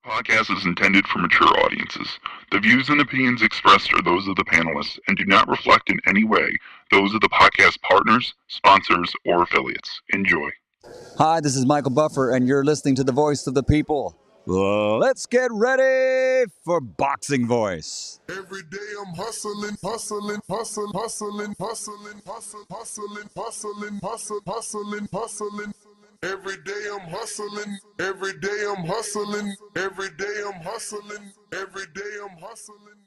Podcast is intended for mature audiences. The views and opinions expressed are those of the panelists and do not reflect in any way those of the podcast partners, sponsors, or affiliates. Enjoy. Hi, this is Michael Buffer, and you're listening to the Voice of the People. Let's get ready for Boxing Voice. Every day I'm hustling. Every day I'm hustling. Every day I'm hustling. Every day I'm hustling. Every day I'm hustling.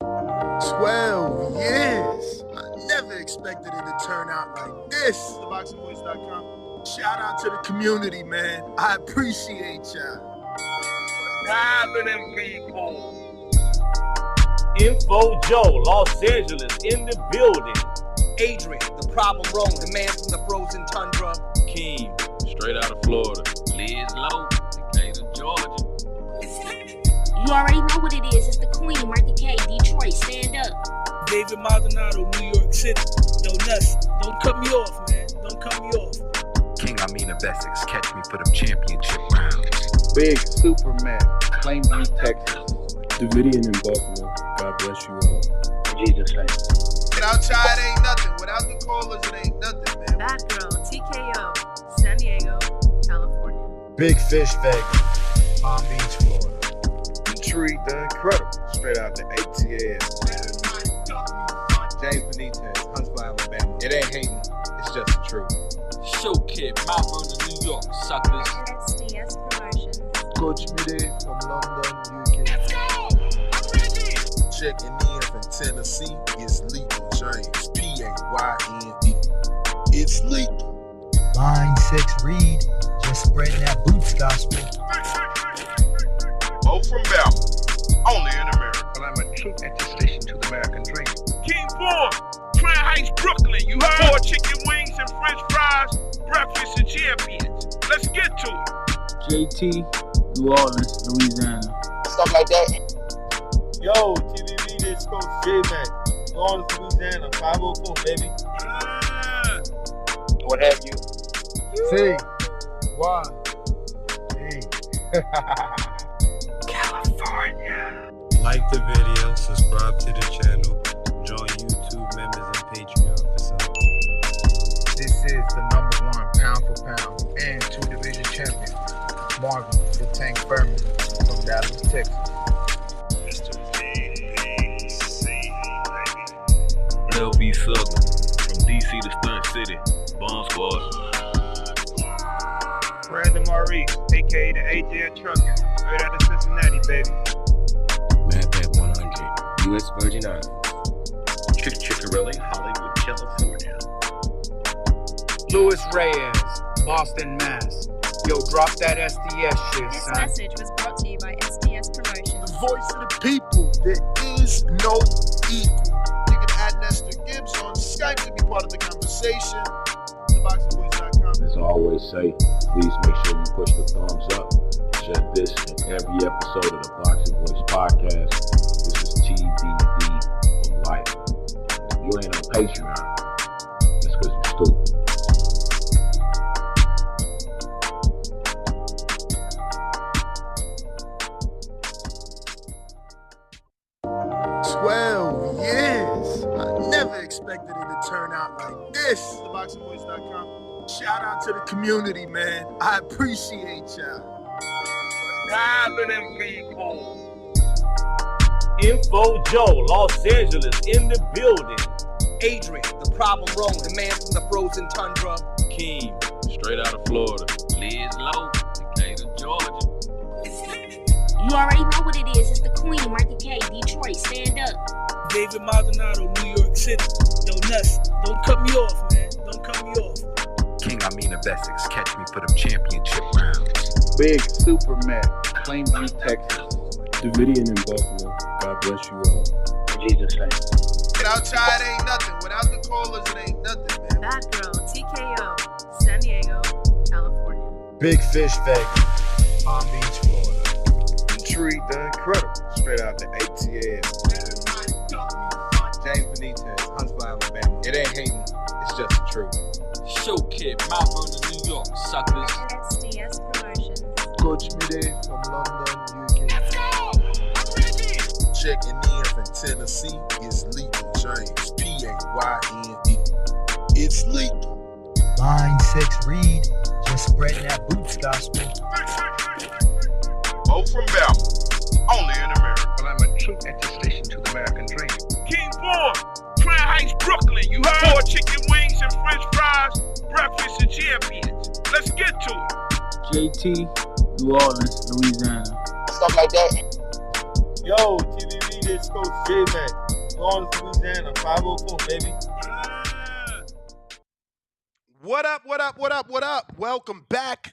12 years. I never expected it to turn out like this. TheBoxingVoice.com. Shout out to the community, man. I appreciate y'all. Happening, people. Info Joe, Los Angeles, in the building. Adrian, the problem wrong, the man from the frozen tundra. Keem, straight out of Florida. Liz Lowe, Decatur, Georgia. You already know what it is. It's the Queen, Martha K, Detroit. Stand up. David Maldonado, New York City. Yo, Nuts, don't cut me off, man. Don't cut me off. King Amin of Essex, catch me for them championship rounds. Big Superman, Plainview, Texas. Davidian in Buffalo. God bless you all. Jesus name. Without Chad, it ain't nothing. Without the callers, it ain't nothing, man. Bad Girl, TKO, San Diego, California. Big Fish, Vegas, Palm Beach, Florida. Detroit, the Incredible, straight out the ATL. James Benitez, Huntsville, Alabama. It ain't hating, it's just the truth. Show Kid, Mount Vernon, New York, suckers. SDS Promotions. Coach Midday from London, UK. Let's go! I'm ready! Checking in from Tennessee. It's legal, James. P-A-Y-N-E. It's legal. Line 6 Reed, just spreading that boots gospel. Mo from Bama, only in America. Well, I'm a true attestation to the American dream. King Born, Crown Heights, Brooklyn. You heard? 4 chicken wings and french fries, breakfast and champions. Let's get to it. JT, New Orleans, Louisiana. Stuff like that. Yo, TVB, this Coach J-Man. New Orleans, Louisiana, 504, baby. What have you? C. Y. E. California. Like the video, subscribe to the channel, join YouTube members and Patreon for some. This is the #1 pound for pound and 2-division champion, Marvin the Tank Furman from Dallas, Texas. LV Southern, from DC to Stunt City, Bomb Squad. Brandon Maurice, a.k.a. the AJ Trucking, straight out of Cincinnati, baby. Madbad 100, U.S. Virgin Islands. Chickarelli, Hollywood, California. Louis Reyes, Boston, Mass. Yo, drop that SDS shit, This son. message was brought to you by SDS Promotions. The voice of the people. There is no equal. You can add Nestor Gibbs on Skype to be part of the conversation. TheBoxingVoice.com. As I always say, please make sure you push the thumbs up. Share this in every episode of the Boxing Voice podcast. This is TBV for life. If you ain't on Patreon, that's because you're stupid. Years. I never expected it to turn out like this. TheBoxingVoice.com. Shout out to the community, man. I appreciate y'all. Happening, people. Info Joe, Los Angeles, in the building. Adrian, the problem wrong, the man from the frozen tundra. Keem, straight out of Florida. Liz Lowe, Decatur, Georgia. You already know what it is. It's the Queen, Martha K, Detroit. Stand up. David Maldonado, New York City. Yo, Nuts, don't cut me off, man. Don't cut me off. King Amin of Essex, catch me for them championship rounds. Big Superman, Plainview, Texas. Davidian in Buffalo. God bless you all. Jesus name. Without Chad, it ain't nothing. Without the callers, it ain't nothing, man. Bad Girl, TKO, San Diego, California. Big Fish, Vegas, Palm Beach, Florida. Detroit, the Incredible, straight out the ATL. James Benitez, Huntsville, Alabama. It ain't hating, it's just the truth. Show Kid, Mount Vernon, New York, suckers. SDS Promotions. Coach Midday from London, UK. Let's go! I'm ready! Checking in from Tennessee, it's Lethal James, P-A-Y-N-E. It's lethal. Line 6 Reed, just spreading that boots gospel. Mo from Bama, only in America. Well, I'm a true attestation to the American dream. King Born, Crown Heights, Brooklyn. You heard? 4 chicken wings and French fries, breakfast of champions. Let's get to it. JT, New Orleans, Louisiana. Stuff like that. Yo, TVV, this Coach J, man. New Orleans, Louisiana, 504, baby. What up, what up, what up, what up? Welcome back,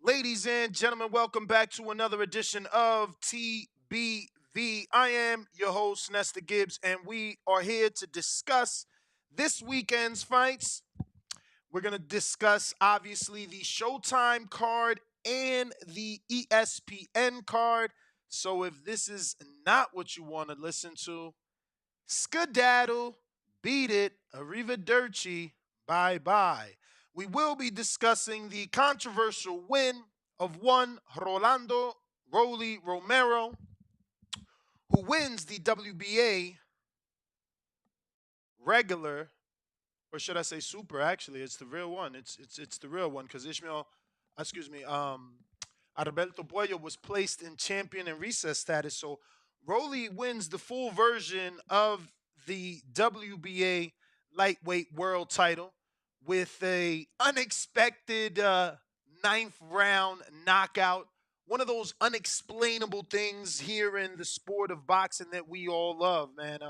ladies and gentlemen. Welcome back to another edition of TBV. I am your host, Nesta Gibbs, and we are here to discuss this weekend's fights. We're going to discuss, obviously, the Showtime card and the ESPN card. So if this is not what you want to listen to, skedaddle, beat it, arrivederci, bye-bye. We will be discussing the controversial win of one Rolando Rolly Romero, who wins the WBA regular, or should I say super, actually. It's the real one. It's the real one because Alberto Puello was placed in champion and recess status. So Rolly wins the full version of the WBA lightweight world title with a unexpected ninth round knockout. One of those unexplainable things here in the sport of boxing that we all love, man.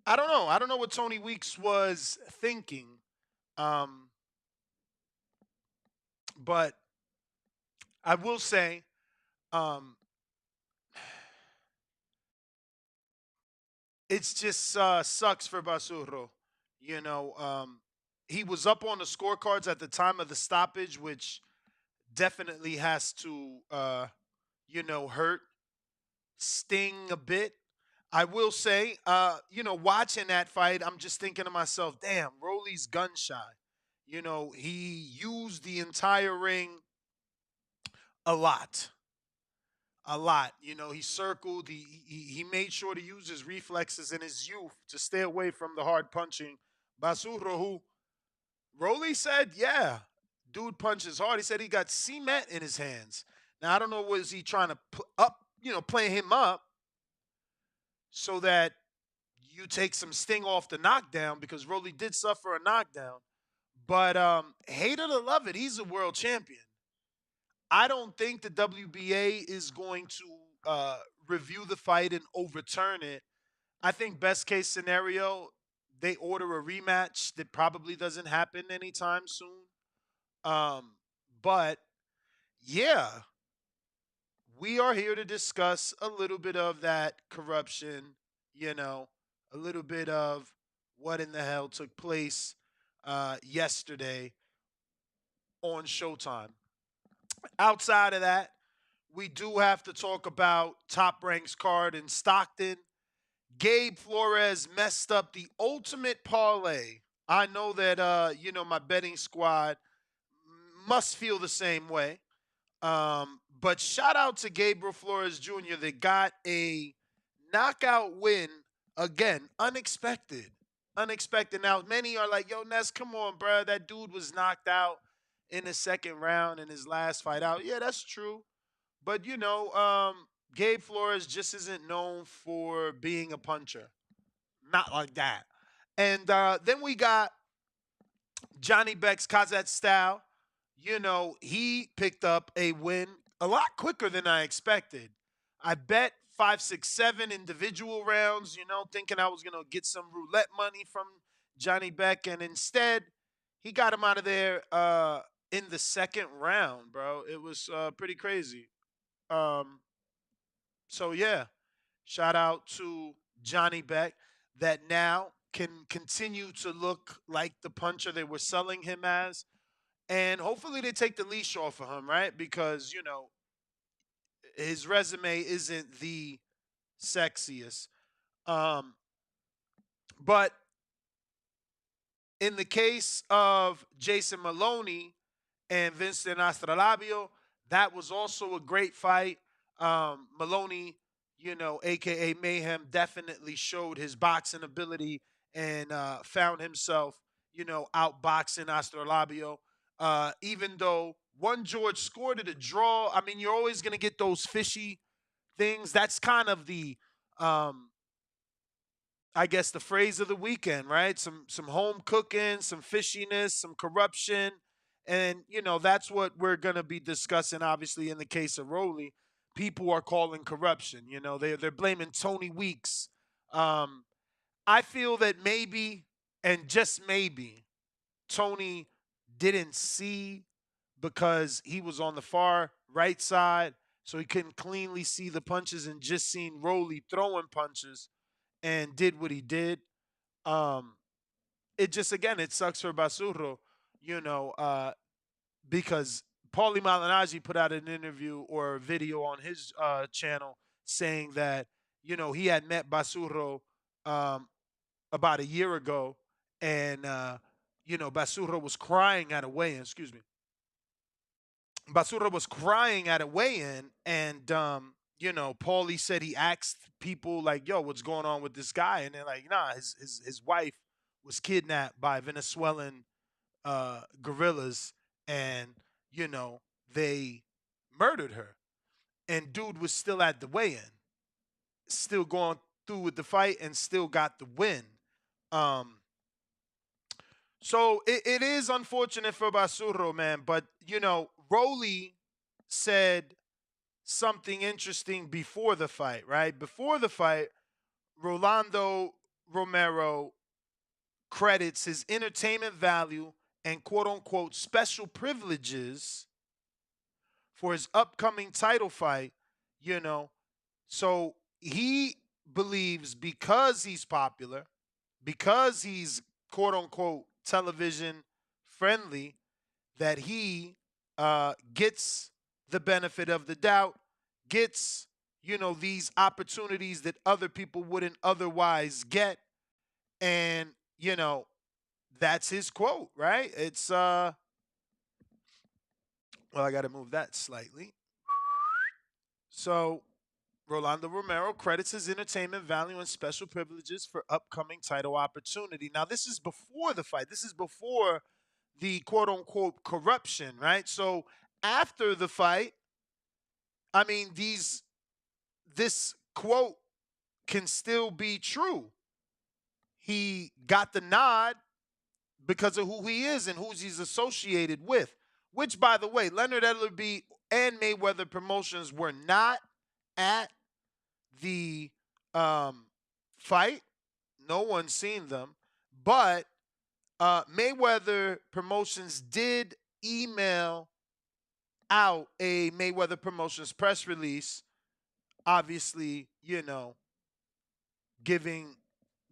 I don't know. I don't know what Tony Weeks was thinking. But I will say, it's just sucks for Basurro. You know, he was up on the scorecards at the time of the stoppage, which definitely has to, hurt, sting a bit. I will say, watching that fight, I'm just thinking to myself, damn, Rolly's gun shy. You know, he used the entire ring a lot. A lot. You know, he circled, he made sure to use his reflexes in his youth to stay away from the hard punching Basurro, who Rolly said, yeah, dude punches hard. He said he got cement in his hands. Now, I don't know, was he trying to play him up so that you take some sting off the knockdown, because Rolly did suffer a knockdown. But hate it or love it, he's a world champion. I don't think the WBA is going to review the fight and overturn it. I think best case scenario, they order a rematch that probably doesn't happen anytime soon. But yeah, we are here to discuss a little bit of that corruption, a little bit of what in the hell took place yesterday on Showtime. Outside of that, we do have to talk about Top Rank's card in Stockton. Gabe Flores messed up the ultimate parlay. I know that, my betting squad must feel the same way. But shout out to Gabriel Flores Jr. that got a knockout win. Again, unexpected. Unexpected. Now, many are like, yo, Ness, come on, bro. That dude was knocked out in the second round in his last fight out. Yeah, that's true. But, Gabe Flores just isn't known for being a puncher. Not like that. And then we got Johnny Beck's Kazakh style. He picked up a win a lot quicker than I expected. I bet 5, 6, 7 individual rounds, thinking I was going to get some roulette money from Johnny Beck. And instead, he got him out of there in the second round, bro. It was pretty crazy. So, yeah, shout out to Johnny Beck that now can continue to look like the puncher they were selling him as. And hopefully they take the leash off of him, right? Because, his resume isn't the sexiest. But in the case of Jason Maloney and Vincent Astrolabio, That was also a great fight. Maloney, aka Mayhem, definitely showed his boxing ability and found himself, outboxing Astrolabio. Even though one George scored it a draw, I mean, you're always going to get those fishy things. That's kind of the I guess the phrase of the weekend, right? Some home cooking, some fishiness, some corruption, and that's what we're gonna be discussing. Obviously, in the case of Rowley, people are calling corruption. They're blaming Tony Weeks. Um, I feel that maybe and just maybe Tony didn't see because he was on the far right side, so he couldn't cleanly see the punches and just seen Rowley throwing punches and did what he did. Um, it just again it sucks for Basurro, you know, because Paulie Malignaggi put out an interview or a video on his channel saying that he had met Basurro um, about a year ago, and Basurro was crying at a weigh-in. Excuse me. Basura was crying at a weigh-in, and Paulie said he asked people like, "Yo, what's going on with this guy?" And they're like, "Nah, his wife was kidnapped by Venezuelan guerrillas, and they murdered her." And dude was still at the weigh-in, still going through with the fight, and still got the win. Um, so it is unfortunate for Basurro, man. But Rolly said something interesting before the fight, right? Before the fight, Rolando Romero credits his entertainment value and quote unquote special privileges for his upcoming title fight, you know. So he believes because he's popular, because he's quote unquote television friendly, that he gets the benefit of the doubt, gets these opportunities that other people wouldn't otherwise get, and that's his quote, right? It's well, I got to move that slightly. So Rolando Romero credits his entertainment value and special privileges for upcoming title opportunity. Now, this is before the fight. This is before the quote unquote corruption, right? So after the fight, I mean, this quote can still be true. He got the nod because of who he is and who he's associated with. Which, by the way, Leonard Ellerby and Mayweather Promotions were not at the fight. No one's seen them. But Mayweather Promotions did email out a Mayweather Promotions press release, obviously, giving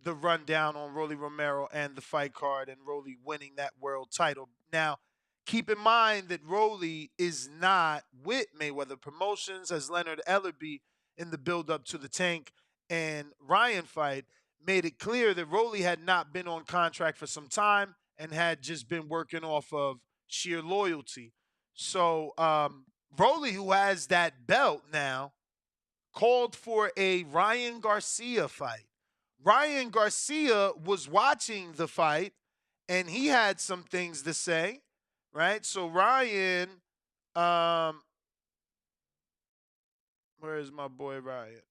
the rundown on Rolly Romero and the fight card and Rolly winning that world title. Now, keep in mind that Rolly is not with Mayweather Promotions, as Leonard Ellerby in the build-up to the Tank and Ryan fight made it clear that Rolly had not been on contract for some time and had just been working off of sheer loyalty. So Rolly, who has that belt now, called for a Ryan Garcia fight. Ryan Garcia was watching the fight and he had some things to say, right? So Ryan, where is my boy Ryan?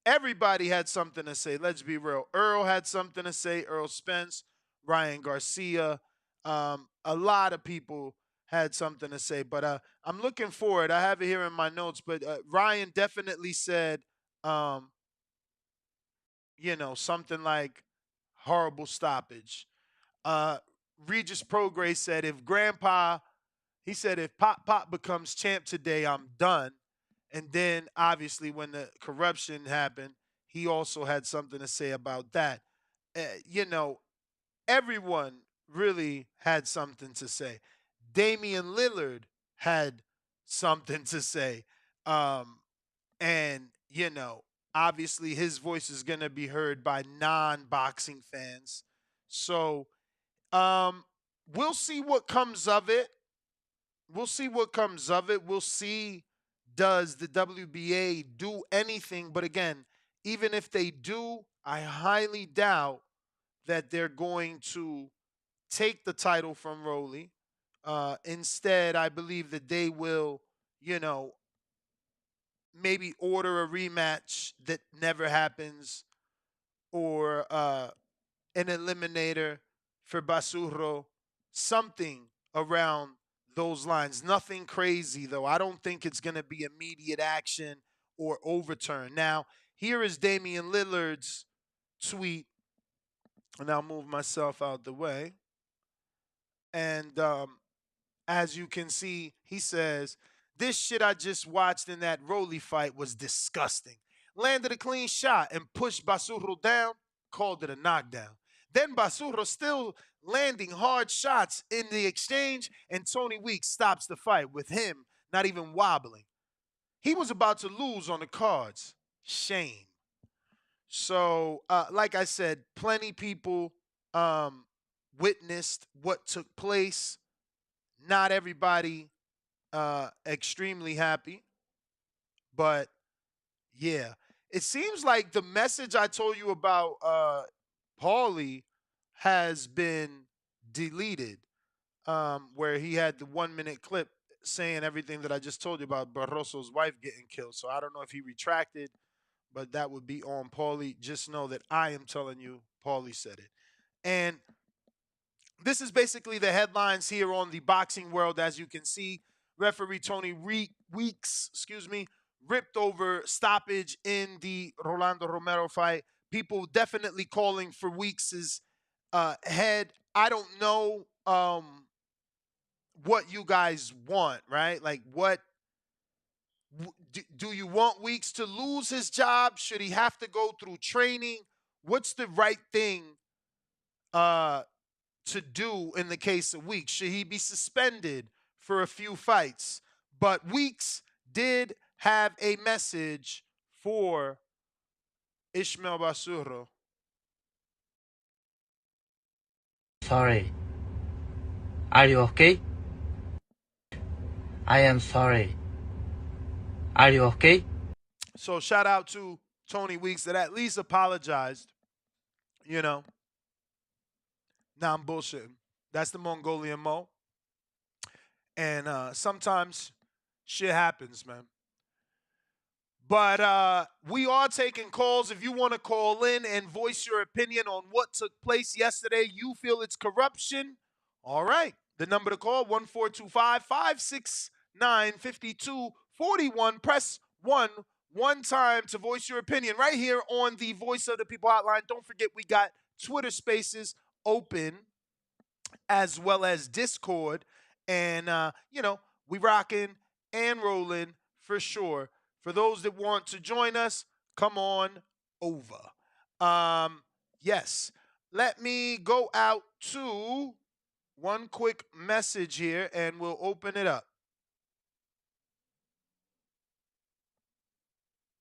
Everybody had something to say. Let's be real. Earl had something to say. Earl Spence, Ryan Garcia. A lot of people had something to say. But I'm looking forward. I have it here in my notes. But Ryan definitely said, something like horrible stoppage. Regis Prograis said, he said, if Pop becomes champ today, I'm done. And then, obviously, when the corruption happened, he also had something to say about that. Everyone really had something to say. Damian Lillard had something to say. And, obviously his voice is going to be heard by non-boxing fans. So we'll see what comes of it. we'll see what comes of it. We'll see, does the WBA do anything? But again, even if they do, I highly doubt that they're going to take the title from Rolly. Instead, I believe that they will, you know, maybe order a rematch that never happens, or an eliminator for Basurro, something around those lines. Nothing crazy, though. I don't think it's going to be immediate action or overturn. Now, here is Damian Lillard's tweet, and I'll move myself out the way. And as you can see, he says, "This shit I just watched in that Rolly fight was disgusting. Landed a clean shot and pushed Basurro down, called it a knockdown. Then Basurro still landing hard shots in the exchange, and Tony Weeks stops the fight with him not even wobbling. He was about to lose on the cards. Shame." So, like I said, plenty people witnessed what took place. Not everybody extremely happy, but yeah, it seems like the message I told you about Paulie has been deleted, where he had the 1 minute clip saying everything that I just told you about Barroso's wife getting killed. So I don't know if he retracted, but that would be on Paulie. Just know that I am telling you, Paulie said it. And this is basically the headlines here on the boxing world. As you can see, referee Tony Weeks, ripped over stoppage in the Rolando Romero fight. People definitely calling for Weeks's head. I don't know what you guys want, right? Like, what do you want Weeks to lose his job? Should he have to go through training? What's the right thing to do in the case of Weeks? Should he be suspended for a few fights? But Weeks did have a message for Ishmael Basurro. Sorry. Are you okay? I am sorry. Are you okay? So shout out to Tony Weeks that at least apologized. You know. Nah, I'm bullshitting. That's the Mongolian Mo. And sometimes shit happens, man. But we are taking calls. If you want to call in and voice your opinion on what took place yesterday, you feel it's corruption, all right. The number to call, 1425-569-5241. Press 1 one time to voice your opinion right here on the Voice of the People hotline. Don't forget we got Twitter Spaces open as well as Discord. And, we rocking and rolling for sure. For those that want to join us, come on over. Yes, let me go out to one quick message here and we'll open it up.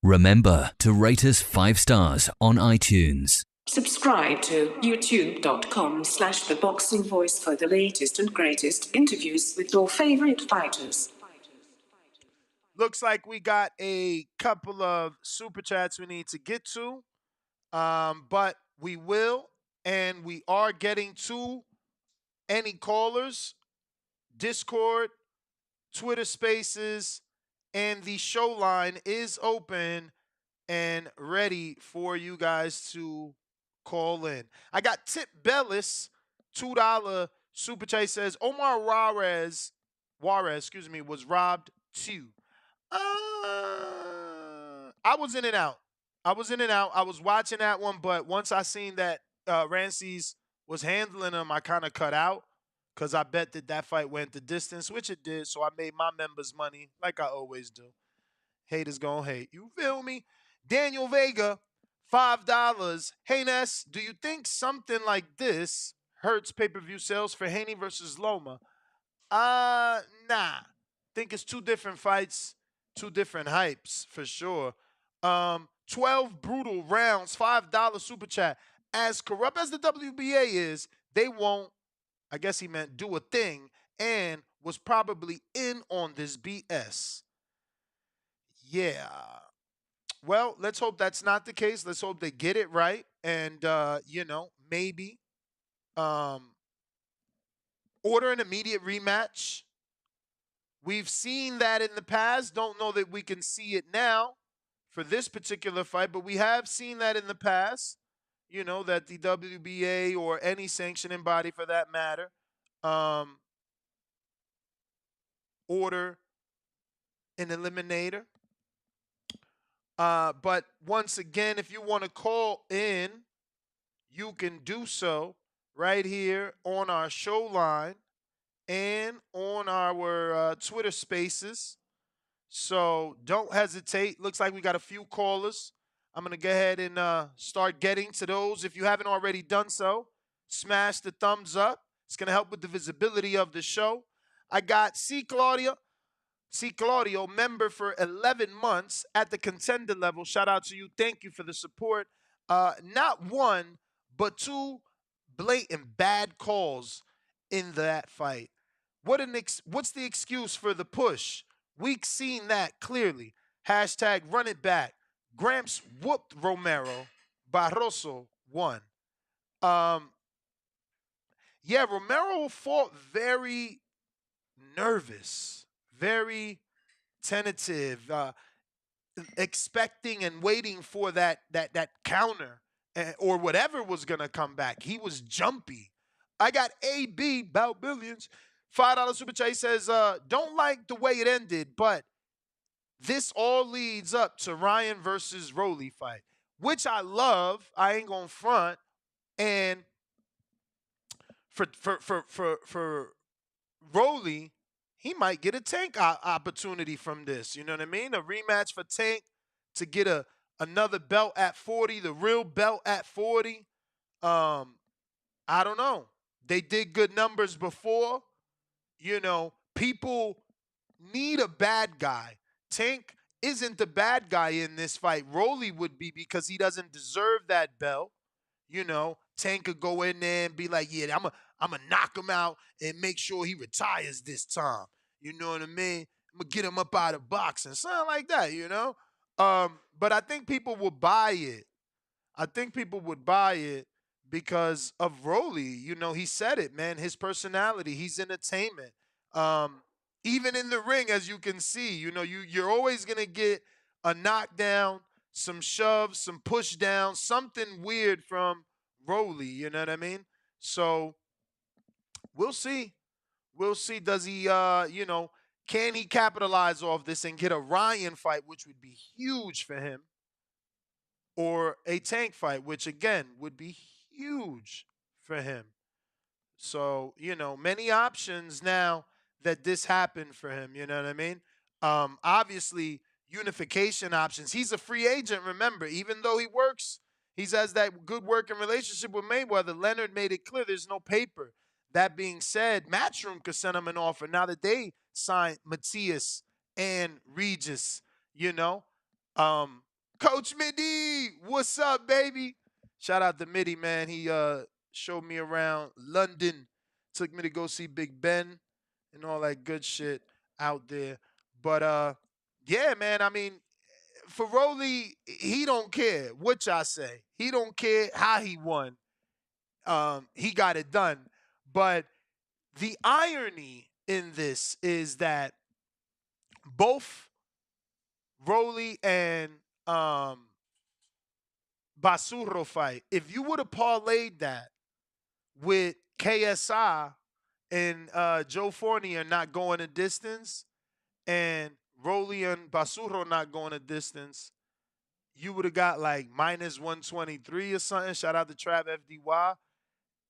Remember to rate us 5 stars on iTunes. Subscribe to youtube.com/The Boxing Voice for the latest and greatest interviews with your favorite fighters. Looks like we got a couple of super chats we need to get to, but we will, and we are getting to any callers, Discord, Twitter Spaces, and the show line is open and ready for you guys to call in. I got Tip Bellis, $2 super chat, says Omar Juarez, was robbed too. I was in and out. I was watching that one, but once I seen that Rancies was handling him, I kind of cut out because I bet that fight went the distance, which it did. So I made my members money like I always do. Haters gonna hate. You feel me? Daniel Vega, $5. Hey, Ness, do you think something like this hurts pay-per-view sales for Haney versus Loma? Nah. Think it's two different fights, two different hypes for sure. 12 brutal rounds, $5 super chat. As corrupt as the WBA is, they won't, I guess he meant do a thing, and was probably in on this BS. Yeah. Well, let's hope that's not the case. Let's hope they get it right. And, maybe um, order an immediate rematch. We've seen that in the past. Don't know that we can see it now for this particular fight, but we have seen that in the past. That the WBA or any sanctioning body for that matter order an eliminator. But once again, if you want to call in, you can do so right here on our show line and on our Twitter spaces. So don't hesitate. Looks like we got a few callers. I'm going to go ahead and start getting to those. If you haven't already done so, smash the thumbs up. It's going to help with the visibility of the show. I got Claudio, member for 11 months at the contender level. Shout out to you. Thank you for the support. Not one, but two blatant bad calls in that fight. What's the excuse for the push? We've seen that clearly. Hashtag run it back. Gramps whooped Romero. Barroso won. Romero fought very nervous, very tentative, expecting and waiting for that counter or whatever was gonna come back. He was jumpy. I got AB Bout Billions. $5 super chat. He says, don't like the way it ended, but this all leads up to Ryan versus Rolly fight, which I love. I ain't gonna front. And for Rolly, he might get a Tank opportunity from this. You know what I mean? A rematch for Tank to get another belt at 40, the real belt at 40. I don't know. They did good numbers before. People need a bad guy. Tank isn't the bad guy in this fight. Rolly would be because he doesn't deserve that belt. Tank could go in there and be like, yeah, I'm going to knock him out and make sure he retires this time. You know what I mean? I'm going to get him up out of boxing. Something like that, But I think people will buy it. I think people would buy it because of Rolly. He said it, man. His personality, he's entertainment. Even in the ring, as you can see, you're always going to get a knockdown, some shoves, some push down, something weird from Rolly, you know what I mean? So we'll see. We'll see. Does he, can he capitalize off this and get a Ryan fight, which would be huge for him, or a Tank fight, which again would be huge for him. So, many options now that this happened for him, you know what I mean? Obviously, unification options. He's a free agent, remember. Even though he has that good working relationship with Mayweather. Leonard made it clear there's no paper. That being said, Matchroom could send him an offer now that they signed Matias and Regis, Coach Midi, what's up, baby? Shout out to Midi, man. He showed me around London, took me to go see Big Ben and all that good shit out there. But yeah, man, I mean, for Rolly, he don't care what y'all say. He don't care how he won. He got it done. But the irony in this is that both Rolly and Basurro fight, if you would have parlayed that with KSI and Joe Fournier not going a distance and Rolly and Basurro not going a distance, you would have got like minus 123 or something. Shout out to Trav FDY.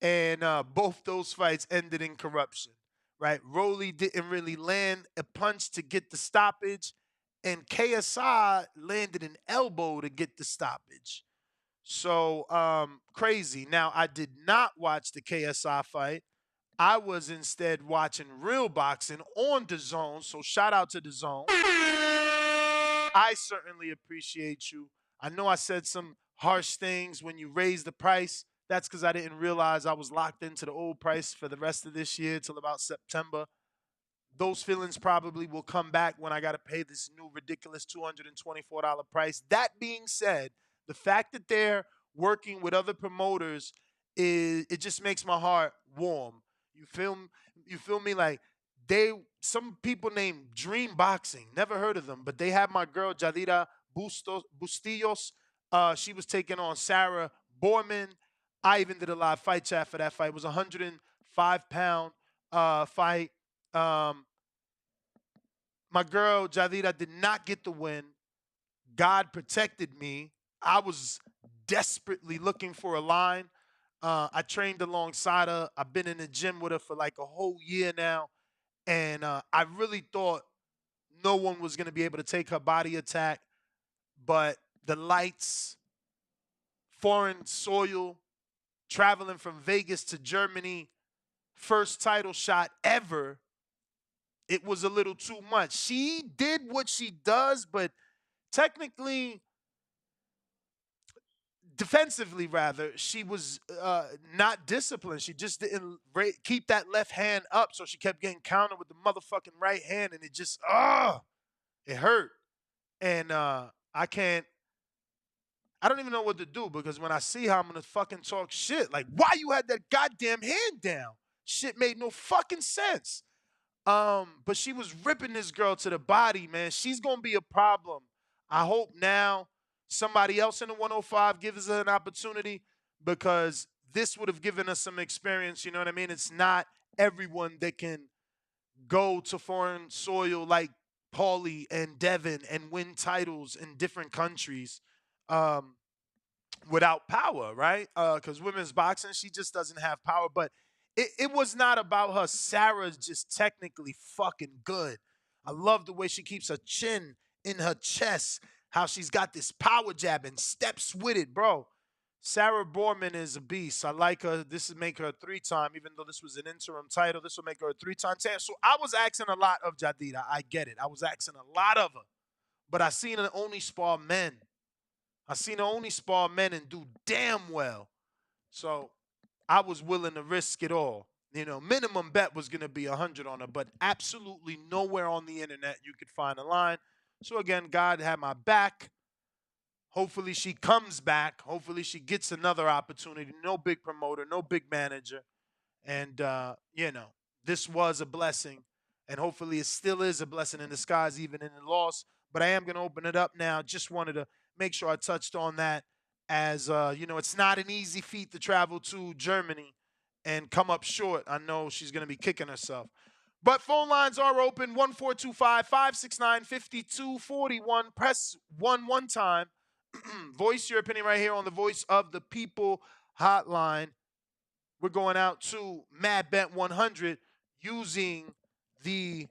And both those fights ended in corruption, right? Rolly didn't really land a punch to get the stoppage, and KSI landed an elbow to get the stoppage. So crazy. Now, I did not watch the KSI fight. I was instead watching real boxing on DAZN, so shout out to DAZN. I certainly appreciate you. I know I said some harsh things when you raised the price. That's because I didn't realize I was locked into the old price for the rest of this year till about September. those feelings probably will come back when I got to pay this new ridiculous $224 price. That being said, the fact that they're working with other promoters it just makes my heart warm. You feel you feel me? Like some people named Dream Boxing, never heard of them, but they have my girl Jadira Bustillos. She was taking on Sarah Borman. I even did a live fight chat for that fight. It was a 105-pound fight. My girl Jadira did not get the win. God protected me. I was desperately looking for a line. I trained alongside her. I've been in the gym with her for like a whole year now. And I really thought no one was going to be able to take her body attack. But the lights, foreign soil, traveling from Vegas to Germany, first title shot ever, it was a little too much. She did what she does, but technically, defensively rather, she was not disciplined. She just didn't keep that left hand up, so she kept getting countered with the motherfucking right hand, and it just, it hurt. And I don't even know what to do because when I see her, I'm gonna fucking talk shit. Like, why you had that goddamn hand down? Shit made no fucking sense. But she was ripping this girl to the body, man. She's gonna be a problem. I hope now somebody else in the 105 gives her an opportunity because this would have given us some experience. You know what I mean? It's not everyone that can go to foreign soil like Paulie and Devin and win titles in different countries. Without power, right? Because women's boxing, she just doesn't have power. But it was not about her. Sarah's just technically fucking good. I love the way she keeps her chin in her chest, how she's got this power jab and steps with it, bro. Sarah Borman is a beast. I like her. This will make her a three-time, even though this was an interim title. This will make her a three-time champ. So I was asking a lot of Jadida. I get it. I was asking a lot of her. But I seen her only spar men. I seen her only spar men and do damn well. So I was willing to risk it all. You know, minimum bet was going to be 100 on her, but absolutely nowhere on the internet you could find a line. So again, God had my back. Hopefully she comes back. Hopefully she gets another opportunity. No big promoter, no big manager. And, this was a blessing. And hopefully it still is a blessing in disguise, even in the loss. But I am going to open it up now. Just wanted to make sure I touched on that as, it's not an easy feat to travel to Germany and come up short. I know she's going to be kicking herself. But phone lines are open, 1425-569-5241. Press 1 time. Voice your opinion right here on the Voice of the People hotline. We're going out to Mad Bet 100 using the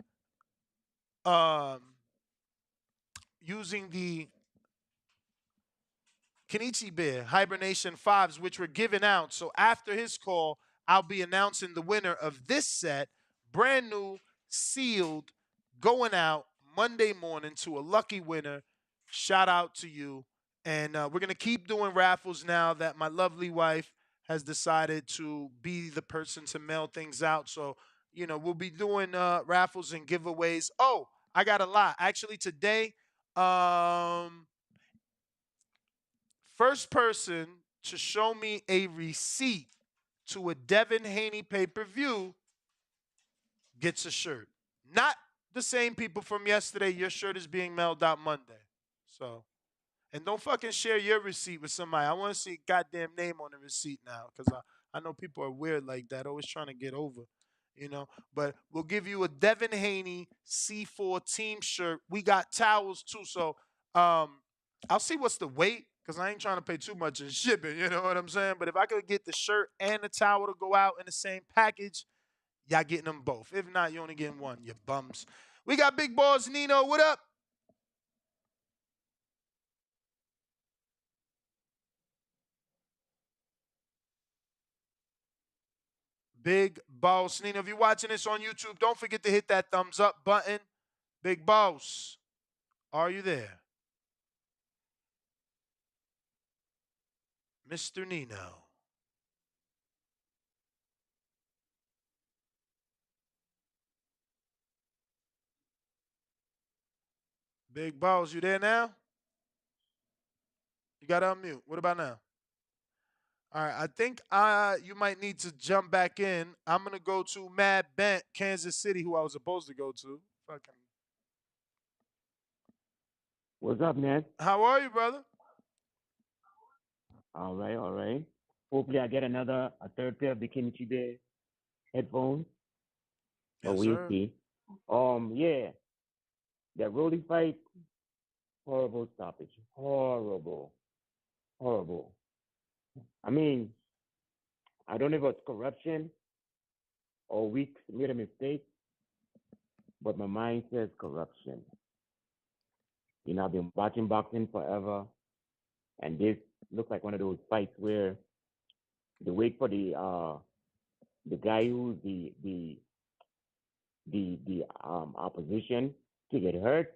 Kenichi Bear Hibernation 5s, which were given out. So after his call, I'll be announcing the winner of this set, brand new, sealed, going out Monday morning to a lucky winner. Shout out to you. And we're going to keep doing raffles now that my lovely wife has decided to be the person to mail things out. So, we'll be doing raffles and giveaways. Oh, I got a lot. Actually, today, first person to show me a receipt to a Devin Haney pay-per-view gets a shirt. Not the same people from yesterday. Your shirt is being mailed out Monday. So, and don't fucking share your receipt with somebody. I want to see a goddamn name on the receipt now because I know people are weird like that, always trying to get over, But we'll give you a Devin Haney C4 team shirt. We got towels too. So I'll see what's the weight because I ain't trying to pay too much in shipping, you know what I'm saying? But if I could get the shirt and the towel to go out in the same package, y'all getting them both. If not, you only getting one, you bums. We got Big Balls Nino. What up? Big Boss Nino. If you're watching this on YouTube, don't forget to hit that thumbs up button. Big Boss, are you there? Mr. Nino. Big Boss, you there now? You got to unmute. What about now? All right, I think you might need to jump back in. I'm gonna go to Mad Bent, Kansas City, who I was supposed to go to. Fucking. What's up, Ned? How are you, brother? All right, all right. Hopefully, I get a third pair of Bikini Chibe headphones. But Yes, we'll sir. see. Yeah, that Rolly fight, horrible stoppage, horrible, horrible. I mean, I don't know if it's corruption or we made a mistake, but my mind says corruption. You know, I've been watching boxing forever, and this looks like one of those fights where they wait for the guy who's the opposition to get hurt,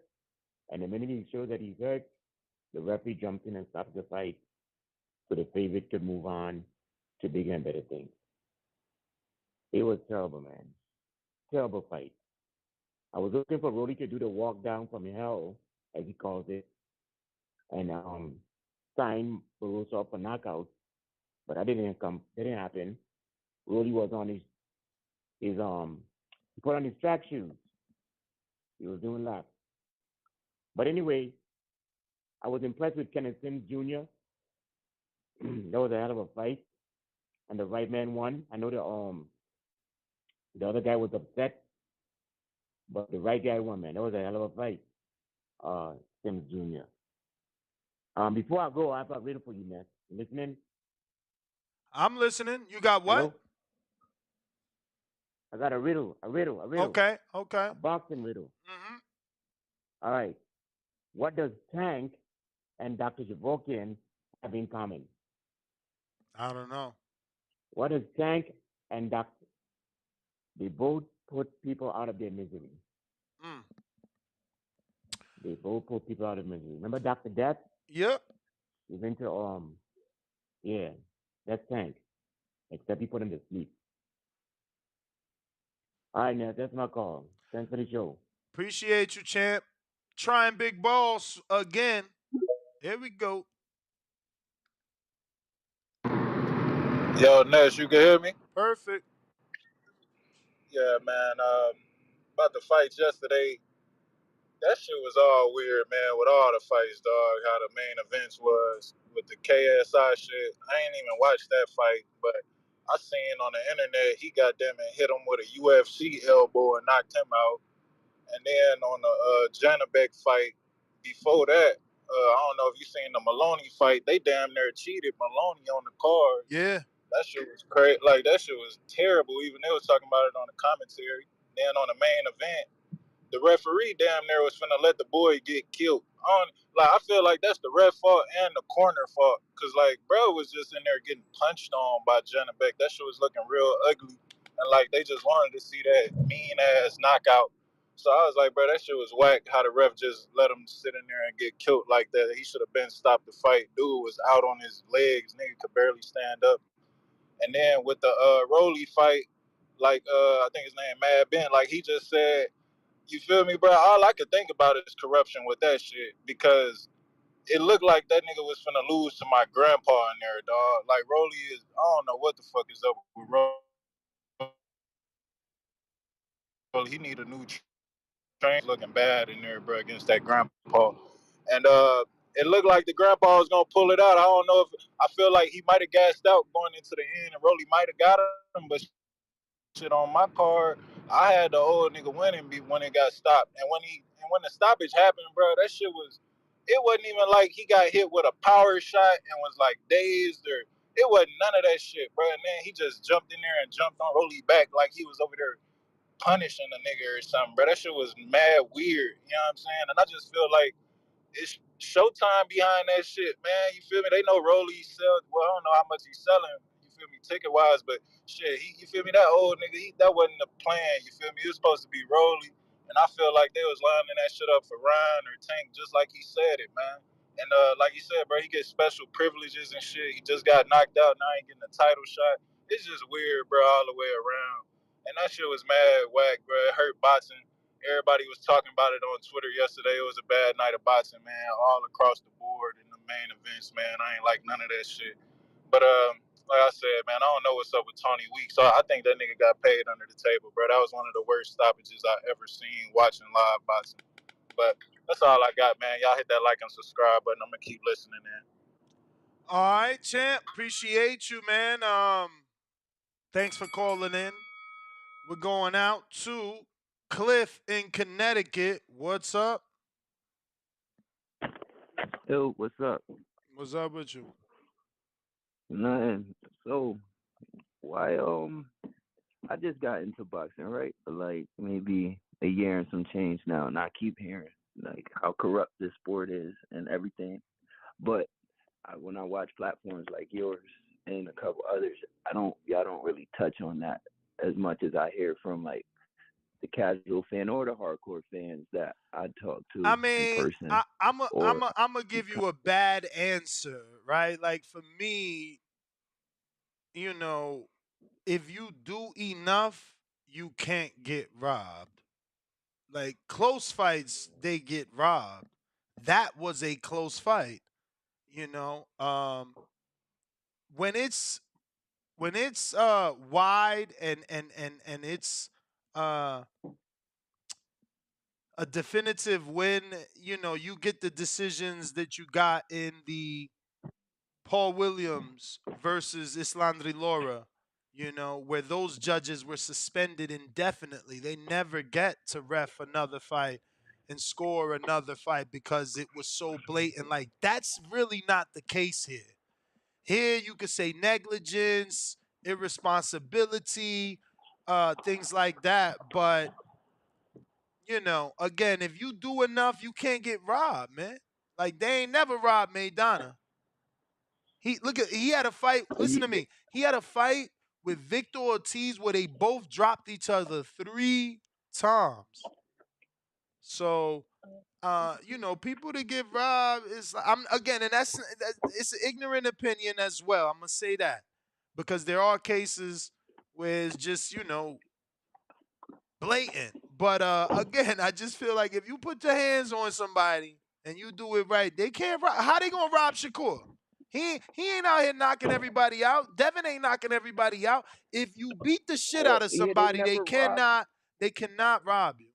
and the minute he shows that he's hurt, the referee jumps in and stops the fight so the favorite could move on to bigger and better things. It was terrible, man. Terrible fight. I was looking for Roddy to do the walk down from hell, as he calls it, and sign Barroso up for knockout, but that didn't come. That didn't happen. Roddy was on his he put on his track shoes. He was doing laps. But anyway, I was impressed with Kenneth Sims Jr. That was a hell of a fight, and the right man won. I know the other guy was upset, but the right guy won, man. That was a hell of a fight. Sims Jr. Before I go, I have a riddle for you, man. You listening? I'm listening. You got what? Hello? I got a riddle. Okay. A boxing riddle. Mm-hmm. All right. What does Tank and Dr. Javokian have in common? I don't know. What does Tank and Dr. They both put people out of their misery. Mm. They both put people out of misery. Remember Dr. Death? Yep. He's into yeah, that's Tank. Except he put him to sleep. All right, now that's my call. Thanks for the show. Appreciate you, champ. Trying Big Boss again. Here we go. Yo, Ness, you can hear me? Perfect. Yeah, man. About the fights yesterday, that shit was all weird, man, with all the fights, dog. How the main events was with the KSI shit. I ain't even watched that fight, but I seen on the internet he got them and hit him with a UFC elbow and knocked him out. And then on the Janabek fight before that, I don't know if you seen the Maloney fight. They damn near cheated Maloney on the card. Yeah. That shit was crazy. Like, that shit was terrible. Even they was talking about it on the commentary. Then on the main event, the referee damn near was finna let the boy get killed. I feel like that's the ref fault and the corner fault. Cause like, bro was just in there getting punched on by Janabek. That shit was looking real ugly. And like, they just wanted to see that mean ass knockout. So I was like, bro, that shit was whack. How the ref just let him sit in there and get killed like that. He should have been stopped the fight. Dude was out on his legs. Nigga could barely stand up. And then with the Rolly fight, like I think his name Mad Ben, like he just said, you feel me, bro? All I could think about is corruption with that shit because it looked like that nigga was finna lose to my grandpa in there, dog. Like Rolly is, I don't know what the fuck is up with Rolly. He need a new train looking bad in there, bro, against that grandpa. And it looked like the grandpa was gonna pull it out. I don't know if I feel like he might have gassed out going into the end, and Rolly might have got him, but shit on my card, I had the old nigga winning when it got stopped. And when the stoppage happened, bro, that shit was it wasn't even like he got hit with a power shot and was like dazed or it wasn't none of that shit, bro. And then he just jumped in there and jumped on Rolly back like he was over there punishing the nigga or something, bro. That shit was mad weird. You know what I'm saying? And I just feel like it's Showtime behind that shit, man. You feel me? They know Rolly sell. Well, I don't know how much he's selling. You feel me, ticket wise, but shit, you feel me? That old nigga, that wasn't the plan. You feel me? It was supposed to be Rolly, and I feel like they was lining that shit up for Ryan or Tank, just like he said it, man. And like he said, bro, he gets special privileges and shit. He just got knocked out. Now he getting a title shot. It's just weird, bro, all the way around. And that shit was mad whack, bro. It hurt boxing. Everybody was talking about it on Twitter yesterday. It was a bad night of boxing, man, all across the board in the main events, man. I ain't like none of that shit. But like I said, man, I don't know what's up with Tony Weeks. So I think that nigga got paid under the table, bro. That was one of the worst stoppages I ever seen watching live boxing. But that's all I got, man. Y'all hit that like and subscribe button. I'm gonna keep listening, man. All right, champ. Appreciate you, man. Thanks for calling in. We're going out to Cliff in Connecticut. What's up? Yo, what's up? What's up with you? Nothing. So, why I just got into boxing, right? Like maybe a year and some change now, and I keep hearing like how corrupt this sport is and everything. But when I watch platforms like yours and a couple others, y'all don't really touch on that as much as I hear from like the casual fan or the hardcore fans that I talk to I in mean, person. I'm Or gonna give you a bad answer, right? Like for me, you know, if you do enough, you can't get robbed. Like close fights, they get robbed. That was a close fight, you know. When it's wide and it's uh a definitive win, you know, you get the decisions that you got in the Paul Williams versus Islandri Laura, you know, where those judges were suspended indefinitely. They never get to ref another fight and score another fight because it was so blatant. Like, that's really not the case here. Here, you could say negligence, irresponsibility, things like that. But, you know, again, if you do enough, you can't get robbed, man. Like, they ain't never robbed Maidana. He had a fight. Listen to me. He had a fight with Victor Ortiz where they both dropped each other 3 times. So, you know, people that get robbed is I'm again, and it's an ignorant opinion as well. I'm gonna say that because there are cases where it's just blatant. But again, I just feel like if you put your hands on somebody and you do it right, they can't rob. How they gonna rob Shakur? He ain't out here knocking everybody out. Devin ain't knocking everybody out. If you beat the shit out of yeah, they somebody, never robbed. they cannot rob you.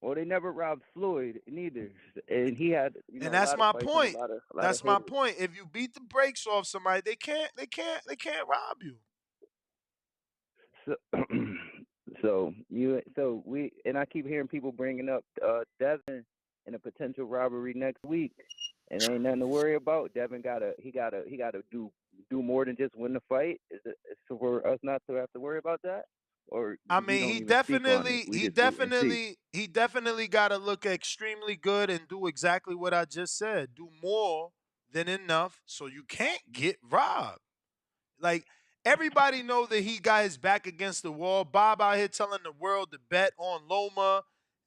Well, they never robbed Floyd neither, and he had And a that's lot of my fights and point. a lot of That's my haters. point. If you beat the brakes off somebody, they can't rob you. So, and I keep hearing people bringing up Devin and a potential robbery next week, and ain't nothing to worry about. Devin gotta do more than just win the fight. Is it for us not to have to worry about that? Or I we mean, don't even speak on it. We just wait and see. he definitely got to look extremely good and do exactly what I just said. Do more than enough, so you can't get robbed. Like everybody know that he got his back against the wall. Bob out here telling the world to bet on Loma.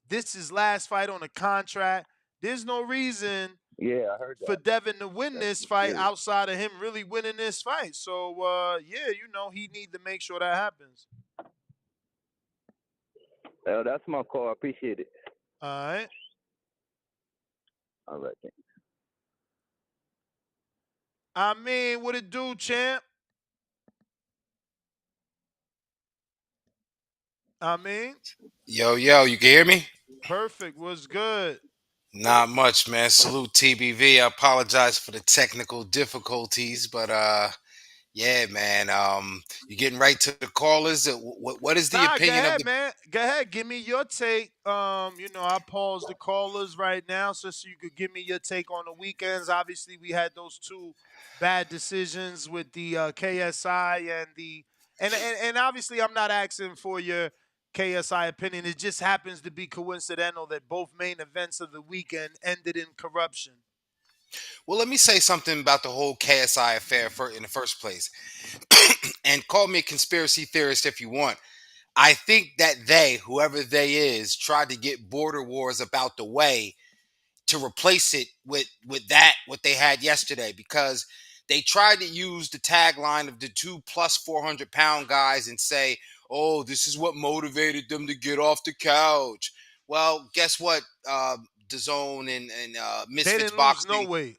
This is last fight on a contract. There's no reason Yeah, I heard for that. Devin to win That's this fight mysterious. outside of him really winning this fight. So yeah, you know, he need to make sure that happens. That's my call. I appreciate it. All right. All right. Thanks. I mean, what it do, champ? I mean, Yo, you can hear me? perfect. What's good? Not much, man. Salute TBV. I apologize for the technical difficulties, but yeah, man. You getting right to the callers. What is the Nah, go opinion of ahead, the? man. Go ahead. Give me your take. You know, I paused the callers right now so you could give me your take on the weekends. Obviously, we had those two bad decisions with the KSI and the and obviously I'm not asking for your KSI opinion. It just happens to be coincidental that both main events of the weekend ended in corruption. Well, let me say something about the whole KSI affair in the first place, and call me a conspiracy theorist if you want. I think that whoever they is, tried to get border wars about the way to replace it with that what they had yesterday, because they tried to use the tagline of the 2 plus 400 pound guys and say, oh, this is what motivated them to get off the couch. Well, guess what? DAZN and They Misfits didn't lose no Boxing, weight.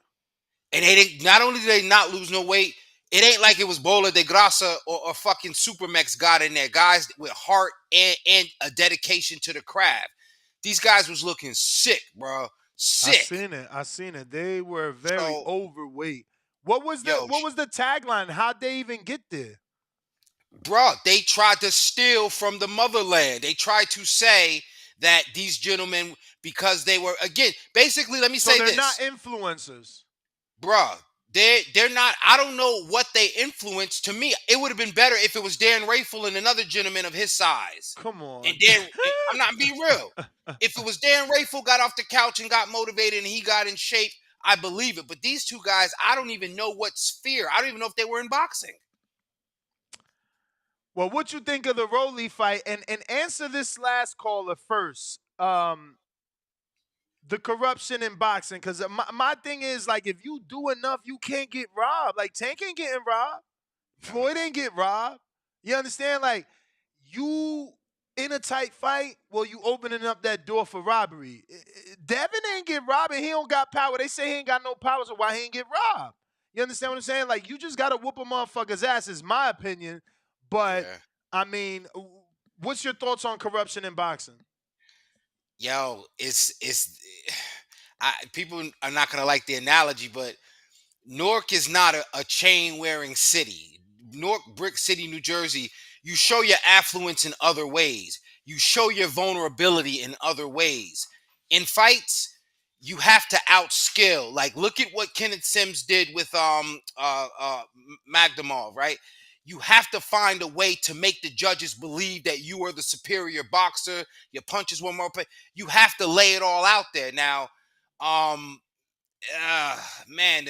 and they didn't. Not only did they not lose no weight, it ain't like it was Bola de Grasa or fucking Supermax got in there. Guys with heart and a dedication to the craft. These guys was looking sick, bro. Sick. I seen it. They were very So, overweight. What was yo, the tagline? How'd they even get there? bruh, they tried to steal from the motherland. They tried to say that these gentlemen, because they were, again, basically, let me So say they're this, not influencers. bruh. They're not. I don't know what they influenced. To me, it would have been better if it was Dan Rayful and another gentleman of his size. Come on. And Dan, I'm not being real. If it was Dan Rayful got off the couch and got motivated and he got in shape, I believe it. But these two guys, I don't even know what sphere. I don't even know if they were in boxing. Well, what you think of the Rolly fight? And answer this last caller first. The corruption in boxing, because my thing is, like, if you do enough, you can't get robbed. Like, Tank ain't getting robbed. Floyd ain't get robbed. You understand? Like, you in a tight fight, well, you opening up that door for robbery. Devin ain't get robbed and he don't got power. They say he ain't got no power, so why he ain't get robbed? You understand what I'm saying? Like, you just got to whoop a motherfucker's ass, is my opinion. But, Yeah. I mean, what's your thoughts on corruption in boxing? Yo, people are not gonna like the analogy, but Newark is not a chain wearing city. Newark, Brick City, New Jersey, you show your affluence in other ways. You show your vulnerability in other ways. In fights, you have to outskill. Like, look at what Kenneth Sims did with Magdamov, right? You have to find a way to make the judges believe that you are the superior boxer. Your punches one more play. You have to lay it all out there. Now, man,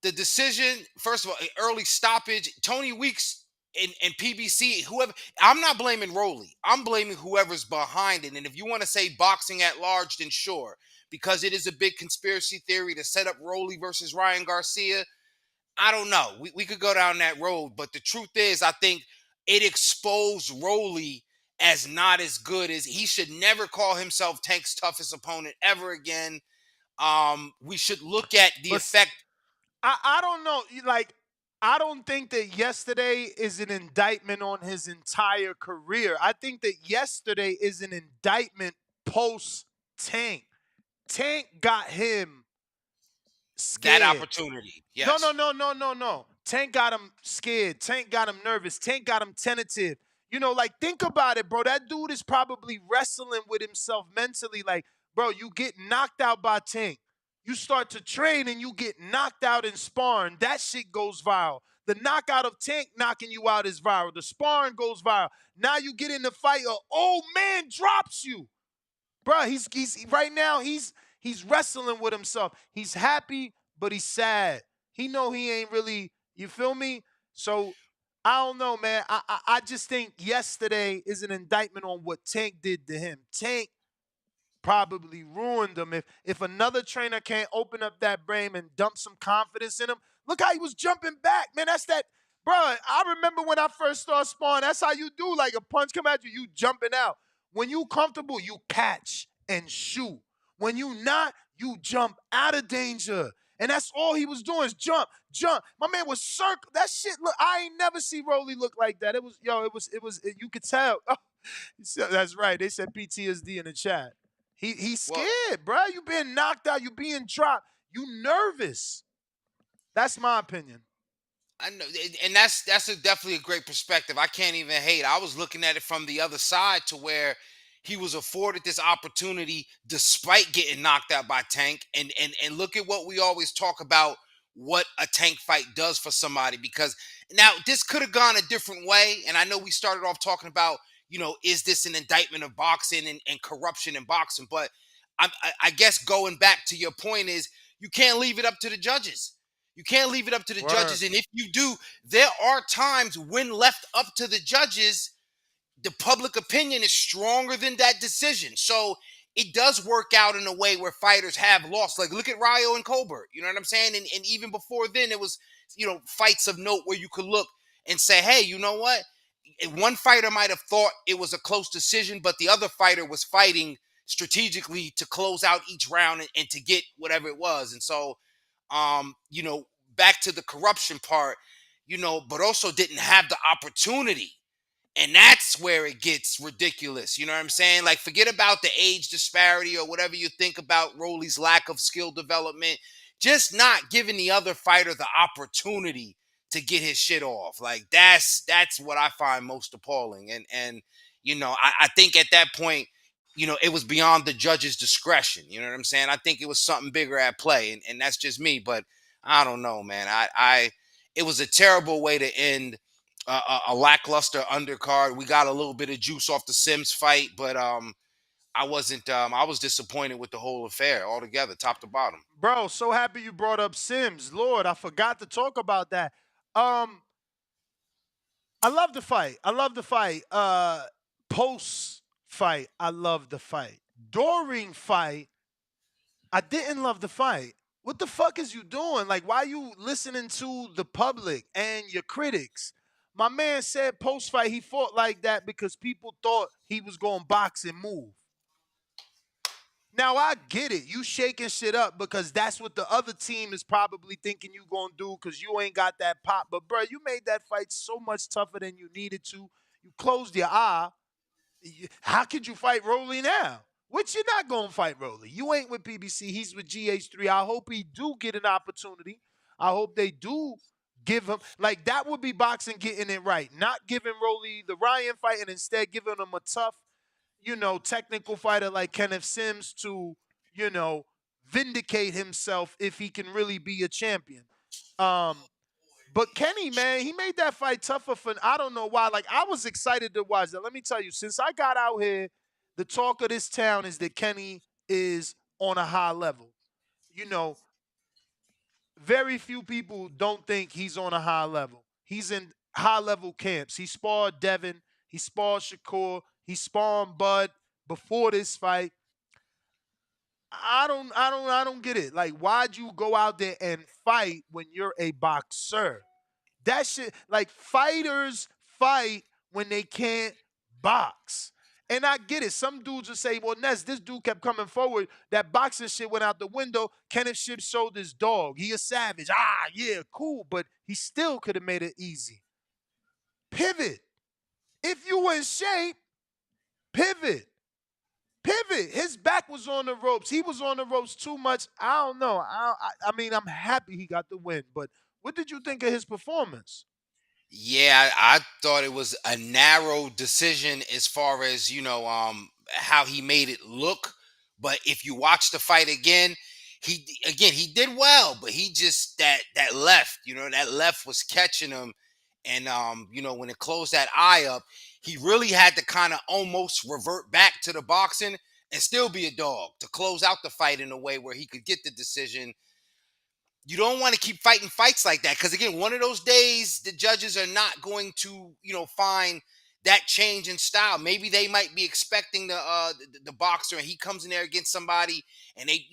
the decision, first of all, early stoppage, Tony Weeks and PBC, whoever, I'm not blaming Rolly. I'm blaming whoever's behind it. And if you want to say boxing at large, then sure, because it is a big conspiracy theory to set up Rolly versus Ryan Garcia. I don't know. We could go down that road, but the truth is, I think it exposed Rolly as not as good as he should never call himself Tank's toughest opponent ever again. We should look at the effect. I don't know. Like, I don't think that yesterday is an indictment on his entire career. I think that yesterday is an indictment post Tank. Tank got him scared. That opportunity. Yes. No. Tank got him scared. Tank got him nervous. Tank got him tentative. You know, like, think about it, bro. That dude is probably wrestling with himself mentally. Like, bro, you get knocked out by Tank. You start to train and you get knocked out in sparring. That shit goes viral. The knockout of Tank knocking you out is viral. The sparring goes viral. Now you get in the fight, an old man drops you. Bro, he's right now, he's wrestling with himself. He's happy, but he's sad. He know he ain't really, you feel me? So, I don't know, man. I just think yesterday is an indictment on what Tank did to him. Tank probably ruined him. If another trainer can't open up that brain and dump some confidence in him, look how he was jumping back, man. That's that, bro. I remember when I first started sparring, that's how you do. Like, a punch come at you, you jumping out. When you comfortable, you catch and shoot. When you not, you jump out of danger. And that's all he was doing is jump. My man was circle. That shit, look, I ain't never see Rolly look like that. It was, you could tell. That's right. They said PTSD in the chat. He's scared, bro. You being knocked out. You being dropped. You nervous. That's my opinion. I know, and that's definitely a great perspective. I can't even hate. I was looking at it from the other side to where he was afforded this opportunity despite getting knocked out by Tank. And look at what we always talk about, what a Tank fight does for somebody. Because now this could have gone a different way. And I know we started off talking about, is this an indictment of boxing and corruption in boxing? But I guess going back to your point is you can't leave it up to the judges. You can't leave it up to the judges. And if you do, there are times when left up to the judges, the public opinion is stronger than that decision. So it does work out in a way where fighters have lost. Like, look at Ryo and Colbert. You know what I'm saying? And even before then, it was, fights of note where you could look and say, hey, you know what? one fighter might have thought it was a close decision, but the other fighter was fighting strategically to close out each round and to get whatever it was. And so, you know, back to the corruption part, you know, but also didn't have the opportunity. And that's where it gets ridiculous. You know what I'm saying? Like, forget about the age disparity or whatever you think about Rolly's lack of skill development. Just not giving the other fighter the opportunity to get his shit off. Like, that's what I find most appalling. And you know, I think at that point, you know, it was beyond the judge's discretion. You know what I'm saying? I think it was something bigger at play, and that's just me. But I don't know, man. I it was a terrible way to end a lackluster undercard. We got a little bit of juice off the Sims fight, but I wasn't. I was disappointed with the whole affair altogether, top to bottom. Bro, so happy you brought up Sims. Lord, I forgot to talk about that. I love the fight. I love the fight. Post fight, I love the fight. During fight, I didn't love the fight. What the fuck is you doing? Like, why you listening to the public and your critics? My man said post fight he fought like that because people thought he was going to box and move. Now I get it. You shaking shit up because that's what the other team is probably thinking you gonna do because you ain't got that pop. But bro, you made that fight so much tougher than you needed to. You closed your eye. How could you fight Rolly now? Which you're not gonna fight Rolly. You ain't with PBC. He's with GH3. I hope he do get an opportunity. I hope they do give him like that would be boxing getting it right. Not giving Rolly the Ryan fight and instead giving him a tough technical fighter like Kenneth Sims to, vindicate himself if he can really be a champion. But Kenny, man, he made that fight tougher for I don't know why. Like, I was excited to watch that. Let me tell you, since I got out here, the talk of this town is that Kenny is on a high level. Very few people don't think he's on a high level. He's in high level camps. He sparred Devin. He sparred Shakur. He sparred Bud before this fight. I don't get it. Like, why'd you go out there and fight when you're a boxer? That shit, like, fighters fight when they can't box. And I get it. Some dudes will say, well, Ness, this dude kept coming forward. That boxing shit went out the window. Kenneth Shipp showed his dog. He a savage. Yeah, cool. But he still could have made it easy. Pivot. If you were in shape, pivot. Pivot. His back was on the ropes. He was on the ropes too much. I don't know. I mean, I'm happy he got the win. But what did you think of his performance? Yeah, I thought it was a narrow decision as far as, how he made it look. But if you watch the fight again, he did well, but he just that left, that left was catching him. And when it closed that eye up, he really had to kind of almost revert back to the boxing and still be a dog to close out the fight in a way where he could get the decision. You don't want to keep fighting fights like that because, again, one of those days the judges are not going to find that change in style. Maybe they might be expecting the boxer and he comes in there against somebody and they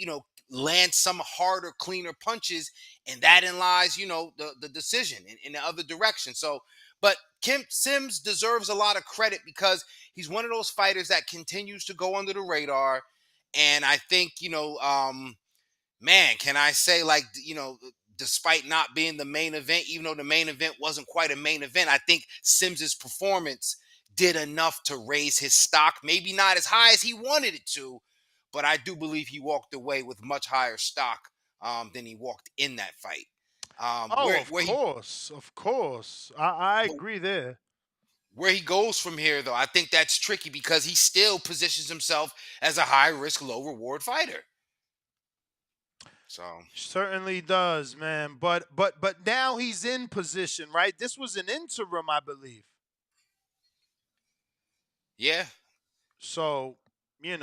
land some harder, cleaner punches, and that in lies the decision in the other direction. So but Kim Sims deserves a lot of credit because he's one of those fighters that continues to go under the radar. And I think man, can I say, like, despite not being the main event, even though the main event wasn't quite a main event, I think Sims's performance did enough to raise his stock. Maybe not as high as he wanted it to, but I do believe he walked away with much higher stock than he walked in that fight. Of course. I agree there. Where he goes from here, though, I think that's tricky because he still positions himself as a high-risk, low-reward fighter. So certainly does, man. But now he's in position, right? This was an interim, I believe. Yeah. So,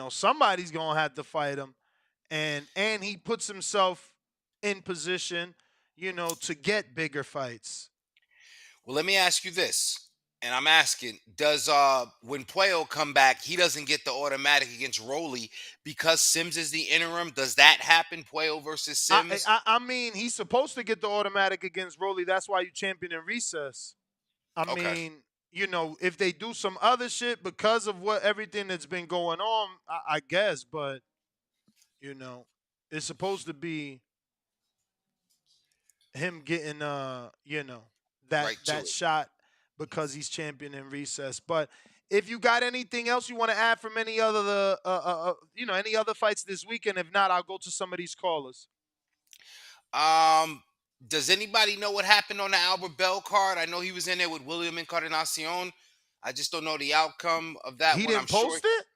somebody's gonna have to fight him. And he puts himself in position, to get bigger fights. Well, let me ask you this. And I'm asking, does when Puello come back, he doesn't get the automatic against Rolly because Sims is the interim? Does that happen, Puello versus Sims? I mean, he's supposed to get the automatic against Rolly. That's why you champion in recess. I mean, if they do some other shit because of everything that's been going on, I guess. But it's supposed to be him getting that Right to that it. shot because he's champion in recess. But if you got anything else you want to add from any other any other fights this weekend, if not, I'll go to some of these callers. Does anybody know what happened on the Albert Bell card? I know he was in there with William Encarnacion. I just don't know the outcome of that He one. I'm didn't sure. post it.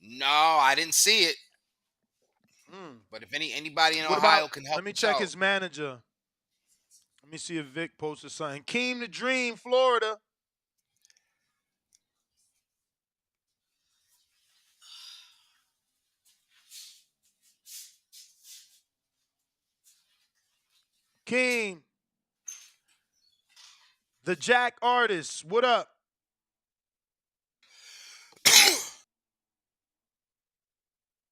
No, I didn't see it. Hmm. But if anybody in What about? Ohio can help Let me us check out. his manager. Let me see if Vic posted something. Keem the Dream, Florida. Keem. The Jack Artist. What up?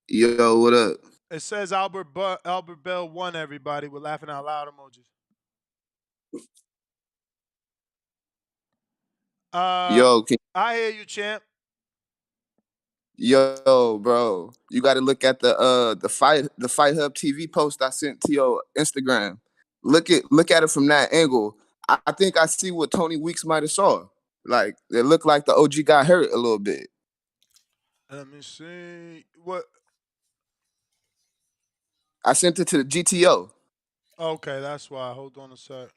Yo, what up? It says Albert Bell won, everybody. We're laughing out loud emojis. Yo, I hear you, champ. yo, bro. You got to look at the Fight Hub TV post I sent to your Instagram. Look at it from that angle. I think I see what Tony Weeks might have saw. Like it looked like the OG got hurt a little bit. Let me see. What? I sent it to the GTO. Okay, that's why. Hold on a sec.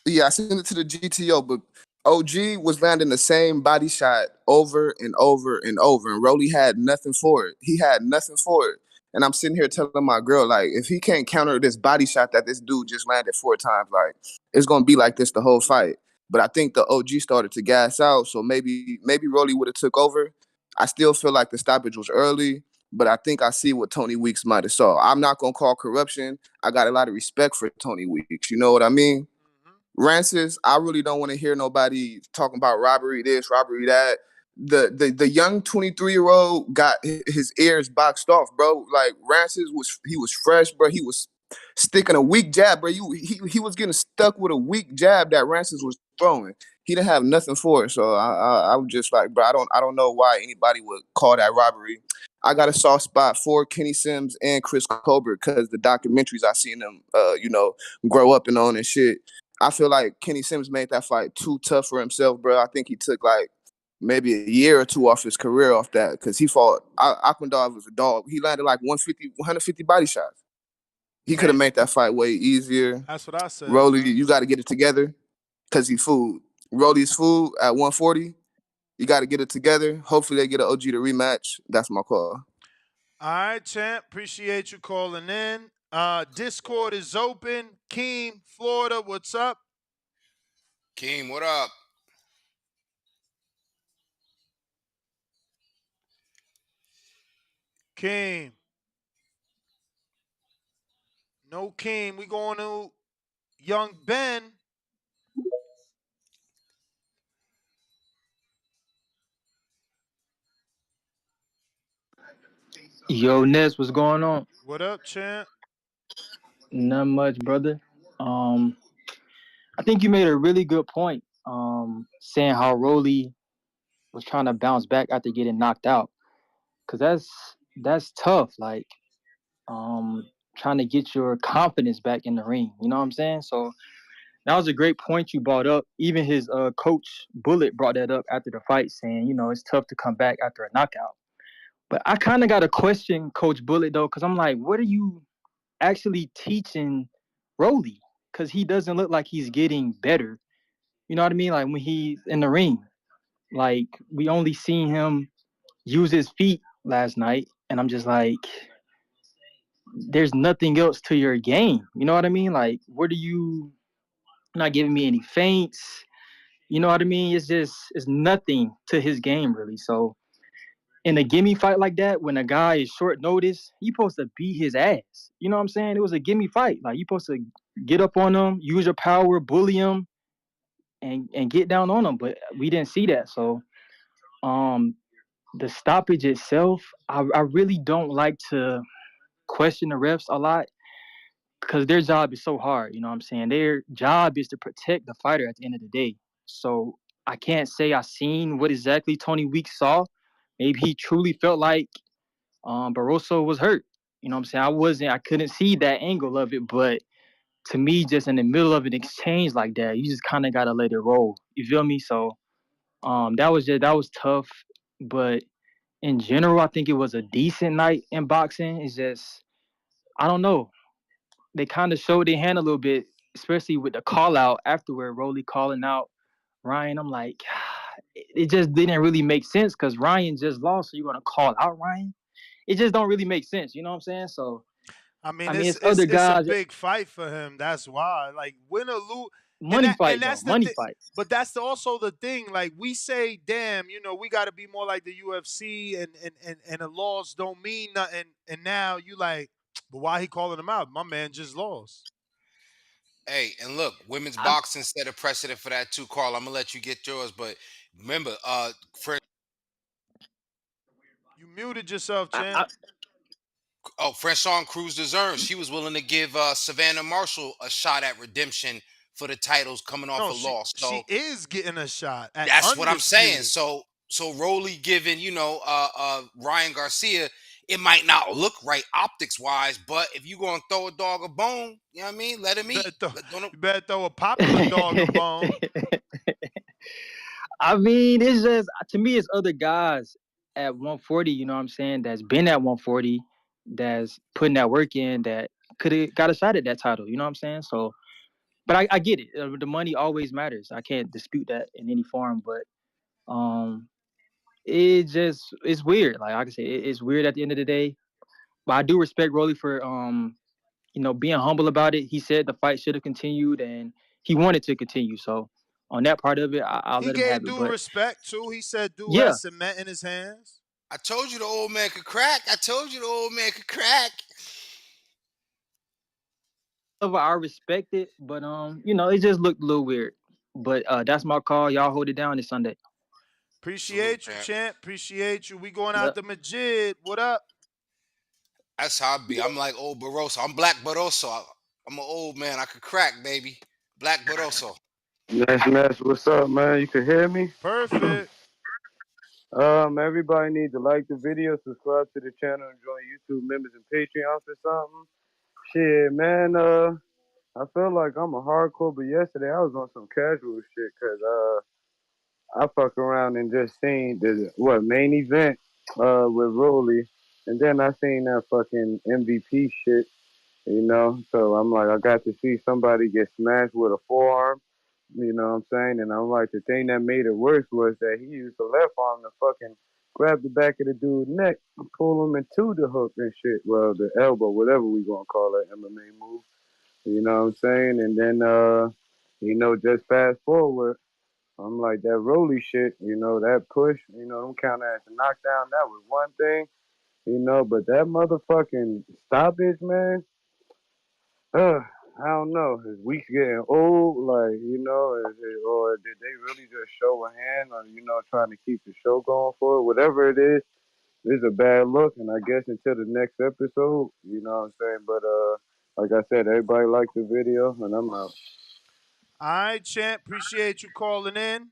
Yeah, I sent it to the GTO, but OG was landing the same body shot over and over and over, and Rolly had nothing for it. He had nothing for it. And I'm sitting here telling my girl, like, if he can't counter this body shot that this dude just landed 4 times, like, it's gonna be like this the whole fight. But I think the OG started to gas out, so maybe Rolly would have took over. I still feel like the stoppage was early, but I think I see what Tony Weeks might have saw. I'm not gonna call corruption. I got a lot of respect for Tony Weeks. You know what I mean? Rances, I really don't want to hear nobody talking about robbery this, robbery that. The young 23-year-old got his ears boxed off, bro. Like Rances was fresh, bro. He was sticking a weak jab, bro. He was getting stuck with a weak jab that Rances was throwing. He didn't have nothing for it. So I was just like, bro, I don't know why anybody would call that robbery. I got a soft spot for Kenny Sims and Chris Colbert because the documentaries I seen them, grow up and on and shit. I feel like Kenny Sims made that fight too tough for himself, bro. I think he took like maybe a year or two off his career off that because he fought. Akmendov was a dog. He landed like 150 body shots. He could have made that fight way easier. That's what I said. Rolly, you got to get it together because he food. Rolly's food at 140. You got to get it together. Hopefully they get an OG to rematch. That's my call. All right, champ. Appreciate you calling in. Discord is open. Keem, Florida, what's up? Keem, what up? Keem. No Keem. We going to Young Ben. Yo, Ness, what's going on? What up, champ? Not much, brother. I think you made a really good point. Saying how Rolly was trying to bounce back after getting knocked out, cause that's tough. Like, trying to get your confidence back in the ring. You know what I'm saying? So that was a great point you brought up. Even his coach Bullet brought that up after the fight, saying it's tough to come back after a knockout. But I kind of got to question Coach Bullet though, cause I'm like, what are you actually teaching Rolly? Because he doesn't look like he's getting better. You know what I mean? Like when he's in the ring, like we only seen him use his feet last night, and I'm just like, there's nothing else to your game. You know what I mean? Like, what are you not giving me any feints? You know what I mean? It's nothing to his game really. So in a gimme fight like that, when a guy is short notice, you supposed to beat his ass. You know what I'm saying? It was a gimme fight. Like you supposed to get up on him, use your power, bully him, and get down on him. But we didn't see that. So the stoppage itself, I really don't like to question the refs a lot because their job is so hard. You know what I'm saying? Their job is to protect the fighter at the end of the day. So I can't say I seen what exactly Tony Weeks saw. Maybe he truly felt like Barroso was hurt. You know what I'm saying? I couldn't see that angle of it, but to me, just in the middle of an exchange like that, you just kind of gotta let it roll. You feel me? So that was tough, but in general, I think it was a decent night in boxing. It's just I don't know. They kind of showed their hand a little bit, especially with the call out afterward, Rolly calling out Ryan. I'm like, it just didn't really make sense because Ryan just lost. So you're gonna call out Ryan? It just don't really make sense. You know what I'm saying? So I mean, I mean, it's other it's a guys, big fight for him. That's why, like, win or lose, money and fight though, that's the money thing. fight. But that's also the thing. Like we say, damn, we got to be more like the UFC, and the laws don't mean nothing. And now you like, but why he calling him out? My man just lost. Hey, and look, women's I, boxing set a precedent for that too, Carl. I'm gonna let you get yours, but remember, You muted yourself, I, champ. I Franchon Cruz Dezern, she was willing to give Savannah Marshall a shot at redemption for the titles coming off No, a loss. she So is getting a shot at that's what I'm saying. undisputed. So Rolly giving, Ryan Garcia, it might not look right optics wise, but if you gonna throw a dog a bone, you know what I mean? Let him You eat. better throw, Don't. you better throw a popular dog a bone. I mean, it's just to me, it's other guys at 140. You know what I'm saying? That's been at 140, that's putting that work in, that could have got a shot at that title. You know what I'm saying? So, but I get it. The money always matters. I can't dispute that in any form. But it's weird. Like I can say, it's weird at the end of the day. But I do respect Rolly for being humble about it. He said the fight should have continued, and he wanted to continue. So on that part of it, I'll He let him have gave it. due But respect too. He said due yeah, has cement in his hands. I told you the old man could crack. I told you the old man could crack. I respect it, but it just looked a little weird. But that's my call. Y'all hold it down this Sunday. Salute, Appreciate you, champ. champ. Appreciate you. We going out Yep. the Majid. What up? That's how I be. I'm like old Barroso. I'm Black Barroso. I'm an old man. I could crack, baby. Black Barroso. Mess, what's up, man? You can hear me? Perfect. Everybody needs to like the video, subscribe to the channel, and join YouTube members and Patreon for something. Shit, man, I feel like I'm a hardcore, but yesterday I was on some casual shit, cause I fuck around and just seen the main event with Rolly, and then I seen that fucking MVP shit, So I'm like, I got to see somebody get smashed with a forearm, you know what I'm saying? And I'm like, the thing that made it worse was that he used the left arm to fucking grab the back of the dude's neck and pull him into the hook and shit. Well, the elbow, whatever we gonna call it, MMA move. You know what I'm saying? And then, just fast forward, I'm like, that Rolly shit, that push, them count as a knockdown, that was one thing, but that motherfucking stoppage, man, I don't know. Is weeks getting old? Like, or did they really just show a hand on, trying to keep the show going for it? Whatever it is, it's a bad look. And I guess until the next episode, you know what I'm saying? But, like I said, everybody liked the video, and I'm out. All right, champ. Appreciate you calling in.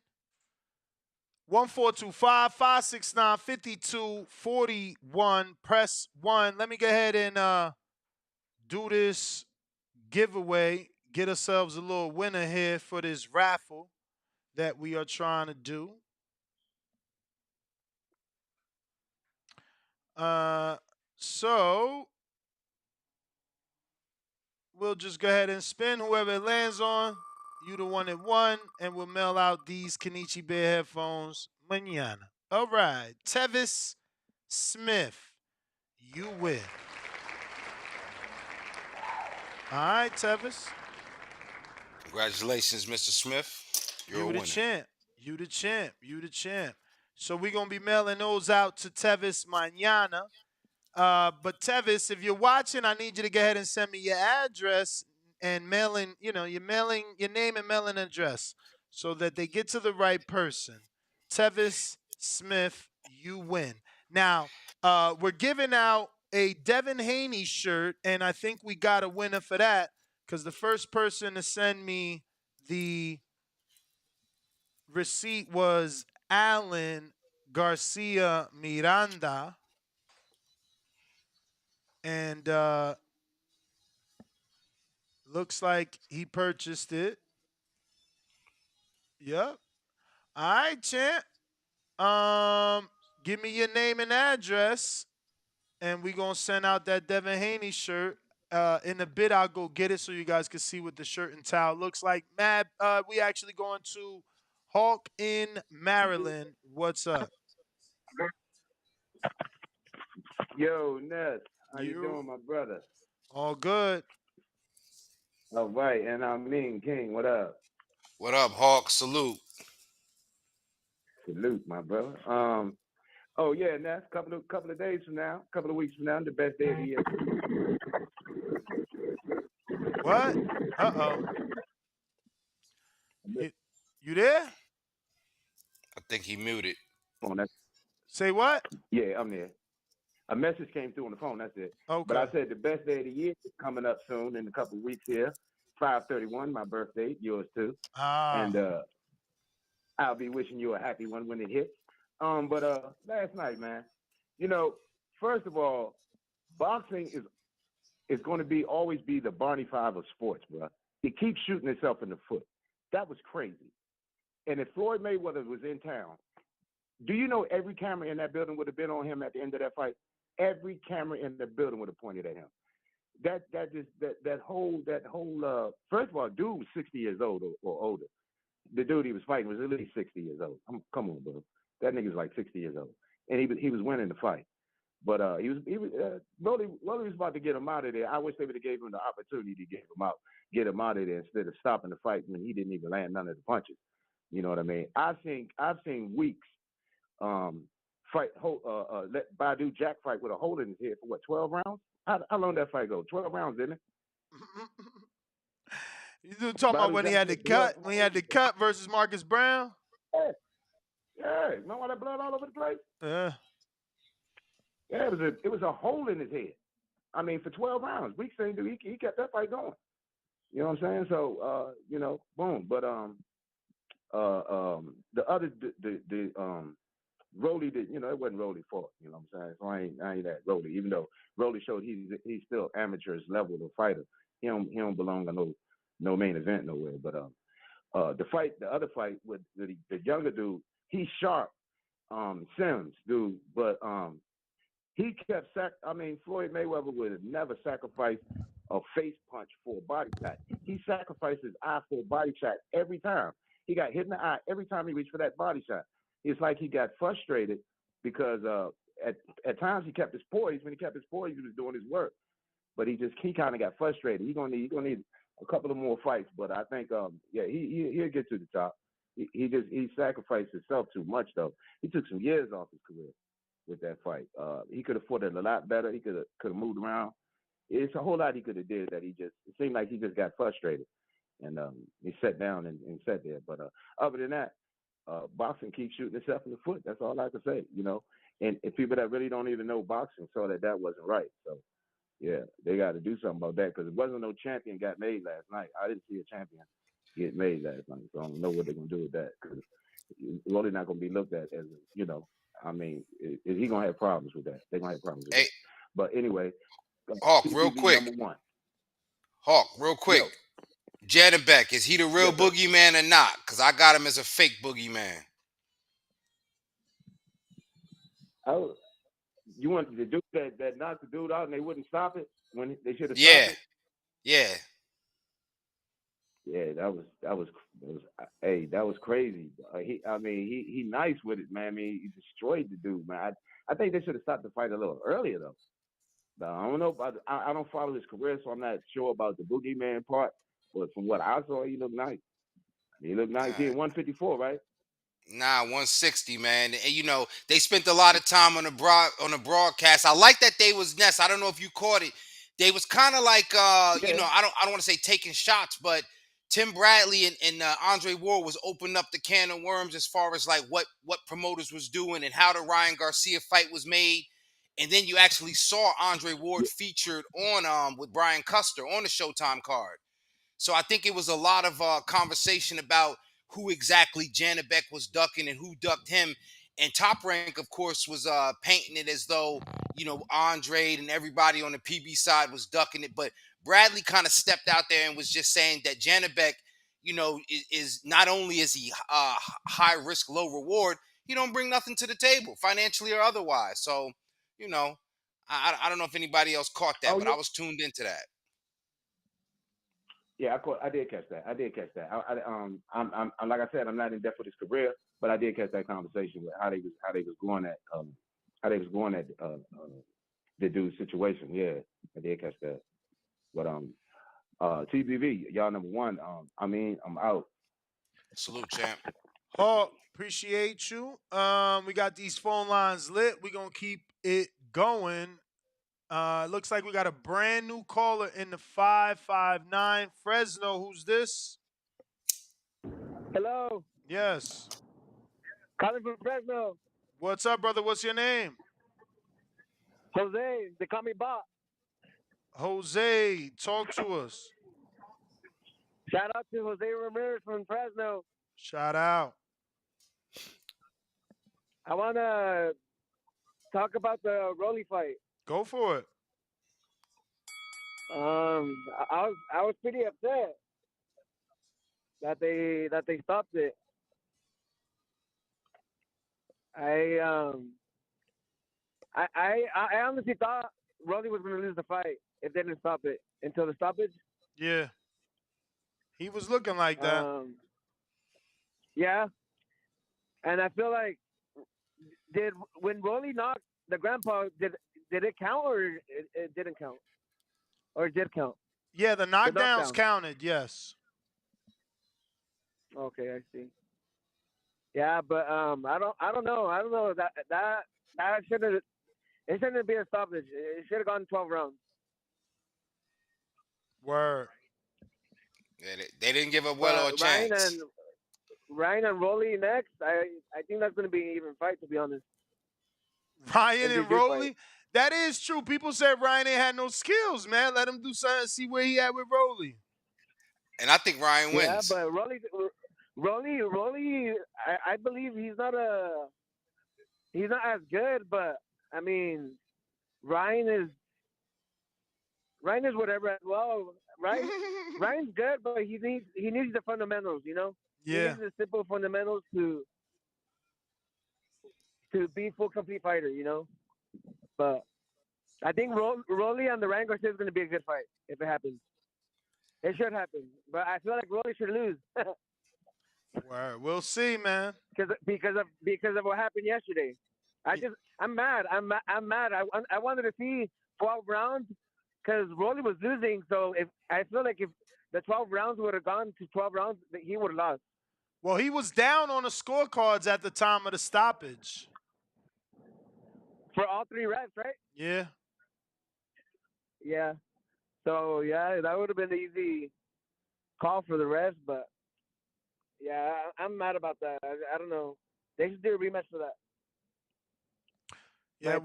1425-569-5241. Press 1. Let me go ahead and do this giveaway. Get ourselves a little winner here for this raffle that we are trying to do. So we'll just go ahead and spin. Whoever it lands on, you the one that won, and we'll mail out these Kenichi Bear headphones mañana. All right, Tevis Smith, you win. All right, Tevis. Congratulations, Mr. Smith. You're a You the winner. champ. You the champ. You the champ. So we're going to be mailing those out to Tevis mañana. But Tevis, if you're watching, I need you to go ahead and send me your address and mailing, your name and mailing address so that they get to the right person. Tevis Smith, you win. Now, we're giving out a Devin Haney shirt, and I think we got a winner for that because the first person to send me the receipt was Alan Garcia Miranda, and looks like he purchased it. Yep. All right, champ. Give me your name and address, and we gonna send out that Devin Haney shirt. In a bit, I'll go get it so you guys can see what the shirt and towel looks like. Matt, we actually going to Hawk in Maryland. What's up? Yo, Ness, how you You doing, my brother? all good? All right, and I mean King, what up? What up, Hawk? Salute. Salute, my brother. Oh yeah, Ness, couple of days from now, couple of weeks from now, the best day of the year. What? Uh-oh. You there? I think he muted. On that. Say what? Yeah, I'm there. A message came through on the phone. That's it. But Okay. I said the best day of the year is coming up soon in a couple of weeks here. 5/31, my birthday, yours too. And I'll be wishing you a happy one when it hits. But last night, man, you know, first of all, boxing is going to be always be the Barney Five of sports, bro. It keeps shooting itself in the foot. That was crazy. And if Floyd Mayweather was in town, do you know every camera in that building would have been on him at the end of that fight? Every camera in the building would have pointed at him. That whole first of all, dude was 60 years old or older. The dude he was fighting was at least 60 years old. Come on, bro. That nigga's like 60 years old, and he was winning the fight. But Rolly was about to get him out of there. I wish they would have gave him the opportunity to get him out of there instead of stopping the fight when he didn't even land none of the punches. You know what I mean? I've seen Weeks let Badu Jack fight with a hole in his head for what, 12 rounds? How long did that fight go? 12 rounds, didn't it? You talking about when he had the cut versus Marcus Brown? Yeah. Remember all that blood all over the place? Yeah. Yeah, it was a hole in his head. I mean, for 12 rounds. Weeks ain't do he kept that fight going. You know what I'm saying? So boom. But the other Rolly did, it wasn't Rolly's fault, you know what I'm saying? So I ain't that Rolly, even though Rolly showed he's still amateur's level of fighter. He don't belong on no main event nowhere. But the other fight with the younger dude, he's sharp, Sims dude, but he kept Floyd Mayweather would have never sacrificed a face punch for a body shot. He sacrificed his eye for a body shot every time. He got hit in the eye every time he reached for that body shot. It's like he got frustrated because at times he kept his poise. When he kept his poise, he was doing his work. But he kind of got frustrated. He's gonna need a couple of more fights. But I think he'll get to the top. He sacrificed himself too much though. He took some years off his career with that fight. He could have fought it a lot better. He could have moved around. It's a whole lot he could have did that it seemed like he just got frustrated. And he sat down and sat there. But other than that, boxing keeps shooting itself in the foot. That's all I can say, And people that really don't even know boxing saw that wasn't right. So, yeah, they got to do something about that because it wasn't no champion got made last night. I didn't see a champion get made last night. So I don't know what they're going to do with that because it's really not going to be looked at as, is he going to have problems with that? They're going to have problems with that. But anyway, Hawk, real quick. Number one. Hawk, real quick. Jadabeck, is he the real boogeyman or not? Because I got him as a fake boogeyman. Oh, you want the dude that knocked the dude out and they wouldn't stop it when they should have stopped it? Yeah. Yeah, that was crazy. He nice with it, man. I mean, he destroyed the dude, man. I think they should have stopped the fight a little earlier though. I don't know I don't follow his career, so I'm not sure about the boogeyman part. But from what I saw, he looked nice. He looked nice. He at 154, right? Nah, 160, man. And they spent a lot of time on the broadcast. I like that they was Ness. I don't know if you caught it. They was kind of like I don't want to say taking shots, but Tim Bradley and Andre Ward was opening up the can of worms as far as like what promoters was doing and how the Ryan Garcia fight was made. And then you actually saw Andre Ward featured on with Brian Custer on the Showtime card. So I think it was a lot of conversation about who exactly Janabek was ducking and who ducked him. And Top Rank, of course, was painting it as though, Andre and everybody on the PB side was ducking it. But Bradley kind of stepped out there and was just saying that Janabek, is not only is he high risk, low reward, he don't bring nothing to the table, financially or otherwise. So, I don't know if anybody else caught that, but I was tuned into that. Yeah, I did catch that. I'm like I said, I'm not in depth with his career, but I did catch that conversation with how they was going at the dude's situation. Yeah, I did catch that. But TBV, y'all number one. I'm out. Salute, champ. Hawk, appreciate you. We got these phone lines lit. We're gonna keep it going. Looks like we got a brand new caller in the 559. Fresno, who's this? Hello. Yes. Calling from Fresno. What's up, brother? What's your name? Jose. They call me Bob. Jose, talk to us. Shout out to Jose Romero from Fresno. Shout out. I want to talk about the Rolly fight. Go for it. I was pretty upset that they stopped it. I honestly thought Rolly was going to lose the fight if they didn't stop it until the stoppage. Yeah. He was looking like that. Yeah. And I feel like when Rolly knocked the grandpa, did it count or it didn't count? Or it did count? Yeah, the knockdowns counted, yes. Okay, I see. Yeah, but I don't know that shouldn't be a stoppage. It should have gone 12 rounds. Word. Yeah, they didn't give Abuelo a chance. Ryan and Rolly next. I think that's going to be an even fight, to be honest. Ryan and Rolly? That is true. People said Ryan ain't had no skills, man. Let him do something, see where he at with Rolly. And I think Ryan wins. Yeah, but Rolly, I believe he's not as good, but I mean, Ryan is whatever as well. Ryan's good, but he needs the fundamentals, Yeah. He needs the simple fundamentals to be full complete fighter, But I think Rolly and the Ryan Garcia is going to be a good fight if it happens. It should happen, but I feel like Rolly should lose. Word. We'll see, man. Because of what happened yesterday. I'm mad. I'm mad. I wanted to see 12 rounds because Rolly was losing. So I feel like if the 12 rounds would have gone to 12 rounds, he would have lost. Well, he was down on the scorecards at the time of the stoppage. For all three refs, right? Yeah. Yeah. So, yeah, that would have been an easy call for the refs, but, yeah, I'm mad about that. I don't know. They should do a rematch for that. Yeah,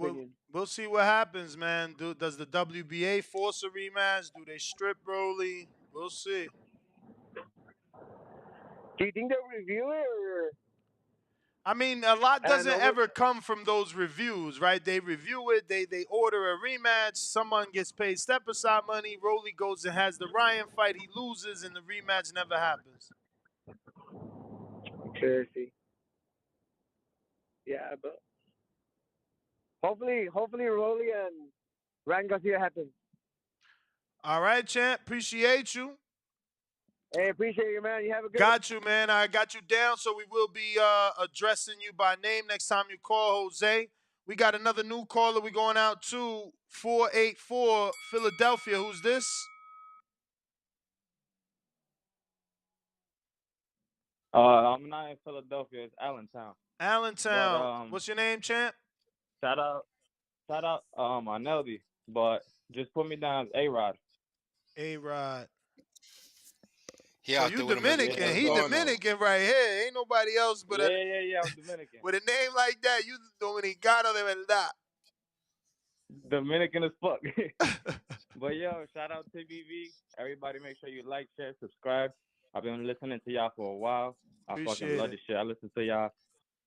we'll see what happens, man. Does the WBA force a rematch? Do they strip Rolly? We'll see. Do you think they'll review it or? I mean, a lot doesn't ever come from those reviews, right? They review it, they order a rematch, someone gets paid step aside money, Rolly goes and has the Ryan fight, he loses, and the rematch never happens. Seriously. Yeah, but hopefully Rolly and Ryan Garcia happens. All right, champ. Appreciate you. Hey, appreciate you, man. You have a good Got you, man. I got you down, so we will be addressing you by name next time you call, Jose. We got another new caller we going out to, 484 Philadelphia. Who's this? I'm not in Philadelphia. It's Allentown. Allentown. What's your name, champ? Shout out, Arneldi. But just put me down as A-Rod. A-Rod. So you Dominican. He Dominican right here. Ain't nobody else but yeah, I'm Dominican. With a name like that, you Dominicano de verdad. Dominican as fuck. But yo, shout out to TBV. Everybody make sure you like, share, subscribe. I've been listening to y'all for a while. I fucking Appreciate love it. the shit. I listen to y'all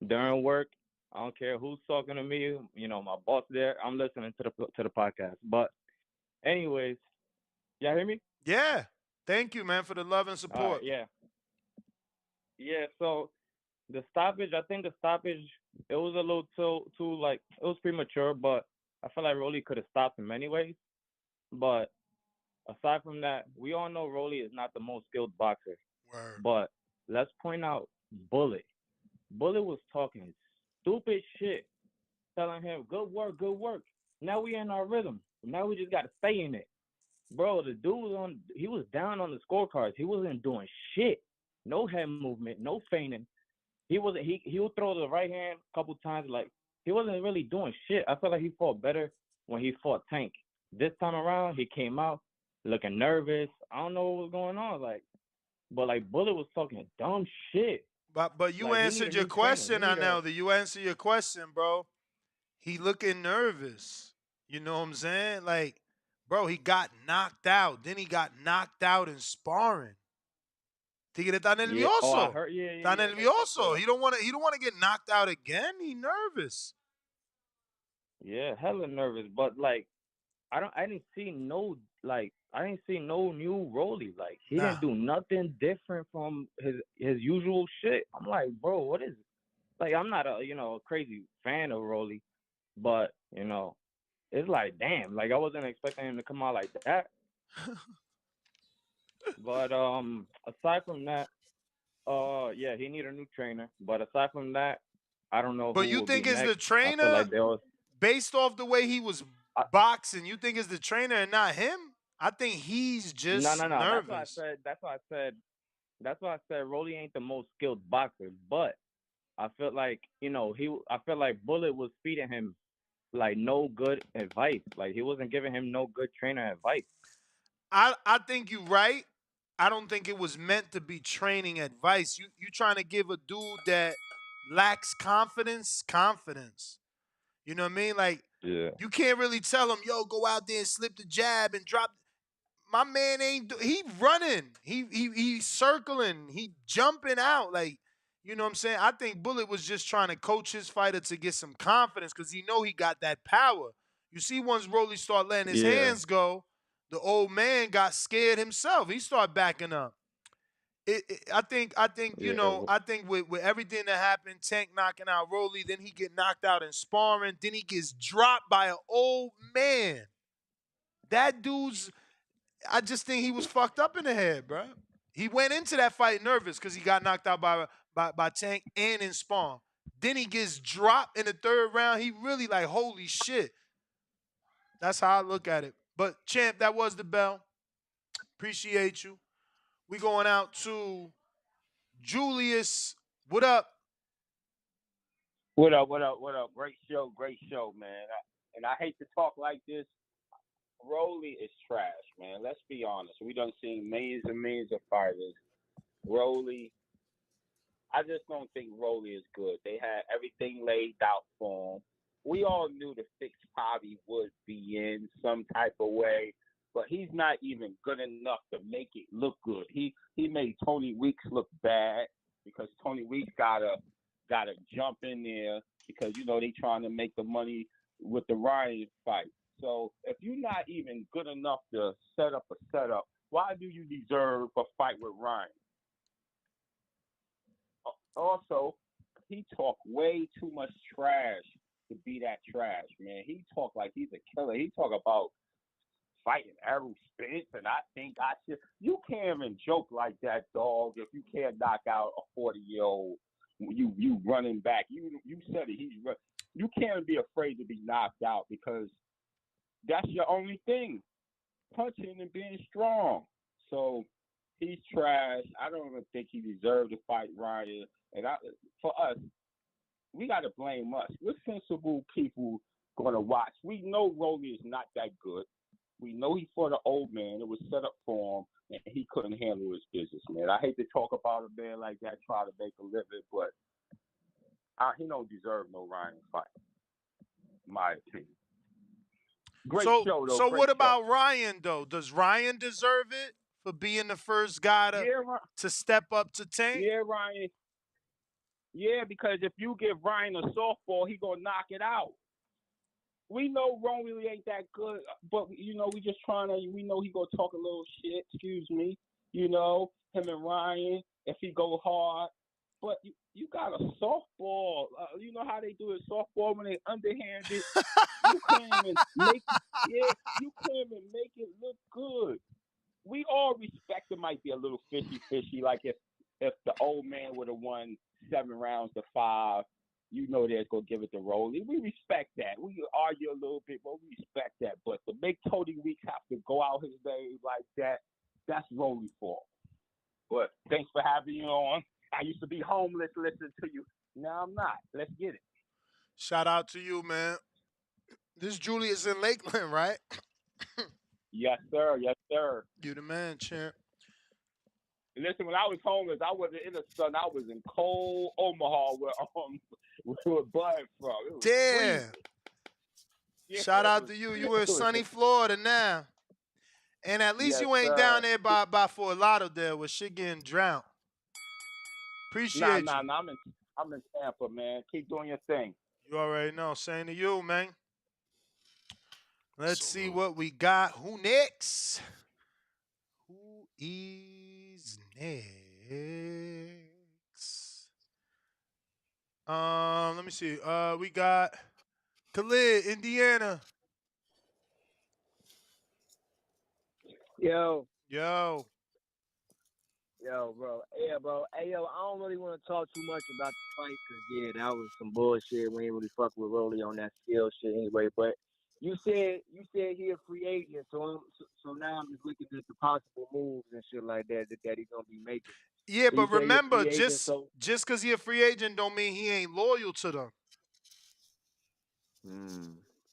during work. I don't care who's talking to me. My boss there. I'm listening to the podcast. But anyways, y'all hear me? Yeah. Thank you, man, for the love and All right. support. Yeah. Yeah. So the stoppage, I think the stoppage, it was a little too like it was premature, but I feel like Rolly could have stopped him anyways. But aside from that, we all know Rolly is not the most skilled boxer. Word. But let's point out Bullet. Bullet was talking stupid shit, telling him, good work, good work. Now we in our rhythm. Now we just gotta stay in it. Bro, the dude he was down on the scorecards. He wasn't doing shit. No head movement, no feigning. He would throw the right hand a couple times, like he wasn't really doing shit. I felt like he fought better when he fought Tank. This time around he came out looking nervous. I don't know what was going on, but like Bullet was talking dumb shit. But you Like he need a answered your new trainer. He question, need a Aneldi. You answered your question, bro. He looking nervous. You know what I'm saying? Like, bro, he got knocked out. Then he got knocked out in sparring. Tigre está yeah. Oh, I nervioso. heard. Yeah, Está yeah, yeah. I heard that nervioso. too. He don't want to get knocked out again. He nervous. Yeah, hella nervous. But like, I didn't see no new Rolly. Like he Nah. didn't do nothing different from his usual shit. I'm like, bro, what is? Like I'm not a crazy fan of Rolly, but it's like damn, like I wasn't expecting him to come out like that. But aside from that, yeah, he need a new trainer. But aside from that, I don't know But who you would be think it's the next. I feel trainer like there was based off the way he was I, boxing? You think it's the trainer and not him? I think he's no, just no, no. That's why I nervous. said. That's why I said. That's why I said Rolly ain't the most skilled boxer, but I feel like I feel like Bullet was feeding him like no good advice. Like he wasn't giving him no good trainer advice. I think you're right. I don't think it was meant to be training advice. You trying to give a dude that lacks confidence. You know what I mean? Like Yeah. you can't really tell him, yo, go out there and slip the jab and drop. My man he running. He circling. He jumping out. Like, you know what I'm saying? I think Bullet was just trying to coach his fighter to get some confidence because he know he got that power. You see, once Rolly start letting his Yeah. hands go, the old man got scared himself. He started backing up. I think Yeah. I think with everything that happened, Tank knocking out Rolly, then he get knocked out in sparring, then he gets dropped by an old man. That dude's I just think he was fucked up in the head, bro. He went into that fight nervous because he got knocked out by Tank and in Spawn. Then he gets dropped in the third round. He really like, holy shit. That's how I look at it. But champ, that was the bell. Appreciate you. We going out to Julius. What up? What up? What up? What up? Great show, man. And I hate to talk like this. Rolly is trash, man. Let's be honest. We done seen millions and millions of fighters. Rolly, I just don't think Rolly is good. They had everything laid out for him. We all knew the fix probably would be in some type of way, but he's not even good enough to make it look good. He made Tony Weeks look bad because Tony Weeks gotta jump in there because they trying to make the money with the Ryan fight. So if you're not even good enough to set up a setup, why do you deserve a fight with Ryan? Also, he talked way too much trash to be that trash, man. He talked like he's a killer. He talk about fighting Errol Spence, and I think I should. You can't even joke like that, dog. If you can't knock out a 40-year-old, you running back. You said it. You can't be afraid to be knocked out because that's your only thing, punching and being strong. So he's trash. I don't even think he deserved to fight Ryan. And for us, we got to blame us. We're sensible people going to watch. We know Rolly is not that good. We know he fought an old man. It was set up for him, and he couldn't handle his business, man. I hate to talk about a man like that trying to make a living, but he don't deserve no Ryan fight, in my opinion. Great show, though. So Great what show. about Ryan though? Does Ryan deserve it for being the first guy Yeah, to step up to Tank? yeah, Ryan. Yeah, because if you give Ryan a softball, he gonna knock it out. We know Ron really ain't that good, but we just trying to. We know he gonna talk a little shit. Excuse me. Him and Ryan. If he go hard, but you got a softball. You know how they do it softball when they underhanded. You couldn't even make. Yeah, you couldn't even make it look good. We all respect it might be a little fishy. Like if the old man would have won 7 rounds to 5, they're gonna give it to Rolly. We respect that. We argue a little bit, but we respect that. But to make Tony Weeks have to go out his way like that, that's Rolly's fault. But thanks for having you on. I used to be homeless listening to you. Now I'm not. Let's get it. Shout out to you, man. This Julius in Lakeland, right? Yes, sir. Yes, sir. You the man, champ. Listen, when I was homeless, I wasn't in the sun. I was in cold Omaha where Bud from. It was freezing. Damn. Yeah, Shout it out was, to you. You it in was, sunny Florida now. And at least yes, you ain't down sir. there by Fort Lauderdale where shit getting drowned. Appreciate Nah. you. I'm in Tampa, man. Keep doing your thing. You already know. Same to you, man. Let's see Salute. what we got. Who next? Who is next? Let me see. We got Khalid, Indiana. Yo, Yo. bro. Yeah, bro. Hey, yo, I don't really want to talk too much about the fight because, yeah, that was some bullshit. We ain't really fuck with Rolly on that skill shit anyway. But you said he a free agent, so now I'm just looking at the possible moves and shit like that he's gonna be making. Yeah, So you but say he a remember, free agent, just so just because he a free agent don't mean he ain't loyal to them.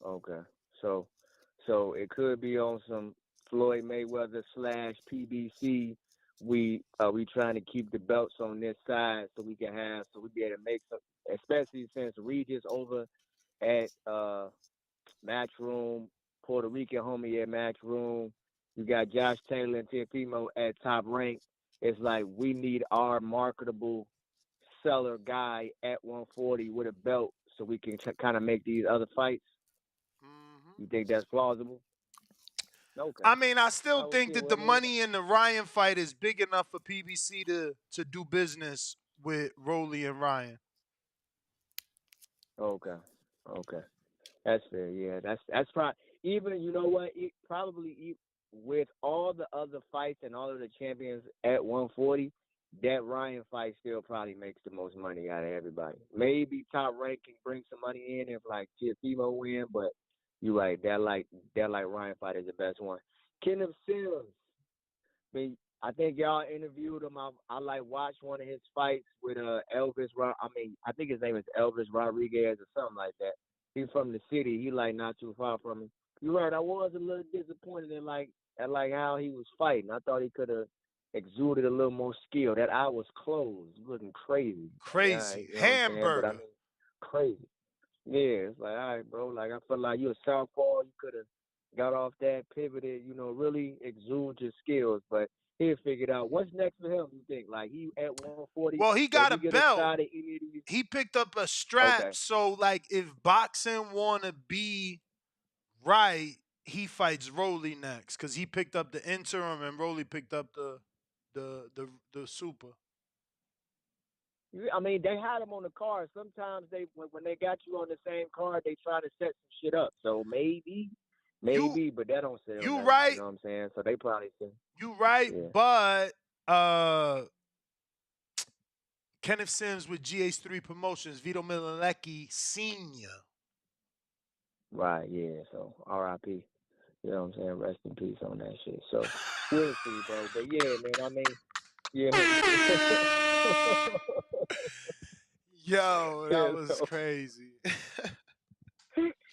okay. So it could be on some Floyd Mayweather slash PBC. We trying to keep the belts on this side so we be able to make some, especially since Regis over at Matchroom, Puerto Rican homie at Matchroom. You got Josh Taylor and Teofimo at Top Rank. It's like we need our marketable seller guy at 140 with a belt so we can kind of make these other fights. You think that's plausible? Okay. I mean, I still Oh think shit. that Well, the I mean, money in the Ryan fight is big enough for PBC to do business with Rolly and Ryan. okay. That's fair. Yeah, that's probably even. You know what? With all the other fights and all of the champions at 140, that Ryan fight still probably makes the most money out of everybody. Maybe Top Rank can bring some money in if like Teofimo win, but you right. That Ryan fight is the best one. Kenneth Sims. I think y'all interviewed him. I like watched one of his fights with Elvis. I think his name is Elvis Rodriguez or something like that. He's from the city. He like not too far from me. You're right. I was a little disappointed in like how he was fighting. I thought he could have exuded a little more skill. That eye was closed, looking crazy. Crazy. You know what I'm saying? But I Hamburger. mean, crazy. Yeah, it's like, all right, bro. Like I felt like you a southpaw. You could have got off that, pivoted. Really exude your skills. But he'll figure it out. What's next for him? You think? Like he at 140? Well, he Does got he a get a belt. shot at any of these? He picked up a strap. Okay. So, like, if boxing want to be right, he fights Rolly next because he picked up the interim and Rolly picked up the super. I mean, they had him on the card. Sometimes when they got you on the same card, they try to set some shit up. So maybe, but that don't sell You nothing. right. You know what I'm saying? So they probably say. You right, Yeah. but Kenneth Sims with GH3 Promotions, Vito Milalecki Sr. Right, yeah. So R.I.P. You know what I'm saying? Rest in peace on that shit. So we'll see, bro. But yeah, man, I mean, yeah. Yo, that Yeah, was crazy.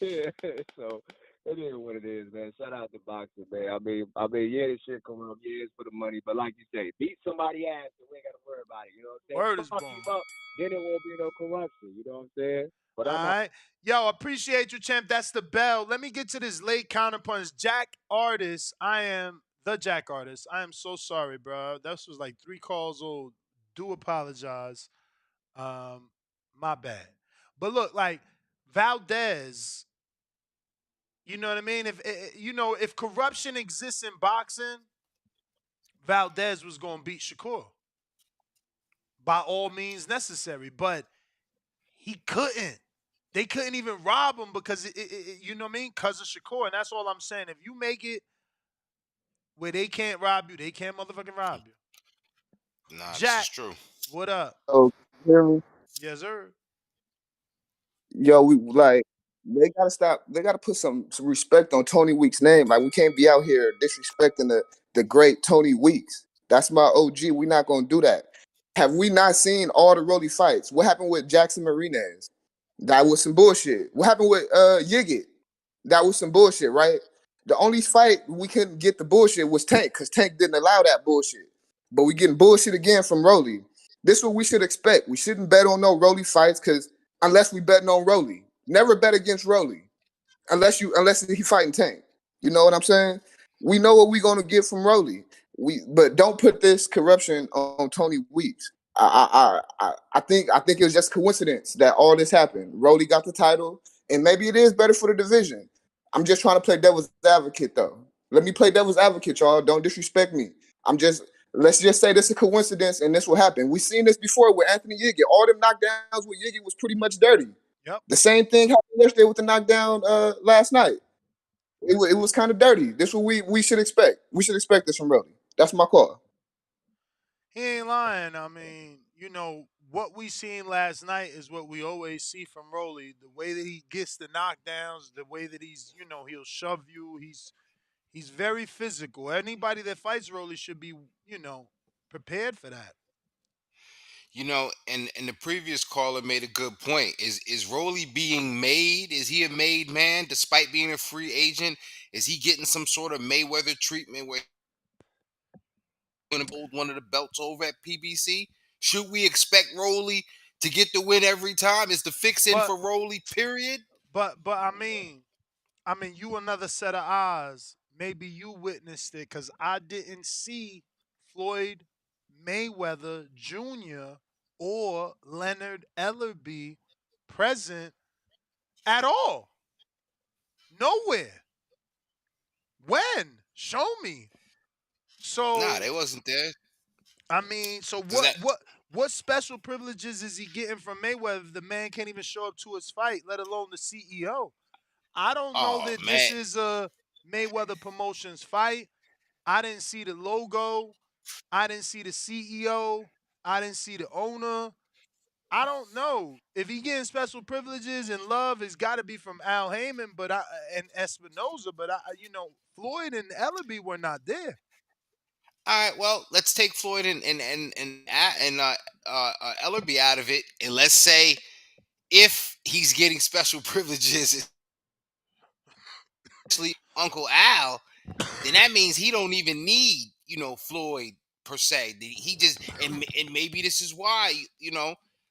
yeah, so it is what it is, man. Shout out to boxing, man. I mean, yeah, this shit come up, yeah, it's for the money, but like you say, beat somebody ass and we ain't gotta worry about it. You know what I'm saying? Word is Fuck born. him up, then it won't be no corruption. You know what I'm saying? But All I'm right. Yo, appreciate you, champ. That's the bell. Let me get to this late counterpunch. Jack Artist, I am The Jack Artist. I am so sorry, bro. This was like 3 calls old. Do apologize. Um, my bad. But look, like Valdez, you know what I mean? If corruption exists in boxing, Valdez was going to beat Shakur by all means necessary, but he couldn't. They couldn't even rob him because you know what I mean? Because of Shakur, and that's all I'm saying. If you make it where they can't rob you, they can't motherfucking rob you. Nah, this is Jack, true. what up? Oh, you hear me? Yes, sir. Yo, we like they gotta stop. They gotta put some respect on Tony Weeks' name. Like we can't be out here disrespecting the great Tony Weeks. That's my OG. We're not gonna do that. Have we not seen all the Rolly fights? What happened with Jackson Marinez? That was some bullshit. What happened with Yigit? That was some bullshit, right? The only fight we couldn't get the bullshit was Tank, because Tank didn't allow that bullshit. But we getting bullshit again from Rolly. This is what we should expect. We shouldn't bet on no Rolly fights because unless we betting on Rolly. Never bet against Rolly unless he fighting Tank. You know what I'm saying? We know what we're gonna get from Rolly. But don't put this corruption on Tony Weeks. I think it was just coincidence that all this happened. Rolly got the title, and maybe it is better for the division. I'm just trying to play devil's advocate though. Let me play devil's advocate, y'all. Don't disrespect me. Let's just say this is a coincidence and this will happen. We've seen this before with Anthony Yiggy. All them knockdowns with Yiggy was pretty much dirty. Yep. The same thing happened yesterday with the knockdown last night. It was kind of dirty. This is what we should expect. We should expect this from Brody. That's my call. He ain't lying. I mean, what we seen last night is what we always see from Rolly. The way that he gets the knockdowns, the way that he'll shove you. He's very physical. Anybody that fights Rolly should be, prepared for that. And the previous caller made a good point. Is Rolly being made? Is he a made man despite being a free agent? Is he getting some sort of Mayweather treatment where he's going to hold one of the belts over at PBC? Should we expect Rolly to get the win every time? Is the fix in But for Rolly? Period. but I mean, you another set of eyes. Maybe you witnessed it because I didn't see Floyd Mayweather Jr. or Leonard Ellerby present at all. Nowhere. When? Show me. Nah, So they wasn't there. I mean, so Does what that? what what special privileges is he getting from Mayweather? The man can't even show up to his fight, let alone the CEO. I don't know Oh that this man. is a Mayweather Promotions fight. I didn't see the logo. I didn't see the CEO. I didn't see the owner. I don't know if he getting special privileges and love. It's got to be from Al Heyman, and Espinoza. But Floyd and Ellerby were not there. All right. Well, let's take Floyd and Ellerby out of it, and let's say if he's getting special privileges, especially Uncle Al, then that means he don't even need Floyd per se. He just and maybe this is why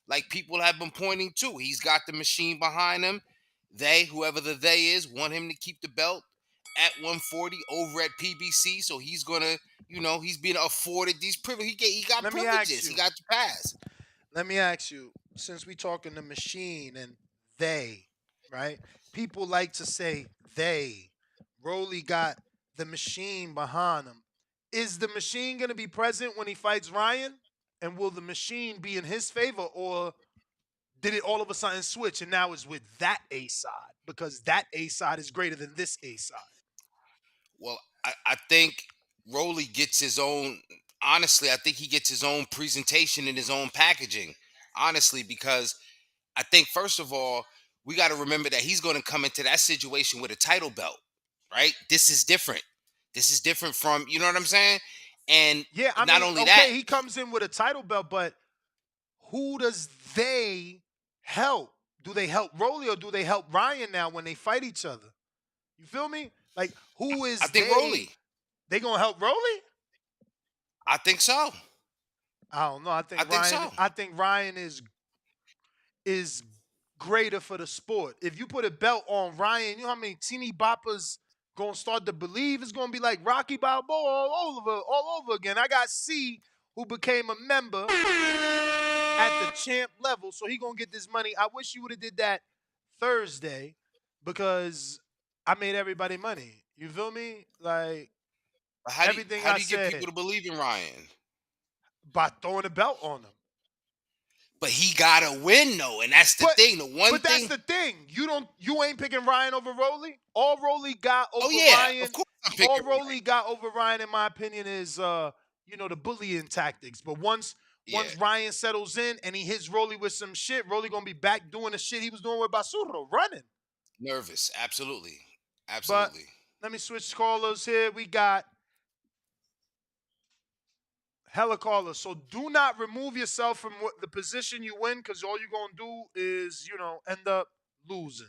like people have been pointing to. He's got the machine behind him. Whoever the they is, want him to keep the belt at 140 over at PBC. So he's gonna he's being afforded these privileges. He got Let me ask privileges. He you. got the pass. Let me ask you. Since we talking the machine and they, right? People like to say they. Rolly got the machine behind him. Is the machine going to be present when he fights Ryan? And will the machine be in his favor, or did it all of a sudden switch and now it's with that A side because that A side is greater than this A side? Well, I think Rolly gets his own. Honestly, I think he gets his own presentation and his own packaging. Honestly, because I think first of all, we got to remember that he's going to come into that situation with a title belt, right? This is different. This is different from, you know what I'm saying? And Yeah, I not mean, only that, okay, he comes in with a title belt, but who does they help? Do they help Rolly or do they help Ryan now when they fight each other? You feel me? Like, who I is think they? Rolly. They gonna help Rolly? I think so. I don't know. I I think think Ryan. so. I think Ryan is greater for the sport. If you put a belt on Ryan, you know how many teeny boppers gonna start to believe it's gonna be like Rocky Balboa all over again. I got C, who became a member at the champ level, so he gonna get this money. I wish you would have did that Thursday because I made everybody money. You feel me? Like everything How I do you get people said to believe in Ryan? by throwing a belt on him. But he gotta win though, and that's the But thing. The one but that's thing. the thing. You ain't picking Ryan over Rolly. All Rolly got Oh over yeah, of Ryan. course I'm All picking Ryan. Rolly got over Ryan, in my opinion, is the bullying tactics. But once Yeah, once Ryan settles in and he hits Rolly with some shit, Rolly gonna be back doing the shit he was doing with Basuro, running. nervous. Absolutely, But absolutely. let me switch callers here. We got hella callers. So do not remove yourself from the position you win, because all you're gonna do is, end up losing.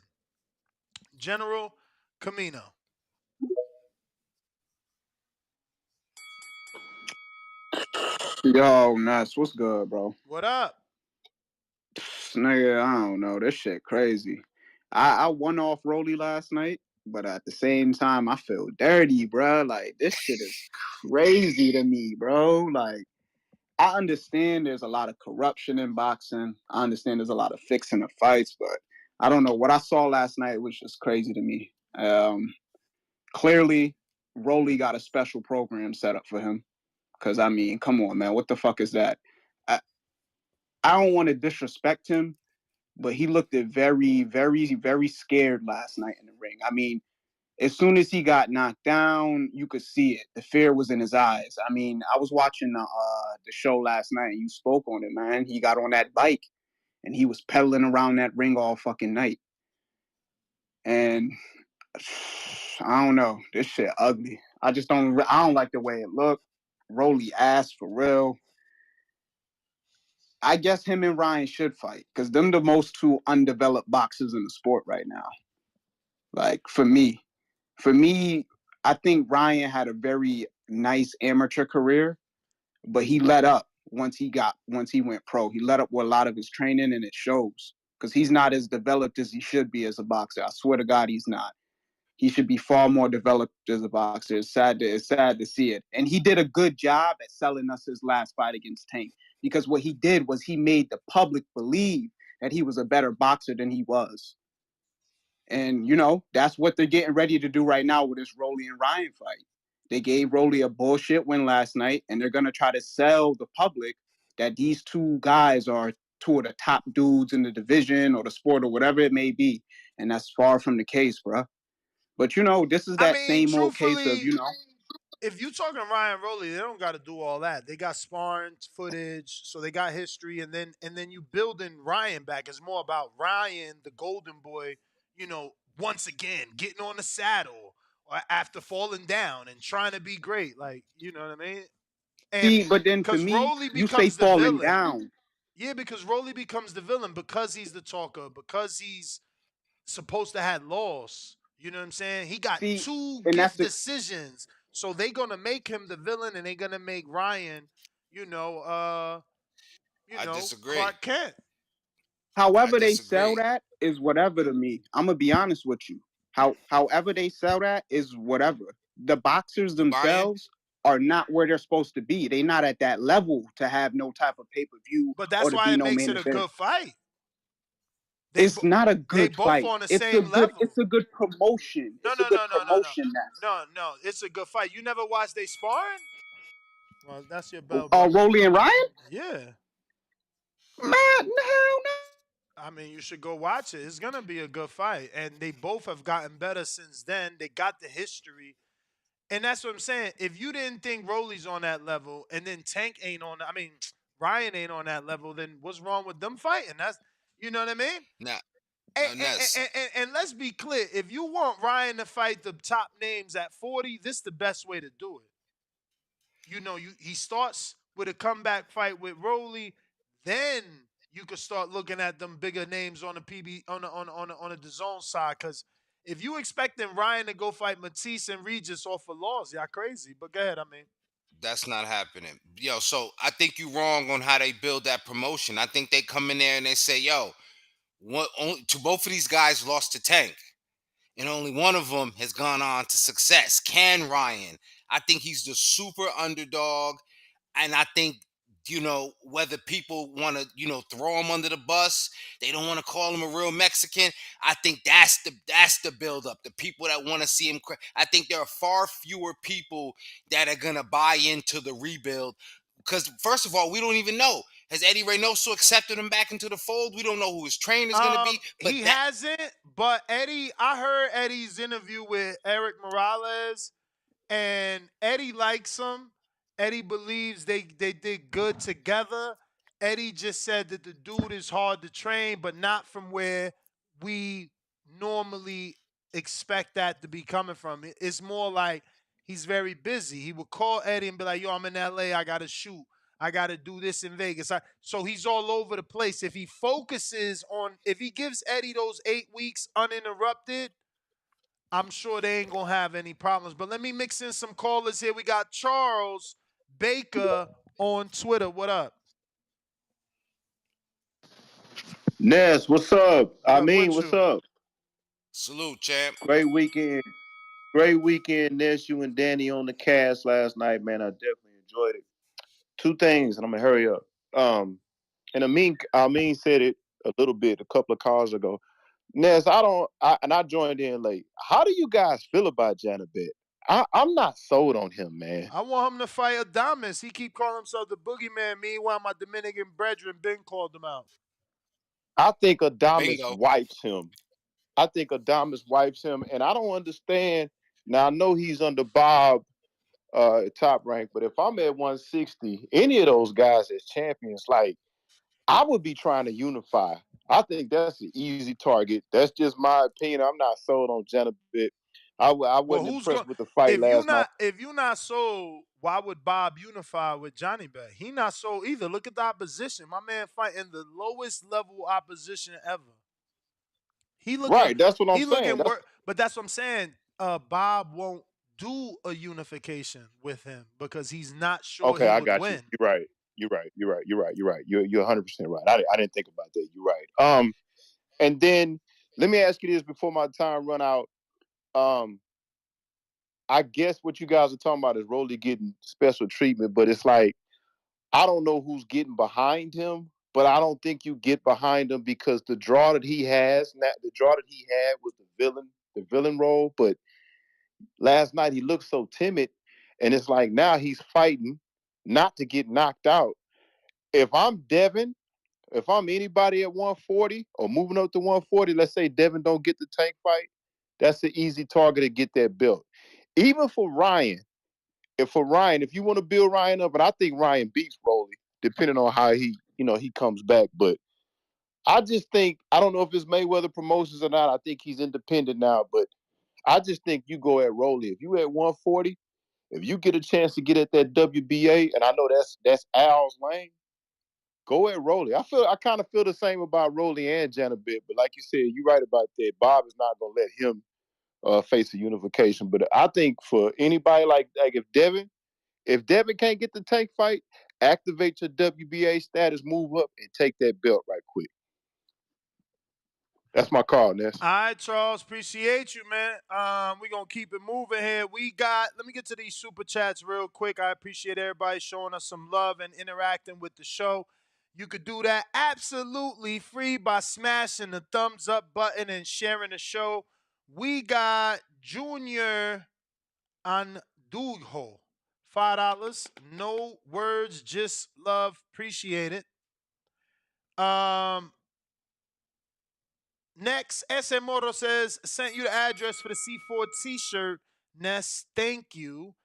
General Camino. Yo, Nuts, what's good, bro? What up? Nigga, I don't know. This shit crazy. I won off Rolly last night, but at the same time, I feel dirty, bro. Like, this shit is crazy to me, bro. Like, I understand there's a lot of corruption in boxing. I understand there's a lot of fixing of fights, but I don't know. What I saw last night was just crazy to me. Clearly, Rolly got a special program set up for him. Because, I mean, come on, man. What the fuck is that? I, I don't want to disrespect him, but he looked very, very, very scared last night in the ring. I mean, as soon as he got knocked down, you could see it. The fear was in his eyes. I mean, I was watching the show last night, and you spoke on it, man. He got on that bike, and he was pedaling around that ring all fucking night. And I don't know, this shit ugly. I don't like the way it looked. Rolly ass for real. I guess him and Ryan should fight because them the most two undeveloped boxers in the sport right now. Like for me, I think Ryan had a very nice amateur career, but he let up once he went pro. He let up with a lot of his training, and it shows because he's not as developed as he should be as a boxer. I swear to God, he's not. He should be far more developed as a boxer. It's sad to see it. And he did a good job at selling us his last fight against Tank because what he did was he made the public believe that he was a better boxer than he was. And that's what they're getting ready to do right now with this Rolly and Ryan fight. They gave Rolly a bullshit win last night, and they're gonna try to sell the public that these two guys are two of the top dudes in the division or the sport or whatever it may be. And that's far from the case, bro. But this is I that mean, same old case of truthfully, if you talking Ryan Roley, they don't got to do all that. They got sparring footage, so they got history, and then you building Ryan back. It's more about Ryan, the Golden Boy, once again getting on the saddle or after falling down and trying to be great. Like, you know what I mean? And see. But then to because me, Roley you say becomes the falling villain. down. Yeah, because Roley becomes the villain because he's the talker, because he's supposed to have lost. You know what I'm saying? He got See, two and that's gift the decisions. So they gonna make him the villain and they gonna make Ryan, you know, uh, I disagree. Clark Kent. I however they sell disagree. that is whatever to me. I'm gonna be honest with you. However they sell that is whatever. The boxers You buying? themselves are not where they're supposed to be. They're not at that level to have no type of pay per view But or that's to why be it no makes main it a event. good fight. It's not a They good both fight. on the It's a same good. level. It's a good promotion. No, It's a no, good no, no, no, no. promotion. That's No. It's a good fight. You never watched they sparring? Well, that's your bell, bro. Rolly and Ryan. Yeah. Man, hell no. I mean, you should go watch it. It's gonna be a good fight, and they both have gotten better since then. They got the history, and that's what I'm saying. If you didn't think Rolly's on that level, and then Tank ain't on, I mean, Ryan ain't on that level, then what's wrong with them fighting? That's, you know what I mean? Now, And, now and, Ness. and, and, and let's be clear: if you want Ryan to fight the top names at 40, this is the best way to do it. He starts with a comeback fight with Rolly, then you could start looking at them bigger names on the PB on the zone side. Because if you expecting Ryan to go fight Matisse and Regis off of laws, y'all crazy. But go ahead, I mean. That's not happening. Yo, so I think you wrong on how they build that promotion. I think they come in there and they say, yo, to both of these guys lost to Tank. and only one of them has gone on to success. Can Ryan? I think he's the super underdog, and I think whether people want to throw him under the bus, they don't want to call him a real Mexican. I think that's the buildup. The people that want to see him, I think there are far fewer people that are gonna buy into the rebuild because first of all, we don't even know. Has Eddie Reynoso accepted him back into the fold? We don't know who his trainer is going to be. But He that hasn't, but Eddie, I heard Eddie's interview with Eric Morales, and Eddie likes him. Eddie believes they did good together. Eddie just said that the dude is hard to train, but not from where we normally expect that to be coming from. It's more like he's very busy. He would call Eddie and be like, "Yo, I'm in LA. I gotta shoot. I gotta do this in Vegas." So he's all over the place. If he focuses on, if he gives Eddie those 8 weeks uninterrupted, I'm sure they ain't gonna have any problems. But let me mix in some callers here. We got Charles Baker on Twitter. What up? Ness, what's up? What I up mean, with what's you? up? salute, champ. Great weekend. Great weekend, Ness. You and Danny on the cast last night, man. I definitely enjoyed it. Two things, and I'm gonna hurry up. And I mean said it a little bit a couple of calls ago. Ness, I joined in late. How do you guys feel about Janabet? I'm not sold on him, man. I want him to fight Adames. He keep calling himself the boogeyman. Meanwhile, my Dominican brethren Ben called him out. I think Adamas Bingo. wipes him. I think Adamas wipes him, and I don't understand. Now I know he's under Bob top rank, but if I'm at 160, any of those guys as champions, like I would be trying to unify. I think that's an easy target. That's just my opinion. I'm not sold on Janabit. I Well, wasn't who's impressed going? with the fight last night. If you not sold, why would Bob unify with Johnny Bet? He not sold either. Look at the opposition. My man fighting the lowest level opposition ever. Right, that's what I'm He saying. looking That's work, but that's what I'm saying. Bob won't do a unification with him because he's not sure okay. he I would got you. win. You're right. You're right. You're right. You're right. You're right. You're 100% right. I didn't think about that. You're right. And then let me ask you this before my time run out. Um, I guess what you guys are talking about is Rolly getting special treatment, but it's like I don't know who's getting behind him, but I don't think you get behind him because the draw that he has, the draw that he had was the villain role. But last night he looked so timid, and it's like now he's fighting not to get knocked out. If I'm Devin, if I'm anybody at 140 or moving up to 140, let's say Devin don't get the tank fight, that's an easy target to get that belt. Even for Ryan, if you want to build Ryan up, and I think Ryan beats Rolly, depending on how he comes back. But I just think I don't know if it's Mayweather Promotions or not. I think he's independent now, but I just think you go at Rolly. If you at 140, if you get a chance to get at that WBA, and I know that's Al's lane, go at Rolly. I kind of feel the same about Rolly and Janabit, but like you said, you're right about that. Bob is not gonna let him face a unification. But I think for anybody like if Devin can't get the tank fight, activate your WBA status, move up, and take that belt right quick. That's my call, Ness. All right, Charles, appreciate you, man. We're gonna keep it moving here. Let me get to these super chats real quick. I appreciate everybody showing us some love and interacting with the show. You could do that absolutely free by smashing the thumbs up button and sharing the show. We got Junior Andujo, $5. No words, just love. Appreciate it. Next, SM Moro says, sent you the address for the C4 t-shirt. Ness, thank you.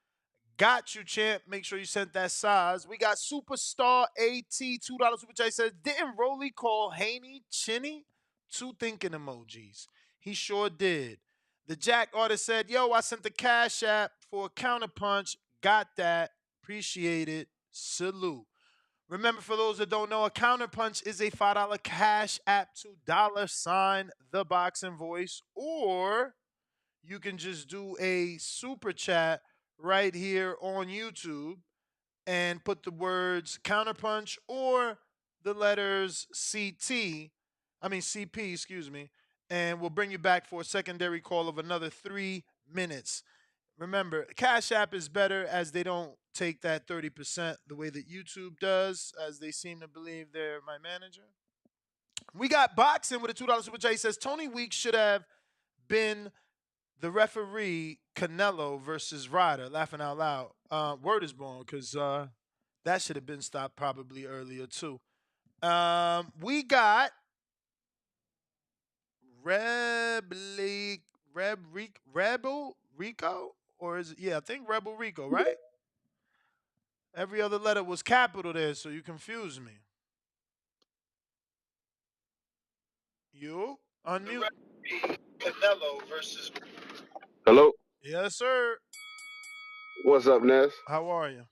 Got you, champ. Make sure you sent that size. We got Superstar AT, $2 super chat. Says, didn't Rolly call Haney Chinny? Two thinking emojis. He sure did. The Jack artist said, yo, I sent the Cash App for a counterpunch. Got that. Appreciate it. Salute. Remember, for those that don't know, a counterpunch is a $5 cash app to $ the boxing voice, or you can just do a super chat right here on YouTube and put the words counterpunch or the letters CP, excuse me, and we'll bring you back for a secondary call of another 3 minutes. Remember, Cash App is better as they don't take that 30% the way that YouTube does, as they seem to believe they're my manager. We got boxing with a $2 super chat. He says Tony Weeks should have been the referee Canelo versus Ryder. Laughing out loud. Word is born because that should have been stopped probably earlier too. We got Rebel Rico, or is it? Yeah, I think Rebel Rico, right? Every other letter was capital there, so you confused me. You unmute. Canelo versus. Hello. Yes, sir. What's up, Ness? How are you?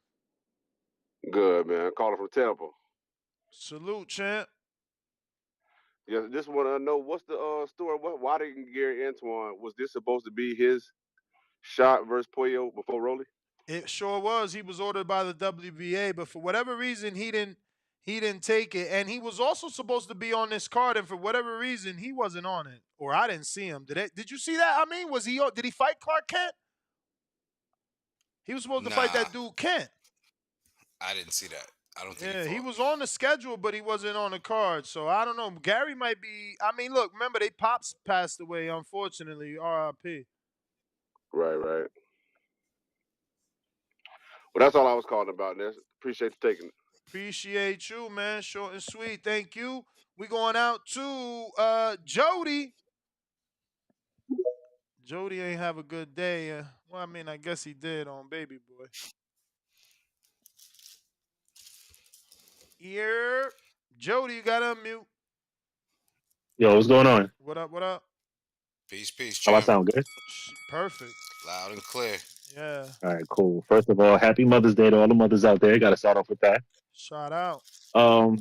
Good, man. Calling from Tampa. Salute, champ. Yeah, just want to know what's the story. Why didn't Gary Antoine? Was this supposed to be his shot versus Puyo before Rolly? It sure was. He was ordered by the WBA, but for whatever reason, he didn't take it. And he was also supposed to be on this card, and for whatever reason, he wasn't on it, or I didn't see him. Did you see that? I mean, was he? Did he fight Clark Kent? He was supposed to fight Nah, that dude Kent. I didn't see that. I don't think Yeah, he he fought. was on the schedule, but he wasn't on the card. So I don't know. Gary might be. I mean, look, remember they pops passed away, unfortunately. R.I.P. Right. Well, that's all I was calling about, Ness. Appreciate you taking it. Appreciate you, man. Short and sweet. Thank you. We going out to Jody. Jody ain't have a good day. Well, I mean, I guess he did on Baby Boy. Here, Jody, you got to unmute. Yo, what's going on? What up? What up? Peace, How I champ. sound good? Perfect. Loud and clear. Yeah. All right, cool. First of all, happy Mother's Day to all the mothers out there. Got to start off with that. Shout out. Um,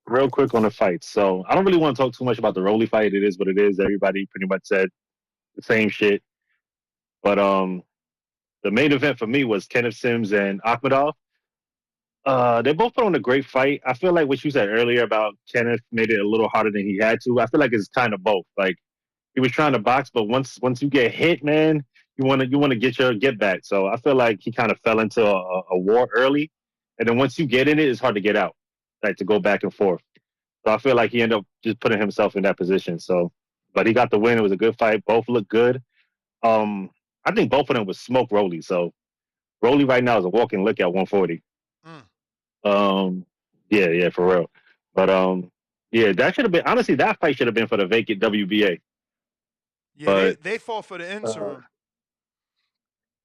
Real quick on the fights. So I don't really want to talk too much about the Rolly fight. It is what it is. Everybody pretty much said the same shit. But the main event for me was Kenneth Sims and Akhmadov. They both put on a great fight. I feel like what you said earlier about Kenneth made it a little harder than he had to. I feel like it's kind of both. Like he was trying to box, but once you get hit, man, you want to get your get back. So I feel like he kind of fell into a war early, and then once you get in it, it's hard to get out, like to go back and forth. So I feel like he ended up just putting himself in that position. So, but he got the win. It was a good fight. Both looked good. I think both of them would smoke Rolly. So Rolly right now is a walking lick at 140. Yeah, for real. But yeah, that should have been honestly that fight should have been for the vacant WBA. Yeah, But they fought for the interim.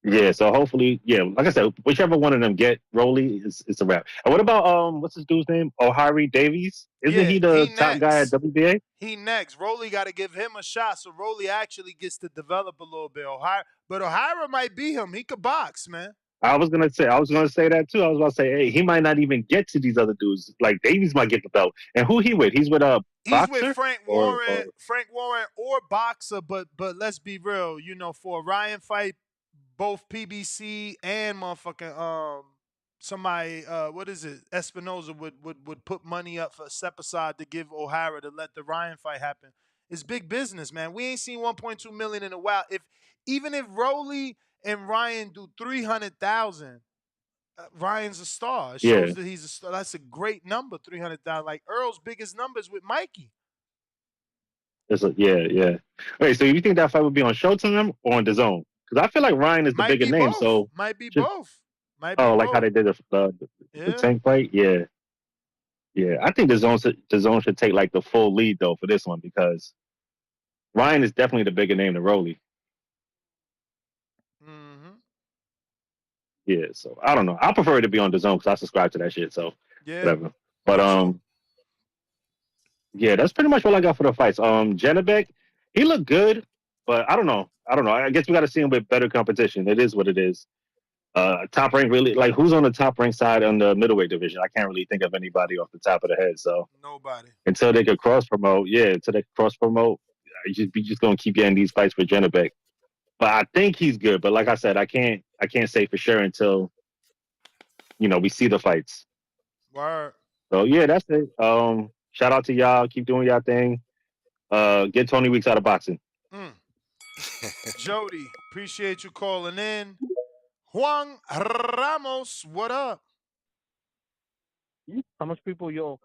yeah, so hopefully, yeah, like I said, whichever one of them get Rolly, it's a wrap. And what about what's his dude's name? Ohari Davies? Isn't Yeah, he he the top guy at next. WBA? He next. Rolly got to give him a shot, so Rolly actually gets to develop a little bit. But O'Hara might be him. He could box, man. I was gonna say that too. I was gonna say, hey, he might not even get to these other dudes. Like Davies might get the belt. And who he with? He's with a He's with boxer Frank or Warren, or boxer. But let's be real. You know, for a Ryan fight, both PBC and motherfucking somebody what is it? Espinoza would put money up for step aside to give O'Hara to let the Ryan fight happen. It's big business, man. We ain't seen 1.2 million in a while. Even if Rolly and Ryan do 300,000. Ryan's a star. It yeah. shows that he's a star. That's a great number, 300,000. Like Earl's biggest numbers with Mikey. Yeah. Wait, so you think that fight would be on Showtime or on the Zone? Because I feel like Ryan is the Might bigger be name. both. So Might be just both. Might be like how both. they did the Yeah. tank fight. Yeah. I think the zone should take like the full lead though for this one because Ryan is definitely the bigger name than Rolly. Mm-hmm. Yeah, so I don't know. I prefer it to be on the zone because I subscribe to that shit. So Yeah. whatever. But Me too. yeah, that's pretty much all I got for the fights. Janabek, he looked good, but I don't know. I guess we got to see him with better competition. It is what it is. Top rank really like who's on the top rank side on the middleweight division? I can't really think of anybody off the top of the head. So Nobody. until they could cross promote, we just gonna keep getting these fights for Janabek. But I think he's good. But like I said, I can't say for sure until we see the fights. Word. So yeah, that's it. Shout out to y'all. Keep doing y'all thing. Get Tony Weeks out of boxing. Mm. Jody, appreciate you calling in. Juan Ramos, what up? How much people yo?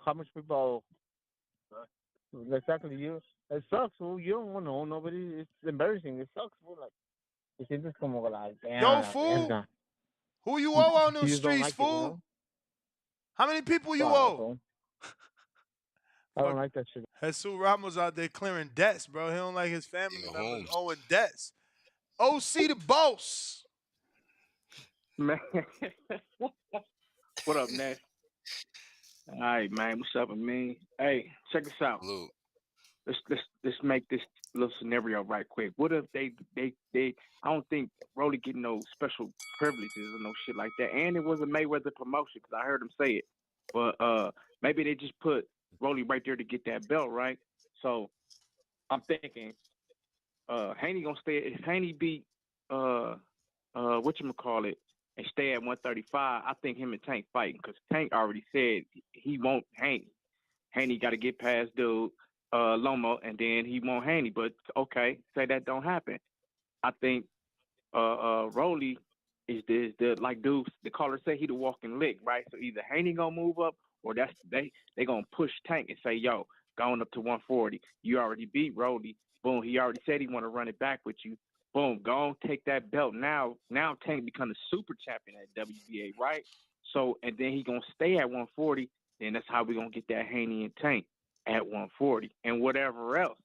How much people? Exactly you. It sucks, fool. You don't want to know nobody. It's embarrassing. It sucks, fool. Like, te sientes como la Yo, damn la fool, verga. who you owe on them You just don't streets, like it, you fool? know? How many people you Wow, owe? fool. I Fuck, don't like that shit. Jesus Ramos out there clearing debts, bro. He don't like his family Nigga members Holmes. owing debts. OC the boss. Man, what up, Ness? All right, man. What's up, man? Hey, check this out. Luke. Let's make this little scenario right quick. What if they I don't think Rolly getting no special privileges or no shit like that. And it was a Mayweather promotion because I heard him say it. But maybe they just put Rolly right there to get that belt, right? So I'm thinking Haney gonna stay if Haney beat whatchamacallit and stay at 135, I think him and Tank fighting because Tank already said he won't Haney. Haney got to get past dude Lomo, and then he won't Haney. But okay, say that don't happen. I think Rolly is the like dude the caller say he the walking lick, right? So either Haney gonna move up or that's they gonna push Tank and say, yo, going up to 140. You already beat Rolly. Boom, he already said he want to run it back with you. Boom, go on, take that belt. Now Tank become the super champion at WBA, right? So and then he gonna stay at 140. Then that's how we gonna get that Haney and Tank at 140 and whatever else.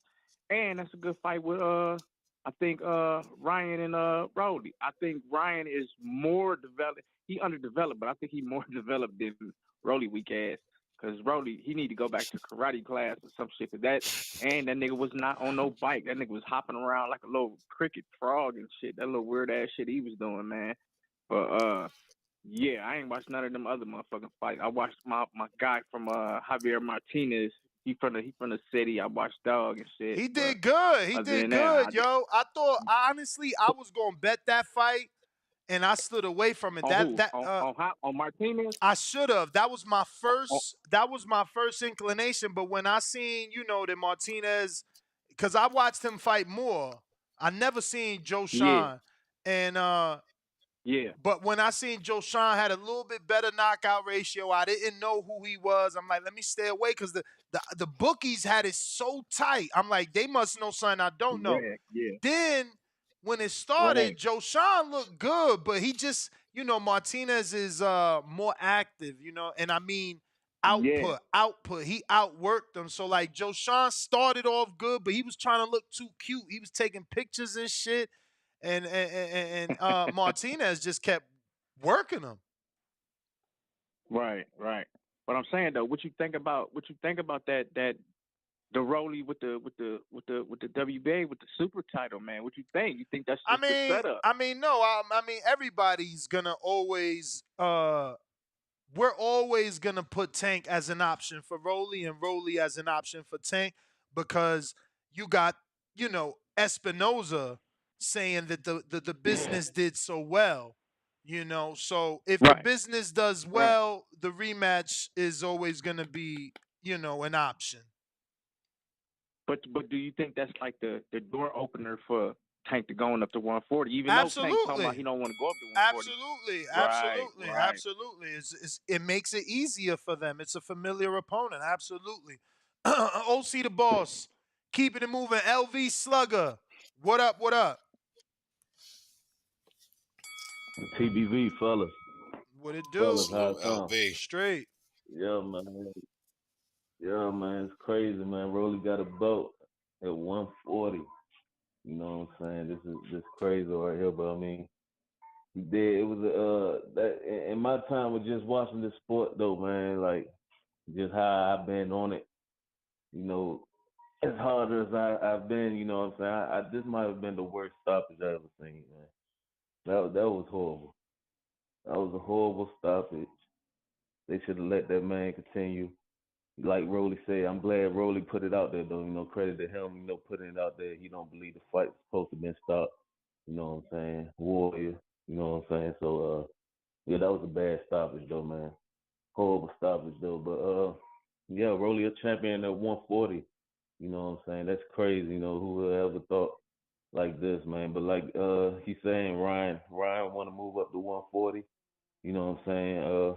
And that's a good fight with I think Ryan and Rolly. I think Ryan is more developed. He underdeveloped, but I think he's more developed than Rolly weak ass. Cause Rolly, he need to go back to karate class or some shit. Cause that nigga was not on no bike. That nigga was hopping around like a little cricket frog and shit. That little weird ass shit he was doing, man. But yeah, I ain't watched none of them other motherfucking fights. I watched my guy from Javier Martinez. He from the city. I watched Dog and shit. He But did good. He other did than that, good, yo. I thought honestly I was gonna bet that fight, and I stood away from it. on That who? that On Martinez? I should have. That was my On, first. That was my first inclination. But when I seen, that Martinez, because I watched him fight more. I never seen Joe yeah, Sean, and yeah, but when I seen Joe Sean had a little bit better knockout ratio, I didn't know who he was. I'm like, let me stay away because the bookies had it so tight. I'm like, they must know something I don't know. correct, yeah, Then when it started, right, Joe Sean looked good, but he just, Martinez is more active, and I mean yeah, output. He outworked them. So like Joe Sean started off good, but he was trying to look too cute. He was taking pictures and shit. And Martinez just kept working him. right. But I'm saying though, what you think about that the Rolly with the WBA with the super title, man? What you think? You think that's I just the mean, setup? I mean, no, I mean, everybody's gonna always we're always gonna put Tank as an option for Rolly and Rolly as an option for Tank because you got Espinoza saying that the business did so well. So if the Right, business does right. well, the rematch is always gonna be an option. But do you think that's like the door opener for Tank to going up to 140? Even though Tank talking about Absolutely. he don't want to go up to 140. Absolutely, Right, absolutely, right. absolutely. It makes it easier for them. It's a familiar opponent. Absolutely. OC the boss, keeping it moving. LV Slugger, what up? What up? TBV, fellas. What it Fellas, do? how Salute it sound? LV. Straight. Yeah, man. Yeah, man. It's crazy, man. Rolly got a belt at 140. You know what I'm saying? This is just crazy right here, but I mean, he did. It was that in my time with just watching this sport though, man. Like just how I've been on it. You know, as hard as I've been, you know what I'm saying. This might have been the worst stoppage I ever seen, man. That was horrible. That was a horrible stoppage. They should have let that man continue. Like Rolly said, I'm glad Rolly put it out there though. You know, credit to him. You know, putting it out there. He don't believe the fight's supposed to been stopped. You know what I'm saying? Warrior. You know what I'm saying? So yeah, that was a bad stoppage though, man. Horrible stoppage though. But yeah, Rolly a champion at 140. You You know what I'm saying? That's crazy. You know, who would ever thought like this, man? But like he's saying, Ryan want to move up to 140. You know what I'm saying?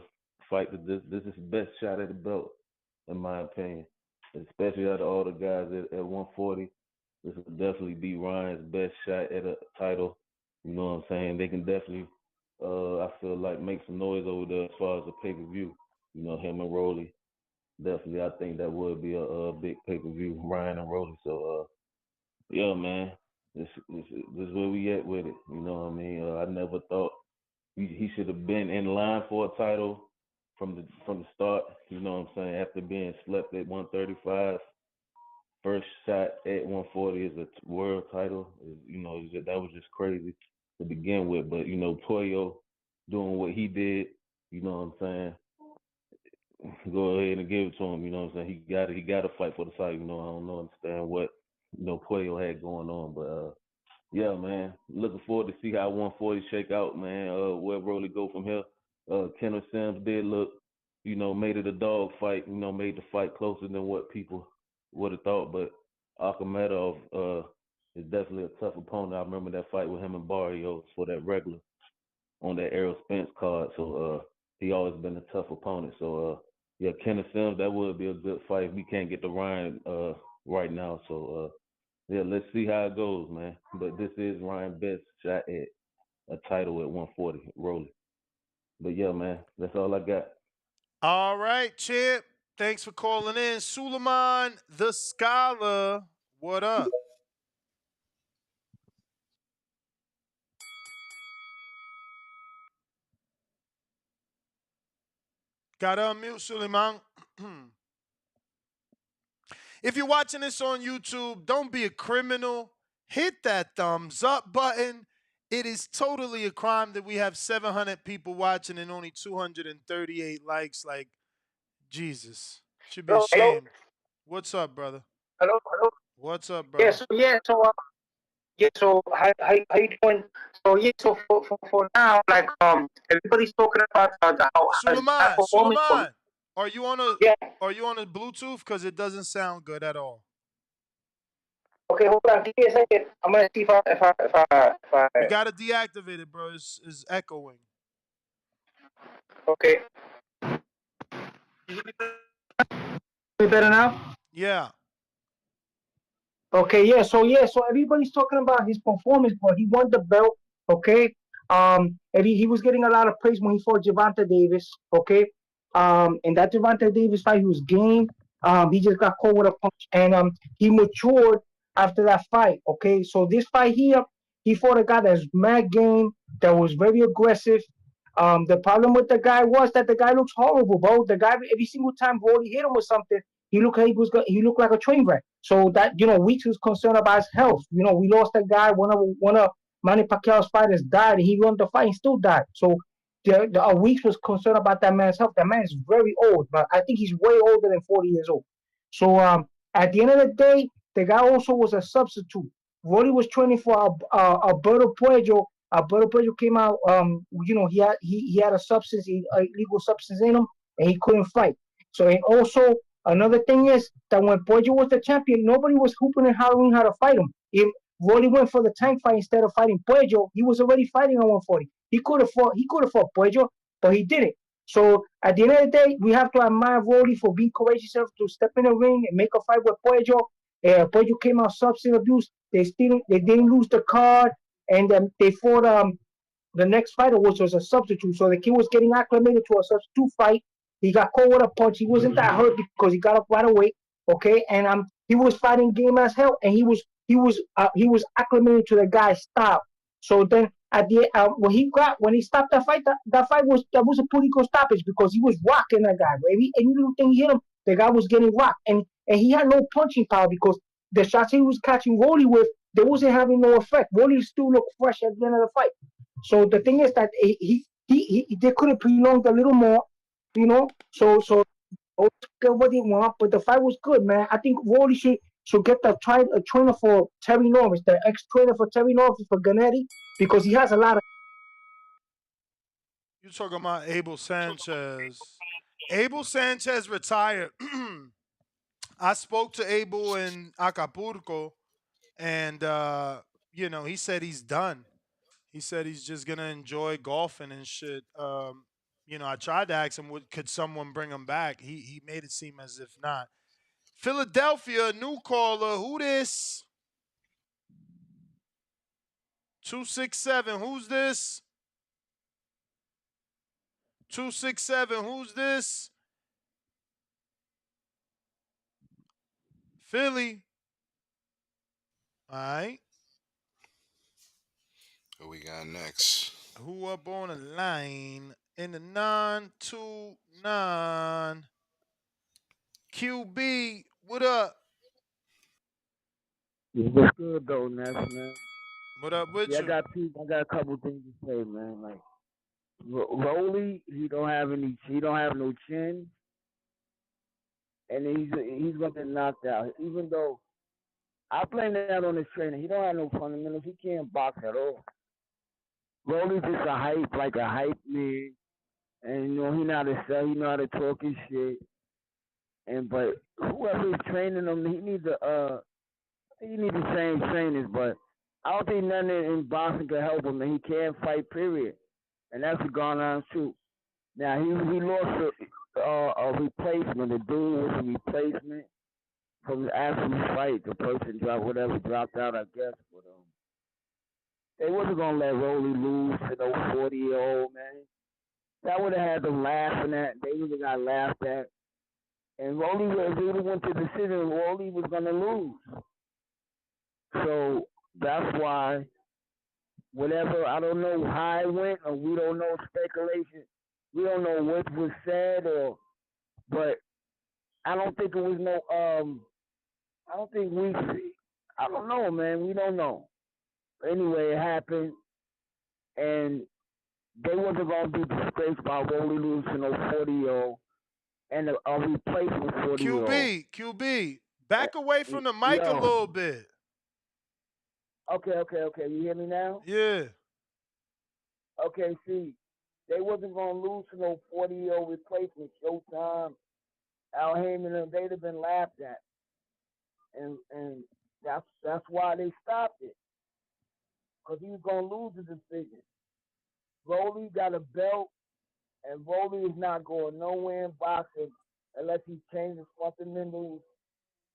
Fight to this is his best shot at the belt, in my opinion. Especially out of all the guys at 140, this will definitely be Ryan's best shot at a title. You know what I'm saying? They can definitely, I feel like, make some noise over there as far as the pay per view. You know, him and Rolly. Definitely, I think that would be a big pay per view, Ryan and Rolly. So, yeah, man, this is where we at with it. You know what I mean? I never thought he should have been in line for a title from the start. You know what I'm saying? After being slept at 135, first shot at 140 is a world title. You know, that was just crazy to begin with. But you know, Pollo doing what he did. You know what I'm saying? Go ahead and give it to him. You know what I'm saying? He got to fight for the title. You know, I don't understand what Pollo had going on, but yeah, man. Looking forward to see how 140 shake out, man. Where Rolly go from here. Kenneth Sims did look, made it a dog fight. Made the fight closer than what people would have thought. But Akhmedov is definitely a tough opponent. I remember that fight with him and Barrios for that regular on that Errol Spence card. So he always been a tough opponent. So yeah, Kenneth Sims, that would be a good fight. We can't get the Ryan right now. So yeah, let's see how it goes, man. But this is Ryan's best shot at a title at 140, Rolly. But yeah, man, that's all I got. All right, champ. Thanks for calling in. Suleiman the Scholar. What up? Got to unmute, Suleiman. If you're watching this on YouTube, don't be a criminal. Hit that thumbs up button. It is totally a crime that we have 700 people watching and only 238 likes. Like, Jesus. Should be Hello, hello, ashamed. What's up, brother? hello. What's up, Yeah, brother? so how you doing? So yeah, so for now, like everybody's talking about how his past Suleiman, performance was. Suleiman, are you on a Yeah. are you on a Bluetooth? Because it doesn't sound good at all. Okay, hold on. Give me a second. I'm gonna see if I. You gotta deactivate it, bro. It's echoing. Okay. Be better now? Yeah. Okay, so everybody's talking about his performance, but he won the belt. Okay, and he was getting a lot of praise when he fought Gervonta Davis. Okay, and that Gervonta Davis fight, he was game. He just got caught with a punch, and he matured after that fight. Okay, so this fight here, he fought a guy that's mad game, that was very aggressive. The problem with the guy was that the guy looks horrible, bro. The guy every single time Brody hit him with something, he looked like a train wreck. So that Weeks was concerned about his health. We lost that guy. One of Manny Pacquiao's fighters died, and he won the fight and still died. So Weeks was concerned about that man's health. That man is very old, but I think he's way older than 40 years old. So at the end of the day, the guy also was a substitute. Rolly was training for Alberto Puello. Alberto Puello came out. He had a substance, a illegal substance in him, and he couldn't fight. So and also another thing is that when Puello was the champion, nobody was hooping and hollering how to fight him. If Rolly went for the tank fight instead of fighting Puello, he was already fighting on 140. He could have fought. He could have fought Puello, but he didn't. So at the end of the day, we have to admire Rolly for being courageous enough to step in the ring and make a fight with Puello. Puello came out substance abuse. They didn't lose the card, and then they fought the next fighter, which was a substitute. So the kid was getting acclimated to a substitute fight. He got caught with a punch. He wasn't that hurt because he got up right away. Okay, and he was fighting game as hell, and he was acclimated to the guy's style. So then at the when he stopped that fight, that fight was a pretty good stoppage because he was rocking that guy. Any little thing he hit him, the guy was getting rocked, and he had no punching power because the shots he was catching Rolly with, they wasn't having no effect. Rolly still looked fresh at the end of the fight. So the thing is that they could have prolonged a little more, So get what they want, but the fight was good, man. I think Rolly should get a trainer for Terry Norris, the ex trainer for Terry Norris for Gennady, because he has a lot of. You talking about Abel Sanchez? Abel Sanchez retired I spoke to Abel in Acapulco, and he said he's done. He said he's just gonna enjoy golfing and shit. I tried to ask him, could someone bring him back? He made it seem as if not. Philadelphia, new caller. Who this? 267. Who's this? 267. Who's this? Philly. All right. What we got next? Who up on the line in the 929? QB, what up? What's good though, Ness, man? What up with Yeah, you? I got a couple things to say, man. Like Rolly, he don't have no chin, and he's gonna get knocked out. Even though I blame that on his trainer, he don't have no fundamentals. He can't box at all. Rolly's just like a hype man, and he know how to sell, he know how to talk his shit. And but whoever's training him, he need to change trainers. But I don't think nothing in boxing can help him, and he can't fight. Period. And that's what gone on too. Now he lost a replacement. The dude was a replacement from the actual fight. The person dropped out, I guess. But they wasn't gonna let Rolly lose to no 40-year-old man. That would have had them laughing at. They would have got laughed at. And Rolly, if they would have went to the decision, Rolly was gonna lose. So that's why whatever, I don't know how it went, or we don't know speculation. We don't know what was said, but I don't think it was no. I don't think we. I don't know, man. We don't know. Anyway, it happened, and they wasn't gonna be disgraced by Rolly losing no 40-year-old and a replacement 40-year-old. QB, back away from the mic a Yo, little bit. okay. You hear me now? Yeah. Okay, see, they wasn't gonna lose to no 40-year-old replacement. Showtime, Al Heyman, and they'd have been laughed at, and that's why they stopped it, because he was gonna lose the decision. Rolly got a belt, and Rolly is not going nowhere in boxing unless he changes fundamentals.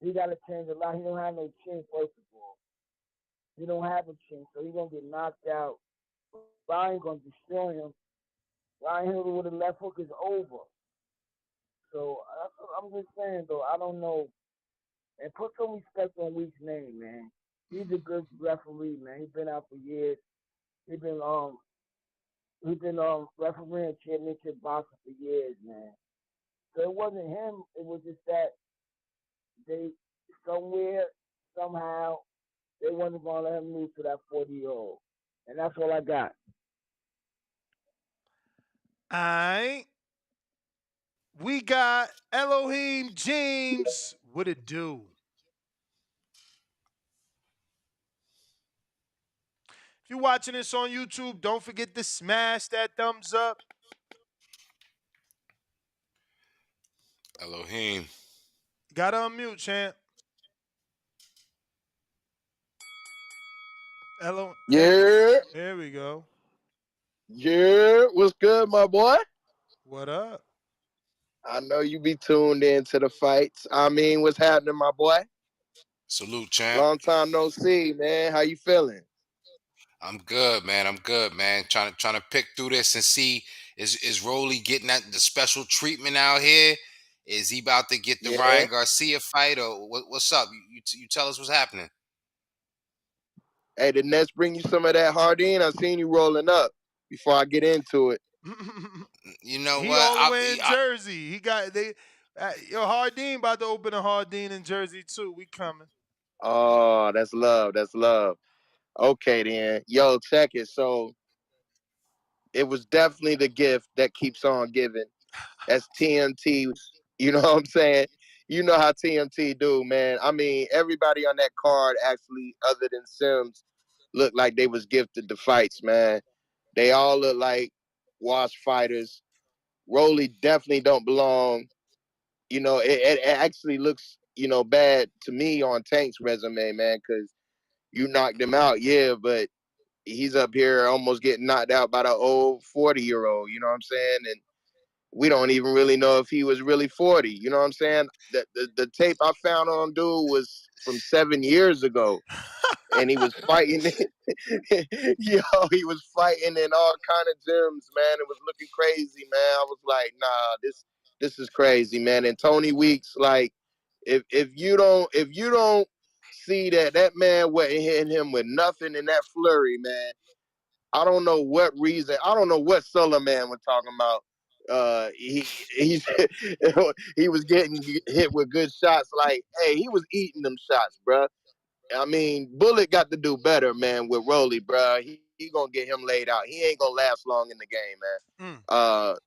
He got to change a lot. He don't have no chin, first of all. He don't have a chin, so he's gonna get knocked out. Ryan gonna destroy him. Ryan Hill with a left hook is over. So I'm just saying though, I don't know. And put some respect on Week's name, man. He's a good referee, man. He's been out for years. He's been refereeing championship boxing for years, man. So it wasn't him. It was just that they somewhere, somehow, they wasn't gonna let him lose to that 40-year-old. And that's all I got. All right. We got Elohim James. What it do? If you're watching this on YouTube, don't forget to smash that thumbs up. Elohim. Gotta unmute, champ. Yeah, There we go. yeah. What's good, my boy? What up? I know you be tuned in to the fights. I mean, what's happening, my boy? Salute, champ. Long time no see, man. How you feeling? I'm good, man. I'm good, man. Trying to pick through this and see is Rolly getting the special treatment out here? Is he about to get the Yeah. Ryan Garcia fight, or what's up? You tell us what's happening. Hey, did Nets bring you some of that Hardin? I seen you rolling up before I get into it. You know He what? all the way in Jersey. He got yo Hardin about to open a Hardin in Jersey too. We coming. Oh, that's love. That's love. Okay, then. Yo, check it. So it was definitely the gift that keeps on giving. That's TNT. You know what I'm saying? You know how TNT do, man. I mean, everybody on that card actually, other than Sims, looked like they was gifted the fights, man. They all look like wash fighters. Rolly definitely don't belong. You know, it actually looks bad to me on Tank's resume, man, because you knocked him out, yeah, but he's up here almost getting knocked out by the old 40-year-old. You know what I'm saying? And we don't even really know if he was really 40. You know what I'm saying? The tape I found on dude was from 7 years ago, and he was fighting. He was fighting in all kind of gyms, man. It was looking crazy, man. I was like, nah, this is crazy, man. And Tony Weeks, like, if you don't see that man wasn't hitting him with nothing in that flurry, man. I don't know what reason. I don't know what Suleiman was talking about. He's he was getting hit with good shots. Like, hey, he was eating them shots, bruh. I mean, Bullet got to do better, man, with Rolly, bruh. He gonna get him laid out. He ain't gonna last long in the game, man. Mm.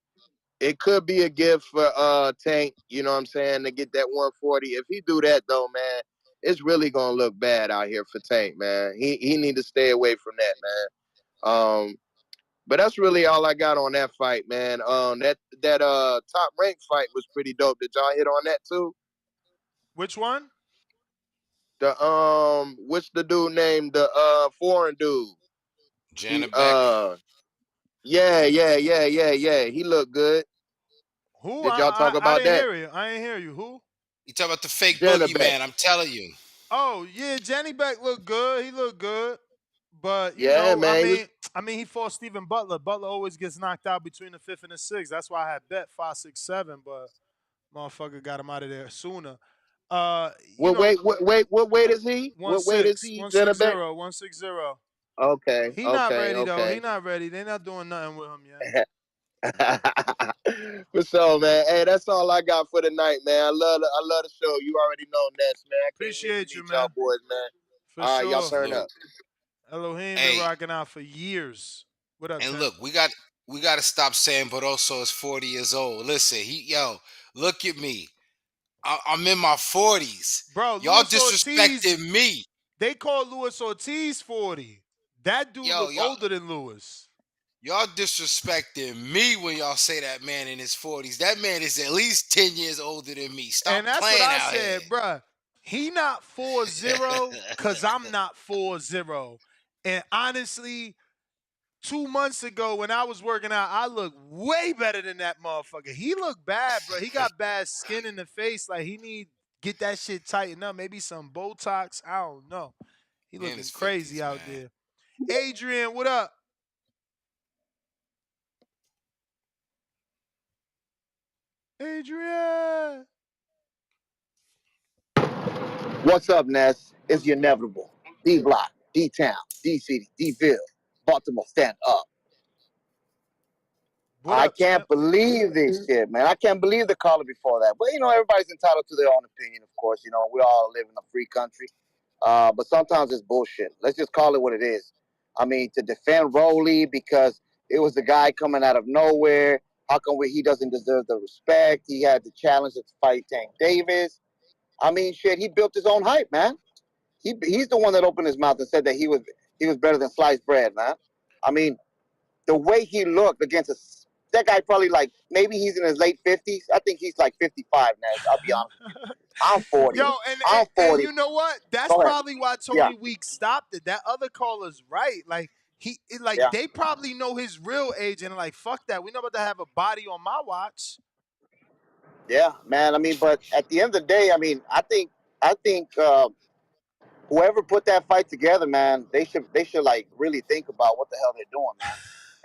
It could be a gift for Tank. You know what I'm saying, to get that 140. If he do that though, man, it's really gonna look bad out here for Tank, man. He need to stay away from that, man. But that's really all I got on that fight, man. That top rank fight was pretty dope. Did y'all hit on that too? Which one? What's the dude named the foreign dude? He Janabek. yeah. He looked good. Who? Did y'all talk I about didn't that? hear you. I didn't hear you. Who? You talk about the fake Janabek. boogeyman. I'm telling you. Oh yeah, Jenny Beck looked good. He looked good, but Yeah, I man. He was mean, he fought Stephen Butler. Butler always gets knocked out between the fifth and the sixth. That's why I had bet 5, 6, 7, but motherfucker got him out of there sooner. Uh, you what know, weight what weight is he? one What weight is six, he, one six Janabek? zero, 160. Okay, He not okay, ready though. He okay. not ready. They not doing nothing with him yet. For sure, man. Hey, that's all I got for tonight, man. I love the show. You already know, Ness, man. I can't wait to Appreciate you, meet y'all man. boys, man. For All right, y'all sure. turn Salute. up. Elohim been Hey, rocking out for years. What up, and Tank? look, we got to stop saying Barroso is 40 years old. Listen, look at me. I'm in my 40s. Bro, Y'all Luis Ortiz. disrespected me. They called Luis Ortiz 40. That dude Yo, look y'all older than Luis. y'all disrespecting me when y'all say that man in his 40s. That man is at least 10 years older than me. And Stop that's what playing I out said, bruh. He not 4-0 because I'm not 4-0. And honestly, 2 months ago when I was working out, I looked way better than that motherfucker. He looked bad, bro. He got bad skin in the face. Like he need get that shit tightened up. Maybe some Botox. I don't know. He He in looking his crazy 50s, out man. there. Adrian, what up? Adrian. What's up, Ness? It's What's the good? inevitable. D Block, D Town, D City, D Ville, Baltimore, stand up. What I up, can't champ? believe this shit, man. I can't believe the caller before that. But, everybody's entitled to their own opinion, of course. We all live in a free country. But sometimes it's bullshit. Let's just call it what it is. I mean, to defend Rowley because it was the guy coming out of nowhere. How come he doesn't deserve the respect? He had the challenge to fight Tank Davis. I mean, shit, he built his own hype, man. He's the one that opened his mouth and said that he was better than sliced bread, man. I mean, the way he looked against that guy probably like maybe he's in his late 50s. I think he's like 55 now. I'll be honest with you. I'm 40. Yo, and, I'm and and 40. you know what? That's Go ahead. probably why Yeah, Tony Weeks stopped it. That other caller's right. Like yeah, they probably know his real age and like fuck that. We not about to have a body on my watch. yeah, man. I mean, but at the end of the day, I mean, I think whoever put that fight together, man, they should like really think about what the hell they're doing, man.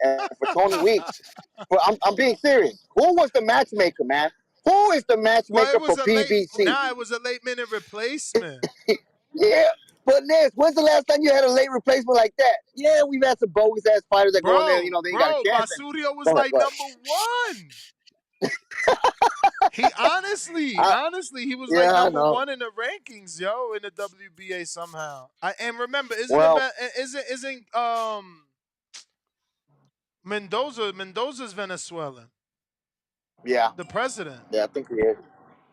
And for Tony Weeks, but I'm being serious. Who was the matchmaker, man? Who is the Well, matchmaker it for was a late. PBC? Nah, it was a late minute replacement. Yeah, but Ness, when's the last time you had a late replacement like that? Yeah, we've had some bogus ass fighters that go in there, they ain't got a chance. And Basurio was go ahead, like go ahead. number 1. He I, honestly, he was like yeah, I number know. 1 in the rankings, yo, in the WBA somehow. And remember, isn't the Well, best? Isn't Mendoza's Venezuelan, yeah, the president. yeah, I think he is.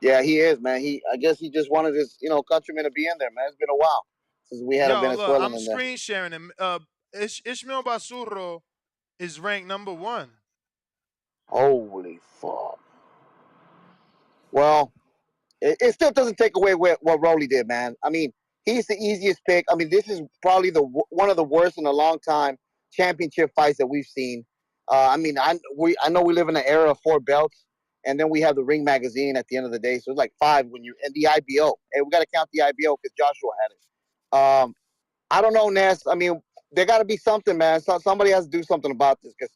Yeah, he is, man. I guess he just wanted his, countrymen to be in there, man. It's been a while since we had a Yo, look, Venezuelan I'm in there. screen sharing him. Ishmael Basuro is ranked number 1. Holy fuck. Well, It still doesn't take away what Rolly did, man. I mean, he's the easiest pick. I mean, this is probably one of the worst in a long time championship fights that we've seen. I mean, I know we live in an era of 4 belts, and then we have the Ring magazine at the end of the day, so it's like 5 when you and the IBO. Hey, we got to count the IBO because Joshua had it. I don't know, Ness. I mean, there got to be something, man. Somebody has to do something about this because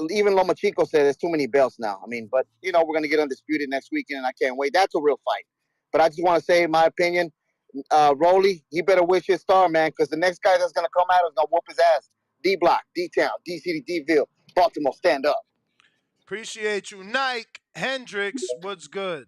even Lomachenko said there's too many belts now. I mean, but we're gonna get undisputed next weekend, and I can't wait. That's a real fight. But I just want to say, in my opinion, Rolly, he better wish his star, man, because the next guy that's gonna come out is gonna whoop his ass. D Block, D Town, D City, Ville, Baltimore, stand up. Appreciate you, Nike Hendricks. What's good?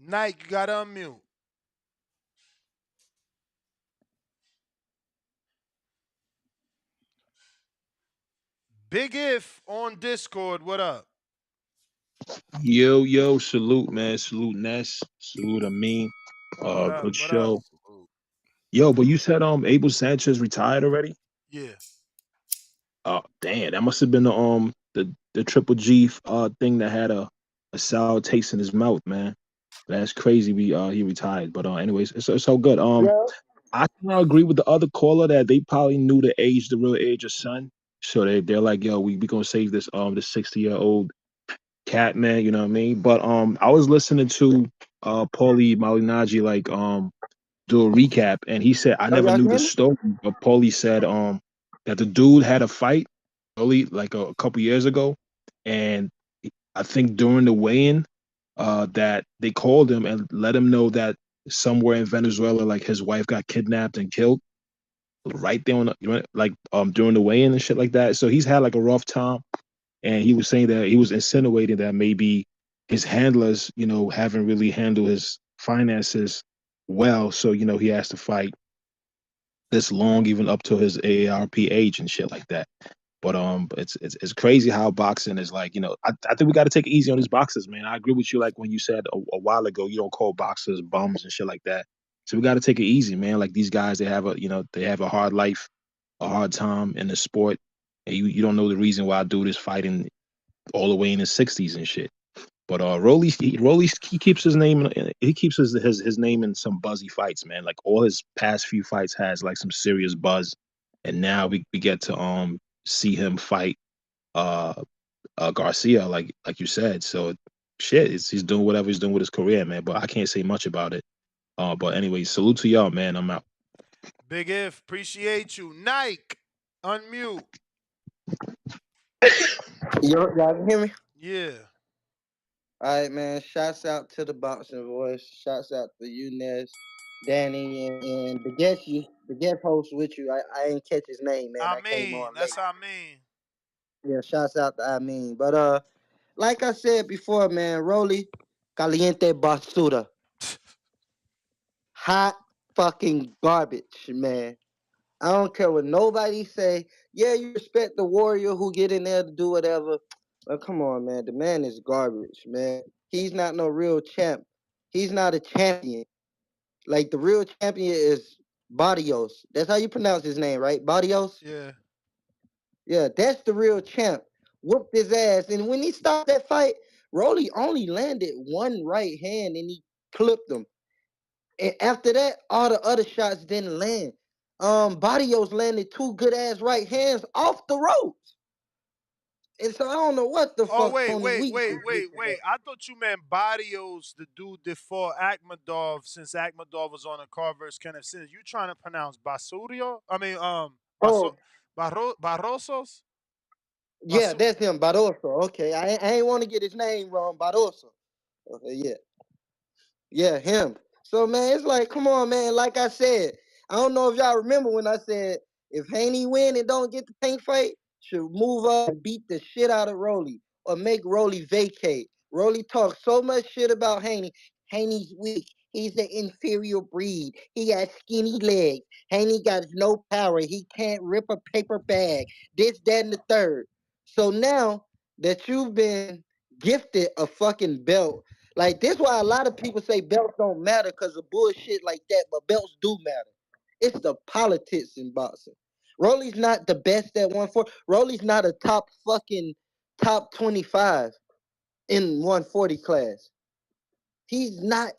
Nike, you gotta unmute. Big If on Discord. What up? Yo, salute, man. Salute, Ness. Salute, Amin. What up? Good What up? show. Yo, but you said Abel Sanchez retired already? Yeah. Oh, damn. That must have been the Triple G thing that had a sour taste in his mouth, man. That's crazy. He retired. But anyways, it's so good. Yeah. I kind of agree with the other caller that they probably knew the real age of Son. So they're like, yo, we gonna save this 60-year-old cat, man, you know what I mean? But I was listening to Paulie Malignaggi do a recap, and he said I Oh, never y'all knew can the hear me? story, but Paulie said that the dude had a fight early like a couple years ago, and I think during the weigh-in that they called him and let him know that somewhere in Venezuela like his wife got kidnapped and killed right there on like during the weigh-in and shit like that. So he's had like a rough time, and he was saying that he was insinuating that maybe his handlers, haven't really handled his finances well. So, he has to fight this long, even up to his AARP age and shit like that. But it's crazy how boxing is like, I think we got to take it easy on these boxers, man. I agree with you, like when you said a while ago, you don't call boxers bums and shit like that. So we got to take it easy, man. Like these guys, they have a hard life, a hard time in the sport, and you don't know the reason why a dude is fighting all the way in his 60s and shit. But Rolly, he keeps his name. He keeps his name in some buzzy fights, man. Like all his past few fights has like some serious buzz, and now we get to see him fight uh, Garcia, like you said. So shit, he's doing whatever he's doing with his career, man. But I can't say much about it. But anyway, salute to y'all, man. I'm out. Big If, appreciate you. Nike, unmute. Y'all can hear me? Yeah. All right, man. Shouts out to the boxing voice. Shouts out to you, Nez, Danny, and the guest host with you. I ain't catch his name, man. I came on late. That's I mean. Yeah, shouts out to I mean. But like I said before, man, Rolly, caliente basura. Hot fucking garbage, man. I don't care what nobody say. Yeah, you respect the warrior who get in there to do whatever. But come on, man. The man is garbage, man. He's not no real champ. He's not a champion. Like the real champion is Barrios. That's how you pronounce his name, right? Barrios? Yeah. Yeah, that's the real champ. Whooped his ass. And when he stopped that fight, Rolly only landed one right hand and he clipped him. And after that, all the other shots didn't land. Barrios landed two good ass right hands off the ropes. And so I don't know what the Oh fuck Tony Weeks is looking wait. at. I thought you meant Barrios, the dude that fought Akhmadov since Akhmadov was on a card versus Kenneth Sims. You trying to pronounce Basurio? I mean, Oh, Barrosos? yeah, Basu- that's him, Barroso. Okay, I ain't want to get his name wrong, Barroso. Okay, yeah. Yeah, him. So man, it's like, come on, man. Like I said, I don't know if y'all remember when I said if Haney win and don't get the pink fight, should move up and beat the shit out of Rolly or make Rolly vacate. Rolly talks so much shit about Haney. Haney's weak. He's the inferior breed. He got skinny legs. Haney got no power. He can't rip a paper bag. This, that, and the third. So now that you've been gifted a fucking belt, Like this why a lot of people say belts don't matter because of bullshit like that, but belts do matter. It's the politics in boxing. Rolly's not the best at 140. Rolly's not a top 25 in 140 class. He's not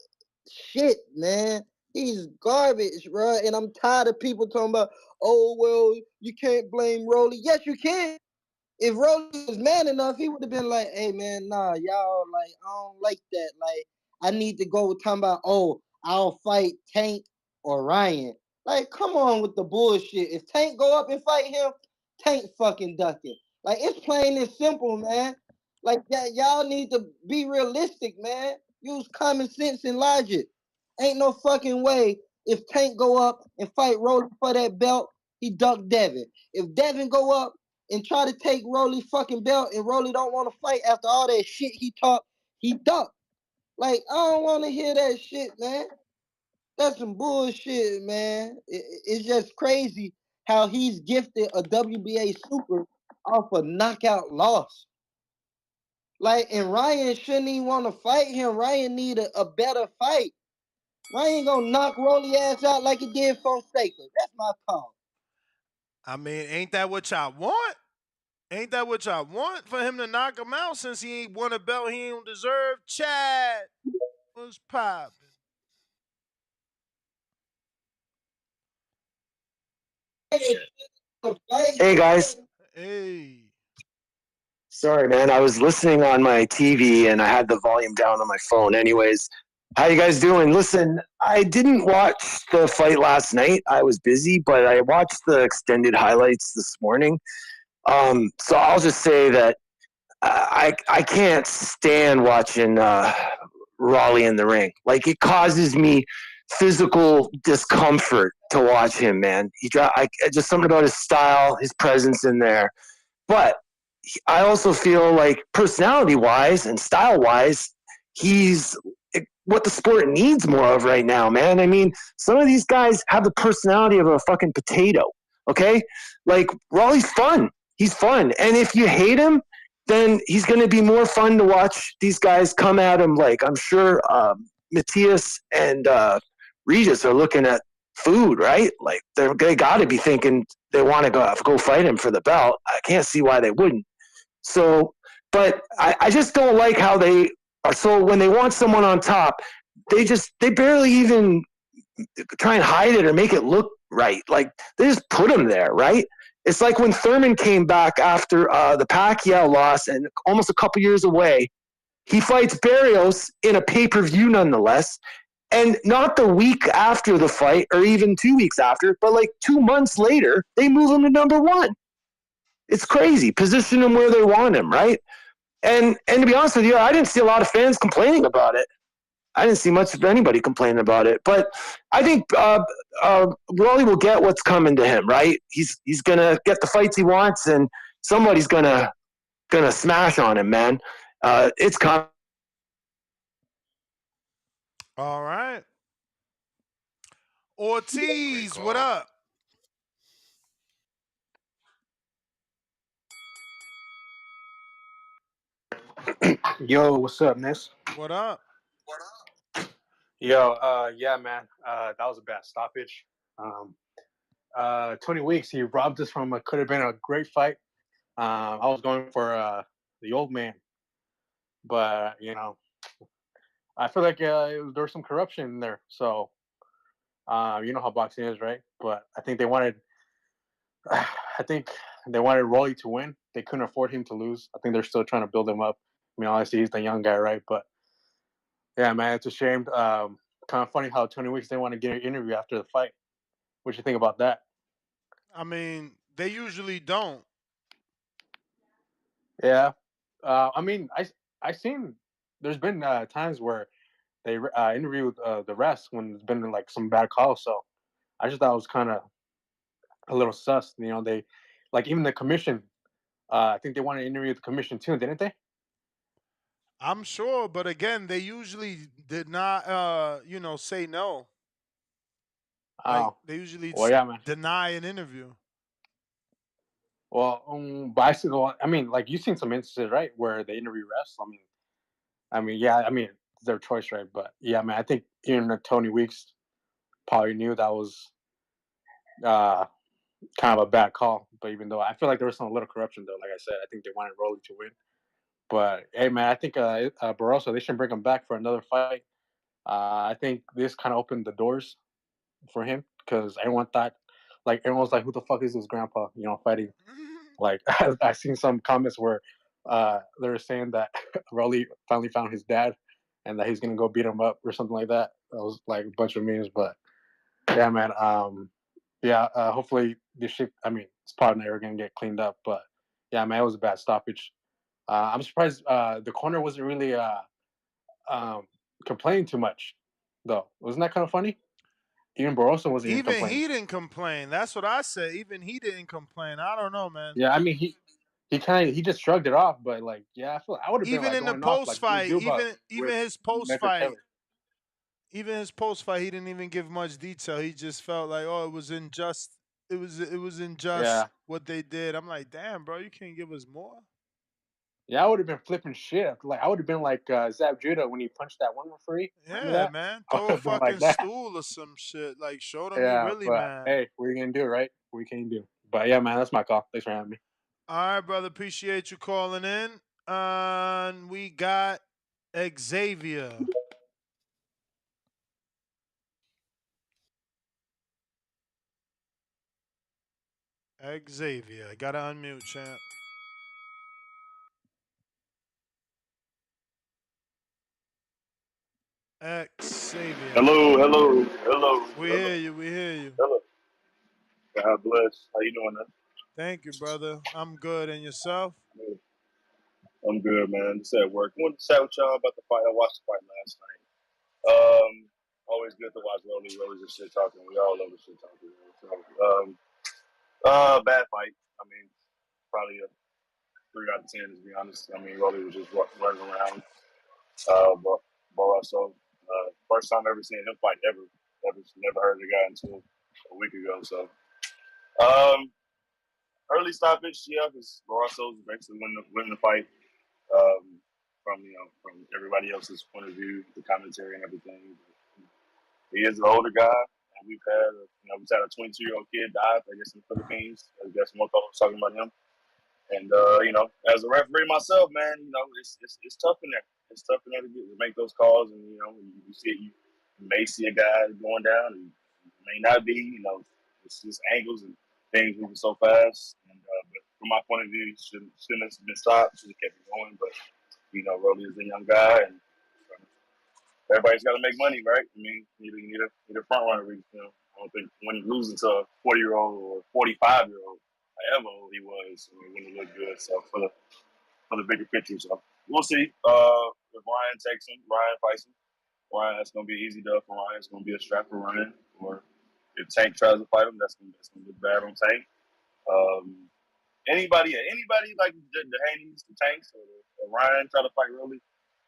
shit, man. He's garbage, bro. And I'm tired of people talking about, oh well, you can't blame Rolly. Yes, you can. If Rolly was man enough, he would have been like, hey man, nah, y'all like I don't like that. Like I need to go talking about, oh, I'll fight Tank or Ryan. Like, come on with the bullshit. If Tank go up and fight him, Tank fucking ducking. Like it's plain and simple, man. Like that, y'all need to be realistic, man. Use common sense and logic. Ain't no fucking way if Tank go up and fight Rolly for that belt, he duck Devin. If Devin go up and try to take Rolly fucking belt and Rolly don't want to fight after all that shit he talked, he ducked. Like, I don't want to hear that shit, man. That's some bullshit, man. It's just crazy how he's gifted a WBA super off a knockout loss. Like, and Ryan shouldn't even want to fight him. Ryan need a better fight. Ryan gonna knock Rolly ass out like he did Fonseca. That's my call. I mean, ain't that what y'all want? Ain't that what y'all want for him to knock him out since he ain't won a belt he don't deserve? Chad, what's poppin'? Hey guys, Hey, sorry man, I was listening on my TV and I had the volume down on my phone. Anyways, how you guys doing? Listen, I didn't watch the fight last night. I was busy, but I watched the extended highlights this morning. So I'll just say that I can't stand watching Raleigh in the ring. Like it causes me physical discomfort to watch him, man. Just something about his style, his presence in there. But I also feel like personality wise and style wise, he's what the sport needs more of right now, man. I mean, some of these guys have the personality of a fucking potato. Okay, like Raleigh's fun. He's fun, and if you hate him, then he's going to be more fun to watch these guys come at him. Like I'm sure Matthias and Regis are looking at food, right? Like they got to be thinking they want to go fight him for the belt. I can't see why they wouldn't. So, but I just don't like how they are. So when they want someone on top, they barely even try and hide it or make it look right. Like they just put him there, right? It's like when Thurman came back after the Pacquiao loss and almost a couple years away. He fights Barrios in a pay-per-view nonetheless. And not the week after the fight or even 2 weeks after, but like 2 months later, they move him to number one. It's crazy. Position him where they want him, right? And to be honest with you, I didn't see a lot of fans complaining about it. I didn't see much of anybody complaining about it. But I think Rolly will get what's coming to him, right? He's gonna get the fights he wants, and somebody's gonna smash on him, man. It's coming. all right. Great Ortiz, what call. up? Yo, what's up, Ness? What up? Yo, yeah, man, that was a bad stoppage. Um, 20 weeks, he robbed us from could have been a great fight. I was going for the old man, but I feel like there was some corruption in there. So, you know how boxing is, right? But I think they wanted, I think they wanted Rolly to win. They couldn't afford him to lose. I think they're still trying to build him up. I mean, honestly, he's the young guy, right? But yeah, man, it's a shame. Kind of funny how 20 weeks they want to get an interview after the fight. What you think about that? I mean, they usually don't. Yeah, I mean, I seen there's been times where they interviewed the rest when there's been like some bad calls. So I just thought it was kind of a little sus. They like even the commission. I think they wanted to interview the commission too, didn't they? I'm sure, but again, they usually did not, say no. Like Oh, they usually well, yeah, man. deny an interview. Well, but I mean, like you've seen some instances, right, where they interview refs. I mean, yeah, I mean, their choice, right? But yeah, man, I think even Tony Weeks probably knew that was uh, kind of a bad call. But even though I feel like there was some little corruption, though, like I said, I think they wanted Rolly to win. But hey, man, I think Barroso, they should bring him back for another fight. I think this kind of opened the doors for him because everyone thought, like, everyone was like, "Who the fuck is this grandpa?" Fighting. Like, I seen some comments where they were saying that Rolly finally found his dad and that he's gonna go beat him up or something like that. That was like a bunch of memes, but yeah, man. Yeah. Hopefully this shit. I mean, it's probably never gonna get cleaned up, but yeah, man, it was a bad stoppage. I'm surprised the corner wasn't really um, complaining too much, though. Wasn't that kind of funny? Even Barroso wasn't even Even complaining. he didn't complain. That's what I said. Even he didn't complain. I don't know, man. Yeah, I mean he just shrugged it off, but like yeah, I would have been Even like in the going off post like Bruce fight, Duba even with his post Metric fight, Taylor. he didn't even give much detail. He just felt like, oh, it was unjust. It was unjust Yeah, what they did. I'm like, damn, bro, you can't give us more. yeah, I would have been flipping shit. Like I would have been like Zab Judah when he punched that one referee. Remember Yeah, that? man, I would throw a have been like fucking that. stool or some shit. Like, show them you Yeah, really but mad. hey, what are you gonna do, right? What can you do? But yeah, man, that's my call. Thanks for having me. All right, brother. Appreciate you calling in. And we got Xavier. Xavier. Gotta unmute, champ. Xavier. Hello. We hear you. We hear you. Hello. God bless. How you doing, man? Thank you, brother. I'm good. And yourself? I'm good, man. Just at work. Wanted to chat with y'all about the fight. I watched the fight last night. Always good to watch Rolly. Rolly's just shit talking. We all love the shit talking. Bad fight. I mean, probably a 3 out of 10 to be honest. I mean, Rolly was just running around. But Barroso, first time ever seen him fight ever. Never heard of the guy until a week ago. So, um, early stoppage, yeah, because Barroso's basically winning the fight. From everybody else's point of view, the commentary and everything. He is an older guy, and we've had a 22-year-old kid die, I guess, in the Philippines. I guess more people talking about him. And as a referee myself, man, it's tough in there. It's tough in there to make those calls, and you may see a guy going down, and you may not be. It's just angles and things moving so fast. But from my point of view, shouldn't have been stopped. Should have kept it going. But Rolly is a young guy, and everybody's got to make money, right? I mean, you need a front runner. I don't think when you losing to a 40-year-old or 45-year-old, however old he was, when he looked good. So for the bigger picture, so we'll see. If Ryan takes him, Ryan fights him. Ryan, that's gonna be an easy dub for Ryan. It's gonna be a strap for Ryan. Or if Tank tries to fight him, that's gonna look bad on Tank. Um, anybody like the Haney's, the Tanks, or Ryan try to fight Rolly,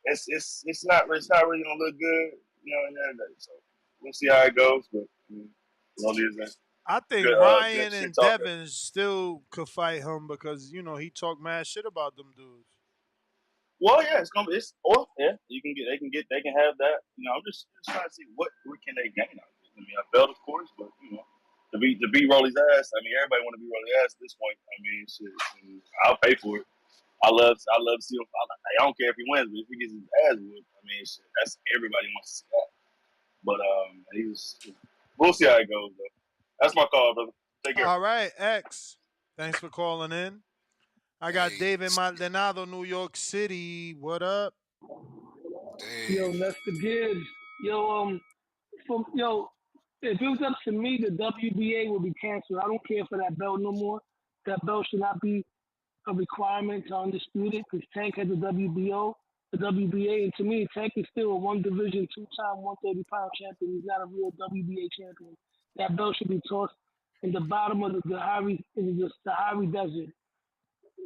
it's not really gonna look good, in there today. So we'll see how it goes. But Rolly is a I think good Ryan shit and talker. Devin still could fight him because, he talked mad shit about them dudes. Well, yeah, it's gonna be. Yeah, they can have that. I'm just trying to see what can they gain out of it. I mean, a belt, of course, but to beat Rolly's ass. I mean, everybody want to beat Rolly's ass at this point. I mean, shit, I'll pay for it. I love to see him. I don't care if he wins, but if he gets his ass whooped, I mean, shit, that's everybody wants to see that. But we'll see how it goes. Though. That's my call, brother. Take care. All right, X. Thanks for calling in. I got Hey, David Maldonado, New York City. What up? Yo, Dave. that's the gigs. Yo, if it was up to me, the WBA would be canceled. I don't care for that belt no more. That belt should not be a requirement to undisputed because Tank has a WBO, the WBA, and to me, Tank is still a one division, two-time 130-pound champion. He's not a real WBA champion. That belt should be tossed in the bottom of the Sahara Desert.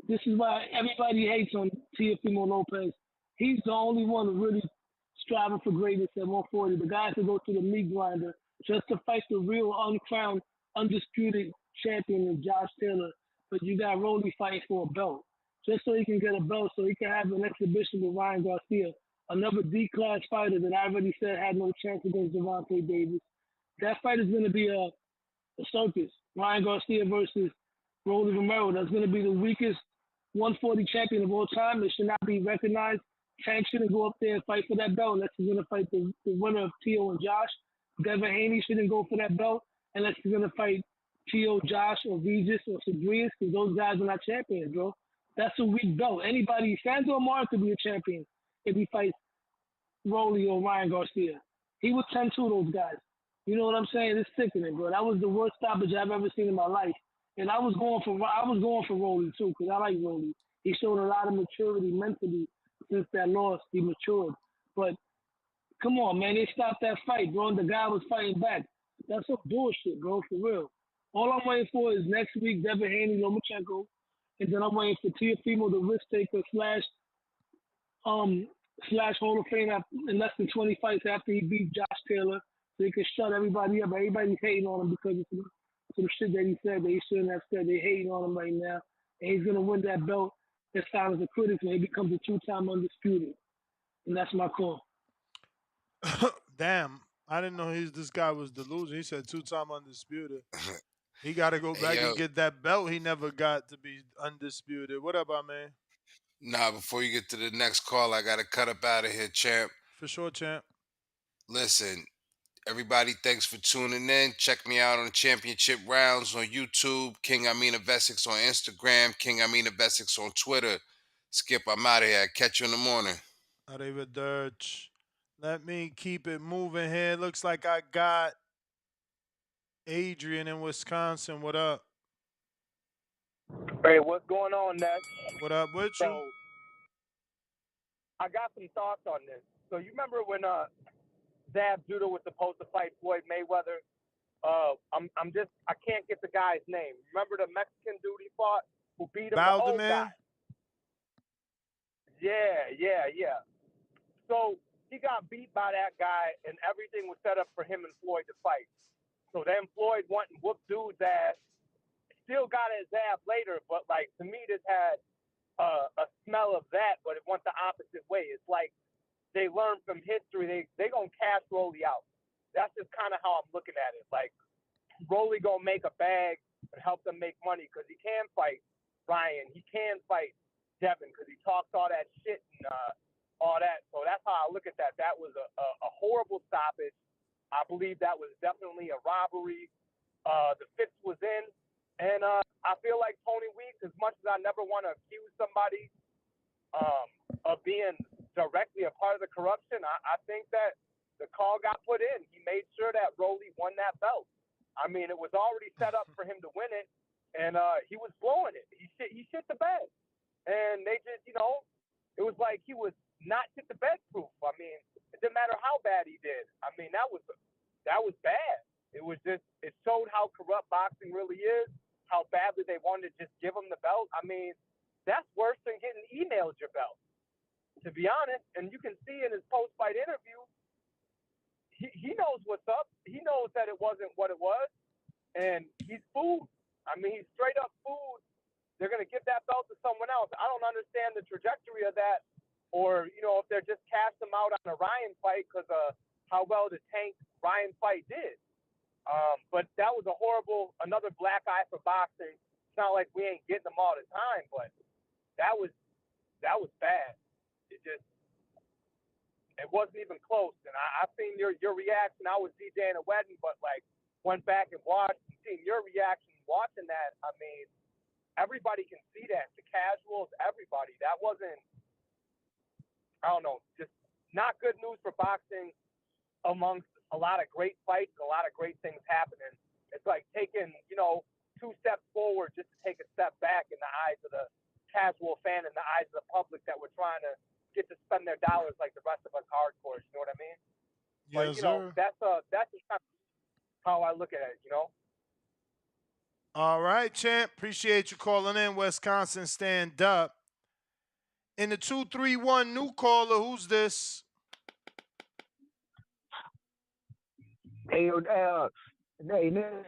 This is why everybody hates on Teofimo Lopez. He's the only one really striving for greatness at 140. The guys that go to the meat grinder just to fight the real uncrowned, undisputed champion of Josh Taylor. But you got Rolly fighting for a belt. Just so he can get a belt so he can have an exhibition with Ryan Garcia. another D-class fighter that I already said had no chance against Javante Davis. That fight is going to be a circus. Ryan Garcia versus Rolly Romero. That's going to be the weakest 140 champion of all time. It should not be recognized. Tank shouldn't go up there and fight for that belt unless he's going to fight the winner of Tio and Josh. Devin Haney shouldn't go for that belt unless he's going to fight Tio, Josh, or Regis or Cedrius because those guys are not champions, bro. That's a weak belt. Anybody, Sandro Amar could be a champion if he fights Rolly or Ryan Garcia. He would 10-2 those guys. You know what I'm saying? It's sickening, bro. That was the worst stoppage I've ever seen in my life. And I was going for Rolly too, because I like Rolly. He showed a lot of maturity mentally since that loss. He matured. But come on, man, they stopped that fight, bro. And the guy was fighting back. That's some bullshit, bro, for real. All I'm waiting for is next week Devin Haney, Lomachenko, and then I'm waiting for Teofimo, the risk taker um slash Hall of Fame in less than 20 fights after he beat Josh Taylor, so he can shut everybody up. Everybody's hating on him because of some shit that he said that he shouldn't have said. They hating on him right now, and he's gonna win that belt as far as the critics, and he becomes a two-time undisputed. And that's my call. Damn, I didn't know this guy was delusional. He said two-time undisputed. He got to go Hey, back yo, and get that belt he never got to be undisputed. What up, my man? nah, before you get to the next call, I got to cut up out of here, champ. For sure, champ. Listen, everybody, thanks for tuning in. Check me out on the championship rounds on YouTube, King Amina Vesics on Instagram, King Amina Vesics on Twitter. Skip, I'm out of here. Catch you in the morning. Arrivederci. Let me keep it moving here. Looks like I got Adrian in Wisconsin. What up? Hey, what's going on, Ness? What up with you? So I got some thoughts on this. So you remember when Zab Judah was supposed to fight Floyd Mayweather? I can't get the guy's name. Remember the Mexican dude he fought who beat him, the old guy? Baldomir? Yeah. So he got beat by that guy, and everything was set up for him and Floyd to fight. So then Floyd went and whooped dude's ass. Still got his ass later, but like to me, this had a smell of that, but it went the opposite way. It's like they learned from history. They gonna cash Rolly out. That's just kind of how I'm looking at it. Like Rolly gonna make a bag and help them make money because he can fight Ryan. He can fight Devin because he talks all that shit and all that. So that's how I look at that. That was a horrible stoppage. I believe that was definitely a robbery. The fix was in. And I feel like Tony Weeks, as much as I never want to accuse somebody of being directly a part of the corruption, I think that the call got put in. He made sure that Rolly won that belt. I mean, it was already set up for him to win it, and he was blowing it. He shit the bed. And they just, it was like he was not shit the bed proof. I mean, it didn't matter how bad he did. I mean, that was bad. It was just, it showed how corrupt boxing really is, how badly they wanted to just give him the belt. I mean, that's worse than getting emailed your belt, to be honest. And you can see in his post-fight interview, he knows what's up. He knows that it wasn't what it was, and he's food. I mean, he's straight up food. They're going to give that belt to someone else. I don't understand the trajectory of that, or, if they're just cast him out on a Ryan fight because of how well the Tank Ryan fight did. But that was another black eye for boxing. It's not like we ain't getting them all the time, but that was bad. It wasn't even close. And I seen your reaction. I was DJing a wedding, but like went back and watched and seen your reaction watching that. I mean, everybody can see that. The casuals, everybody. That wasn't, I don't know, just not good news for boxing amongst a lot of great fights and a lot of great things happening. It's like taking, 2 steps forward just to take a step back in the eyes of the casual fan, in the eyes of the public that were trying to get to spend their dollars like the rest of us hardcore. You know what I mean? Yes, But, sir. that's just kind of how I look at it. All right, champ. Appreciate you calling in. Wisconsin, stand up. In the 231 new caller, who's this? Hey, hey, man.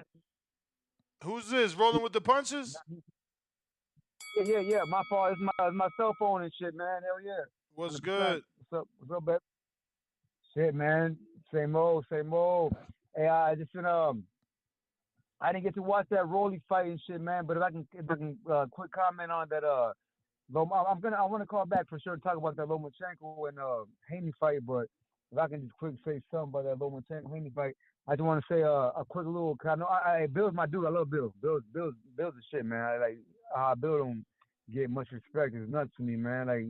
Who's this? Rolling with the punches? Yeah. My fault. It's my cell phone and shit, man. Hell yeah. What's 100%. good? What's up? What's up, babe? Shit, man. Same old, same old. Hey, I just I didn't get to watch that Rolly fight and shit, man. But if I can quick comment on that I want to call back for sure to talk about that Lomachenko and Haney fight. But if I can just quick say something about that Lomachenko Haney fight, I just want to say a quick little. Cause I know Bill's my dude. I love Bill. Bill's the shit, man. Bill don't get much respect. It's nuts to me, man. Like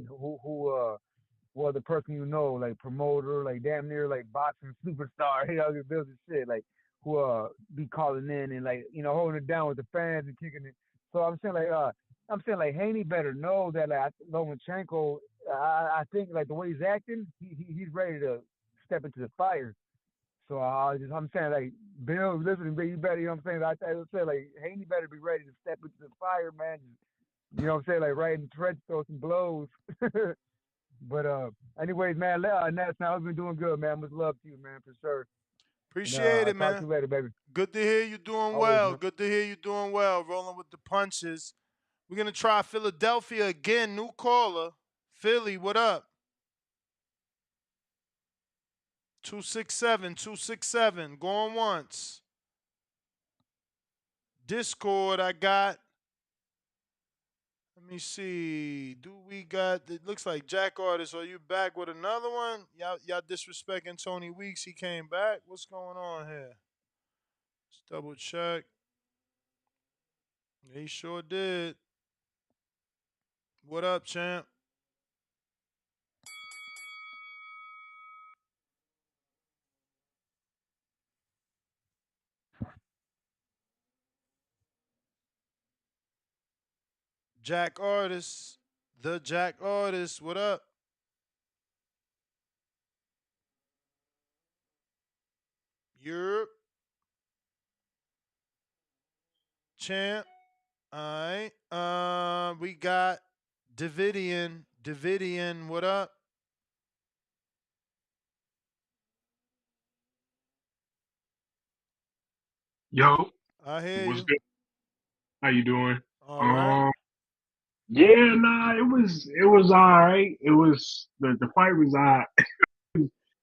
well, the person you know, like promoter, like damn near like boxing superstar, Bill's the shit, like who be calling in and like holding it down with the fans and kicking it. So I'm saying like Haney better know that like Lomachenko, I think like the way he's acting, he's ready to step into the fire. So I'm saying like Bill, listen, you better, what I'm saying. I would say like Haney better be ready to step into the fire, man. What I'm saying, like right in the trench, throw some blows. But anyways, man, Nats, now I've been doing good, man. Much love to you, man, for sure. And Appreciate I'll it, talk to man. you later, baby. Good to hear you doing Always, well. man. Good to hear you doing well. Rolling with the punches. We're gonna try Philadelphia again. New caller. Philly, what up? 267. Going once. Discord, I got. Let me see. Do we got? It looks like Jack Artist. Are you back with another one? Y'all disrespecting Tony Weeks. He came back. What's going on here? Let's double check. He sure did. What up, champ? Jack Artist. The Jack Artist. What up? Europe. Champ. All right. We got Davidian. Davidian, what up? Yo, I hear what's you. good? How you doing? All right. Um, yeah, nah, it was all right. It was the fight was all right.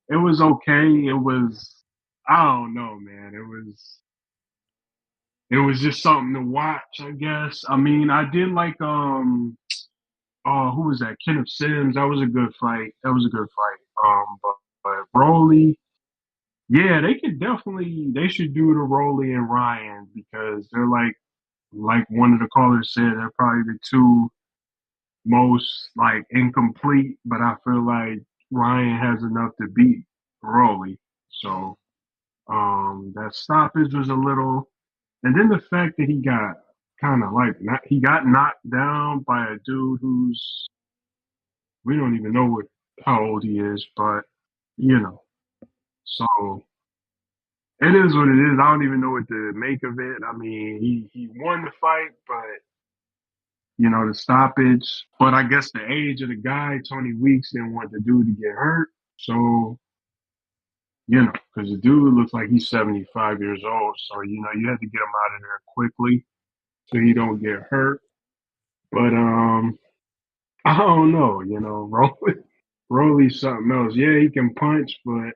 It was okay. It was I don't know, man. It was just something to watch, I guess. I mean, I did like oh, who was that? Kenneth Sims. That was a good fight. That was a good fight. But Broly, yeah, they should do the Broly and Ryan because they're like one of the callers said, they're probably the two most like incomplete, but I feel like Ryan has enough to beat Broly. Mm. So that stoppage was a little, and then the fact that he got kind of like he got knocked down by a dude who's we don't even know how old he is, but you know, so it is what it is. I don't even know what to make of it. I mean, he won the fight, but the stoppage. But I guess the age of the guy, Tony Weeks, didn't want the dude to get hurt. So, because the dude looks like he's 75 years old. So, you had to get him out of there quickly so he don't get hurt. But I don't know, Rolly's something else. Yeah, he can punch, but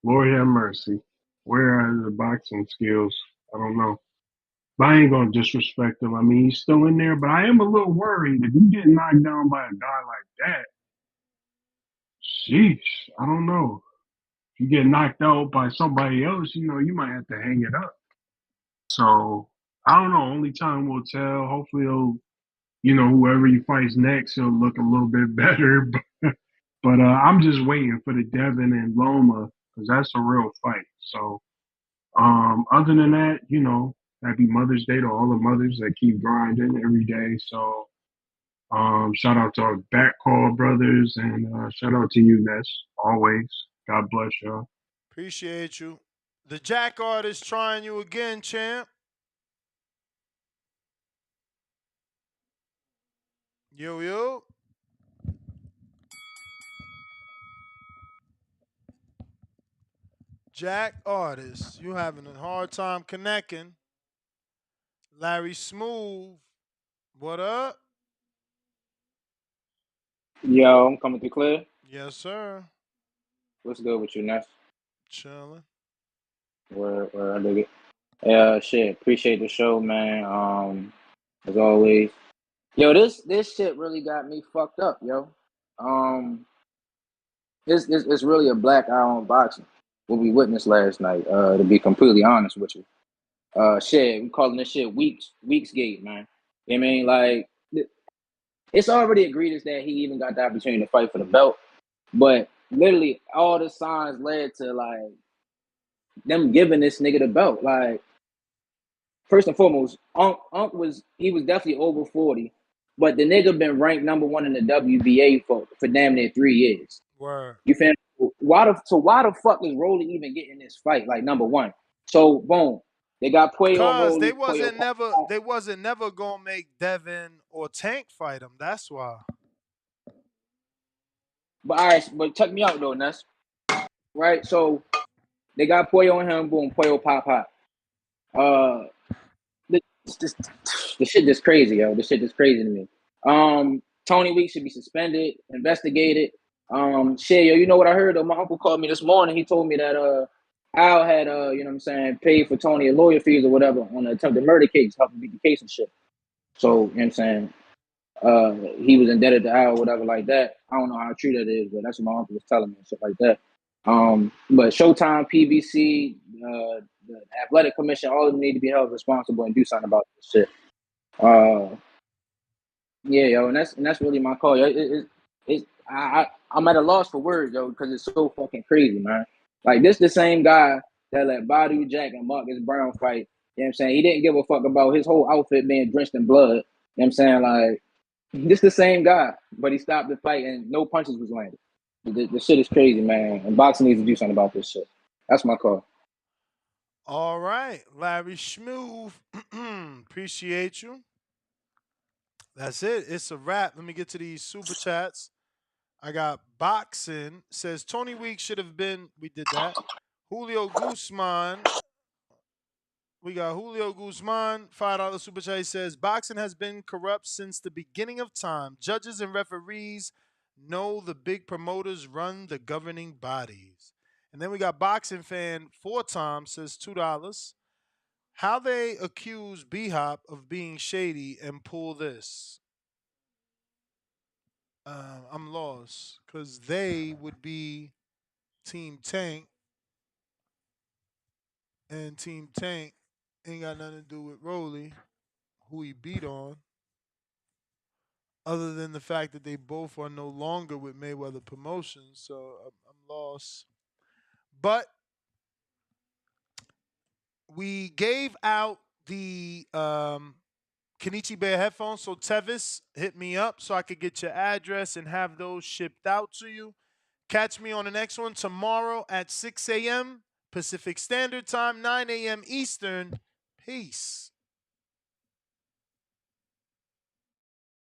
Lord have mercy. Where are the boxing skills? I don't know. But I ain't gonna disrespect him. I mean, he's still in there, but I am a little worried if you get knocked down by a guy like that. Sheesh, I don't know. If you get knocked out by somebody else, you might have to hang it up. So I don't know. Only time will tell. Hopefully, whoever he fights next, he'll look a little bit better. But I'm just waiting for the Devin and Loma because that's a real fight. So other than that, happy Mother's Day to all the mothers that keep grinding every day. So shout out to our back call brothers and shout out to you, Ness, always. God bless y'all. Appreciate you. The Jack Artist trying you again, champ. Yo, yo. Jack Artist. You having a hard time connecting. Larry Smooth. What up? Yo, I'm coming through clear. Yes, sir. What's good with you, Ness? Chilling. Where I dig it. Yeah, shit. Appreciate the show, man. As always. Yo, this shit really got me fucked up, yo. Um, it's really a black eye on boxing. What we witnessed last night. To be completely honest with you. Shit, we calling this shit weeks gate, man. You know what I mean? Like, it's already agreed as that he even got the opportunity to fight for the belt, but literally all the signs led to like them giving this nigga the belt. Like, first and foremost, Unc was definitely over 40, but the nigga been ranked number one in the WBA for damn near 3 years. Word. You feel me? Why the fuck is Rolly even getting this fight? Like, number one. So boom. They got Puyo and Cause they Rolly. Puyo wasn't never gonna make Devin or Tank fight him. That's why. But all right, but check me out though, Ness. Right? So they got Puyo and him, boom, Puyo pop. Uh this, the shit just crazy, yo. The shit just crazy to me. Tony Weeks should be suspended, investigated. Shit, yo, you know what I heard though? My uncle called me this morning. He told me that Al had you know what I'm saying, paid for Tony a lawyer fees or whatever on the attempted murder case, helping beat the case and shit. So, you know what I'm saying? He was indebted to Al or whatever like that. I don't know how true that is, but that's what my uncle was telling me and shit like that. But Showtime, PBC, the athletic commission, all of them need to be held responsible and do something about this shit. Yeah, yo, and that's really my call. Yo, I'm at a loss for words, yo, because it's so fucking crazy, man. Like, this the same guy that let Badu Jack and Marcus Brown fight. You know what I'm saying? He didn't give a fuck about his whole outfit being drenched in blood. You know what I'm saying? Like, this the same guy, but he stopped the fight and no punches was landed. The shit is crazy, man. And boxing needs to do something about this shit. That's my call. All right, Larry Schmoove. Appreciate you. That's it. It's a wrap. Let me get to these super chats. I got boxing says Tony Weeks should have been. We did that. Julio Guzman. We got Julio Guzman, $5 super chat. He says boxing has been corrupt since the beginning of time. Judges and referees know the big promoters run the governing bodies. And then we got boxing fan 4 times says $2. How they accuse B Hop of being shady and pull this? I'm lost because they would be Team Tank, and Team Tank ain't got nothing to do with Rolly, who he beat on, other than the fact that they both are no longer with Mayweather Promotions. So I'm lost. But we gave out the Kenichi Bear headphones. So Tevis hit me up so I could get your address and have those shipped out to you. Catch me on the next one tomorrow at 6 a.m. Pacific Standard Time, 9 a.m. Eastern. Peace.